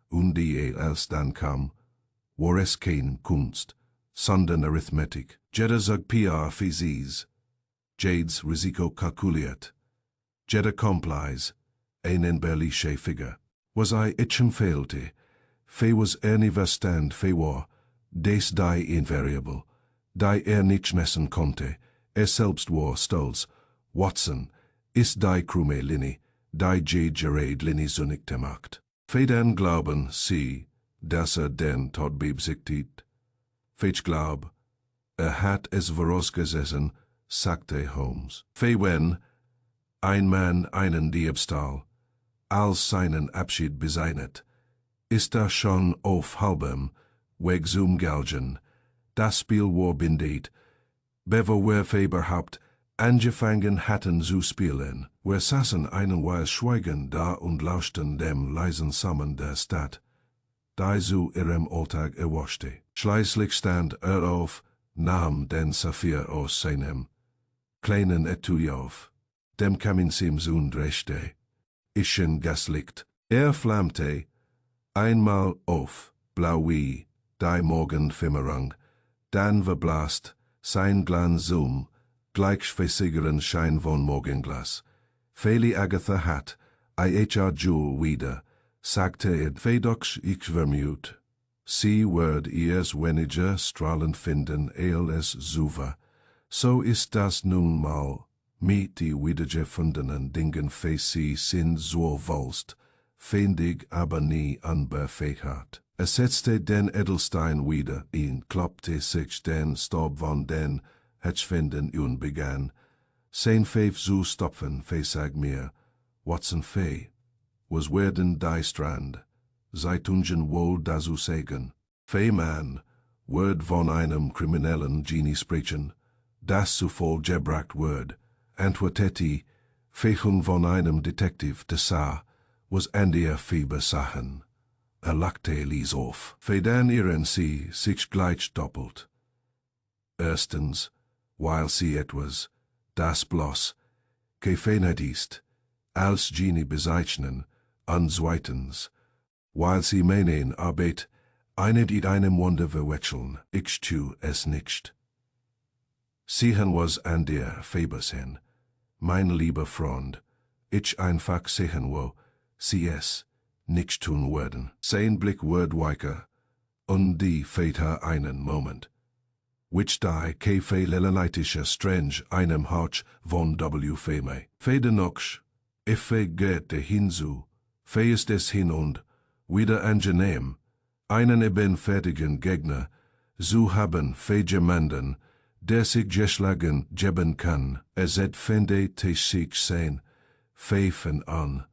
und die als dann kam, war es kein Kunst, sondern Arithmetik, jeder sag PR Physis, Jades Risiko kalkuliert, jeder complies, einen berliche Figur. Was ich fehlte, was nie verstand war, des die invariable, die nicht messen konnte, selbst war stolz, Watson, ist die krumme Linie, die Gerard Linie zunichte macht. Den glauben sie, dass den Tod beabsichtigt. Ich glaub, hat es vorausgesessen, sagte Holmes. Wenn ein Mann einen Diebstahl als seinen Abschied beseinet, ist schon auf halbem Weg zum Galgen. Das Spiel war beendet, bevor wir überhaupt angefangen hatten zu spielen. Wir saßen einen Weile schweigend da und lauschten dem leisen Summen der Stadt, die zu ihrem Alltag erwaschte. Schließlich stand auf, nahm den Saphir aus seinem kleinen Etui auf, dem Kaminsims und rechte ischen Gaslicht. Flammte einmal auf, blau wie die Morgenfimmerung, dann verblasst sein Glanz gleich versiegeren Schein von Morgenglas. Feli Agatha hat, Jewel wieder, sagte Fedox ich vermut. Sie wird ihrs weniger strahlend finden als Suva. So ist das nun mal, mit die wiedergefundenen Dingen sie sind so wohlst, findig aber nie unbefähigt. Setzte den Edelstein wieder ihn, kloppte sich den Staub von den Hedgefinden und begann, sein Pfeif zu stopfen, sag mir, Watson was werden die Strand, sei tungen wohl dazu sagen. Man, Word von einem kriminellen Genie sprechen, das zuvor gebracht wird, antwortete, Fechung von einem Detektiv Dessar, was an der Fiebersachen. Lachte ließ auf. Federn ihren sie sich gleich doppelt. Erstens, weil sie etwas, das bloß, gefehlt ist, als Genie bezeichnen, und zweitens, weil sie meinen Arbeit, eine die einem Wunder verwechseln, ich tu es nicht. Sehen was an der Fiebersen, mein lieber Freund, ich einfach sehen wo, sie es, nicht tun werden. Sein Blick wird weicher, und die Väter einen Moment. Which die Käfe lelelitische strange einem Hauch von W. Feme. Fede noch, iffe geht de hinzu, fe ist es hin und, wieder angenehm, einen eben fertigen Gegner, zu haben fe jemanden, der sich geschlagen geben kann, et finde te sich sein, pfeifen an,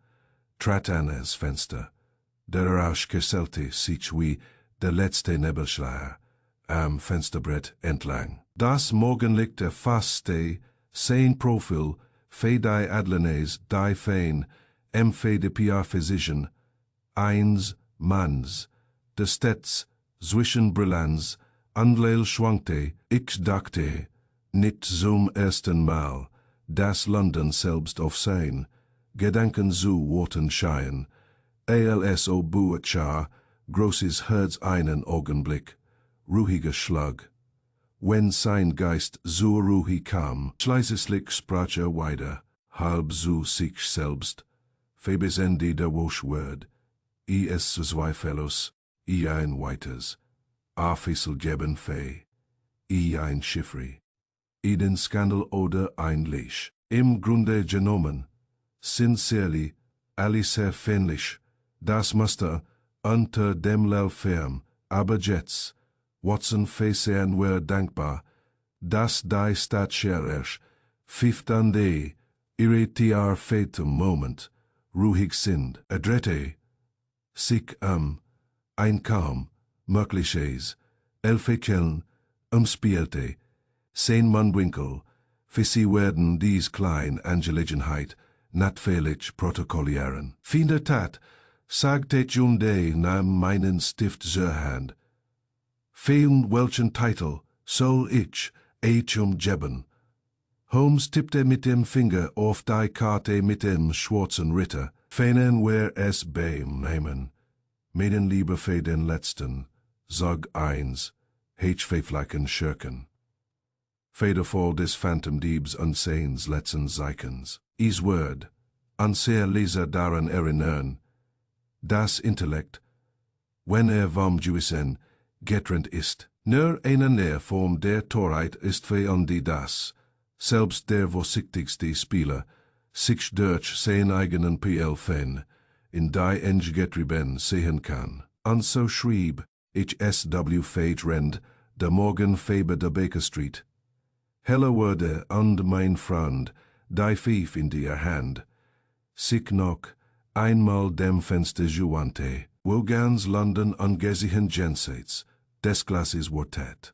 trat an es Fenster, der Rausch gesellte sich wie der letzte Nebelschleier, am Fensterbrett entlang. Das Morgenlicht erfasste sein Profil, fe die Adlernes, die Fein, fe de Pia Physician, eins Manns, de Stets, zwischen Brillans, Anleil schwankte, ich dachte, nicht zum ersten Mal, dass London selbst auf sein Gedanken zu worten schein, ALSO Buachar, großes Herz einen Augenblick, ruhiger Schlag. Wenn sein Geist so ruhig kam, schleislich sprach weiter, halb zu sich selbst, Febes Ende der Word, es zweifellos, ein weiters, a Fissel geben fe, ein Schiffri, den Skandal oder ein Lesch. Im Grunde genommen, sincerely, alles sehr fähnlich, das Muster, unter dem Lelfirm, aber jetzt, Watson Facern wär dankbar, dass die Stadtscherer, fiftan de, irritiar fetem Moment, ruhig sind, adrette, sich ein kaum, mögliches, elfekeln, spielte, sein Mundwinkel, für sie werden dies klein Angelegenheit, natfehlig protokollieren. Finde Tat, sagte Junde nahm meinen Stift zur Hand. Feun welchen Titel soll ich, geben? Holmes tippte mit dem Finger auf die Karte mit dem schwarzen Ritter. Feinen wär es beim Nehmen. Meden lieber für den letzten, sag eins, H-Pfeifleichen Schurken. Federfall des Phantomdiebes und seins letzten Zeichens. Is Word, an sehr Leser daran erinnern, das Intellekt, wenn vom Gewissen getrennt ist. Nur eine näher Form der Torheit ist für die das, selbst der vorsichtigste Spieler, sich durch sein eigenen PL-Fan, in die Eng-Getrieben sehen kann. Und so schrieb ich S.W. Fage Rend, der Morgen Faber der Baker Street. Heller wurde und mein Freund, die Pfiff in der Hand, sich noch einmal dem Fenster juante, wo ganz London angesichen jenseits, des Glasses Wortet.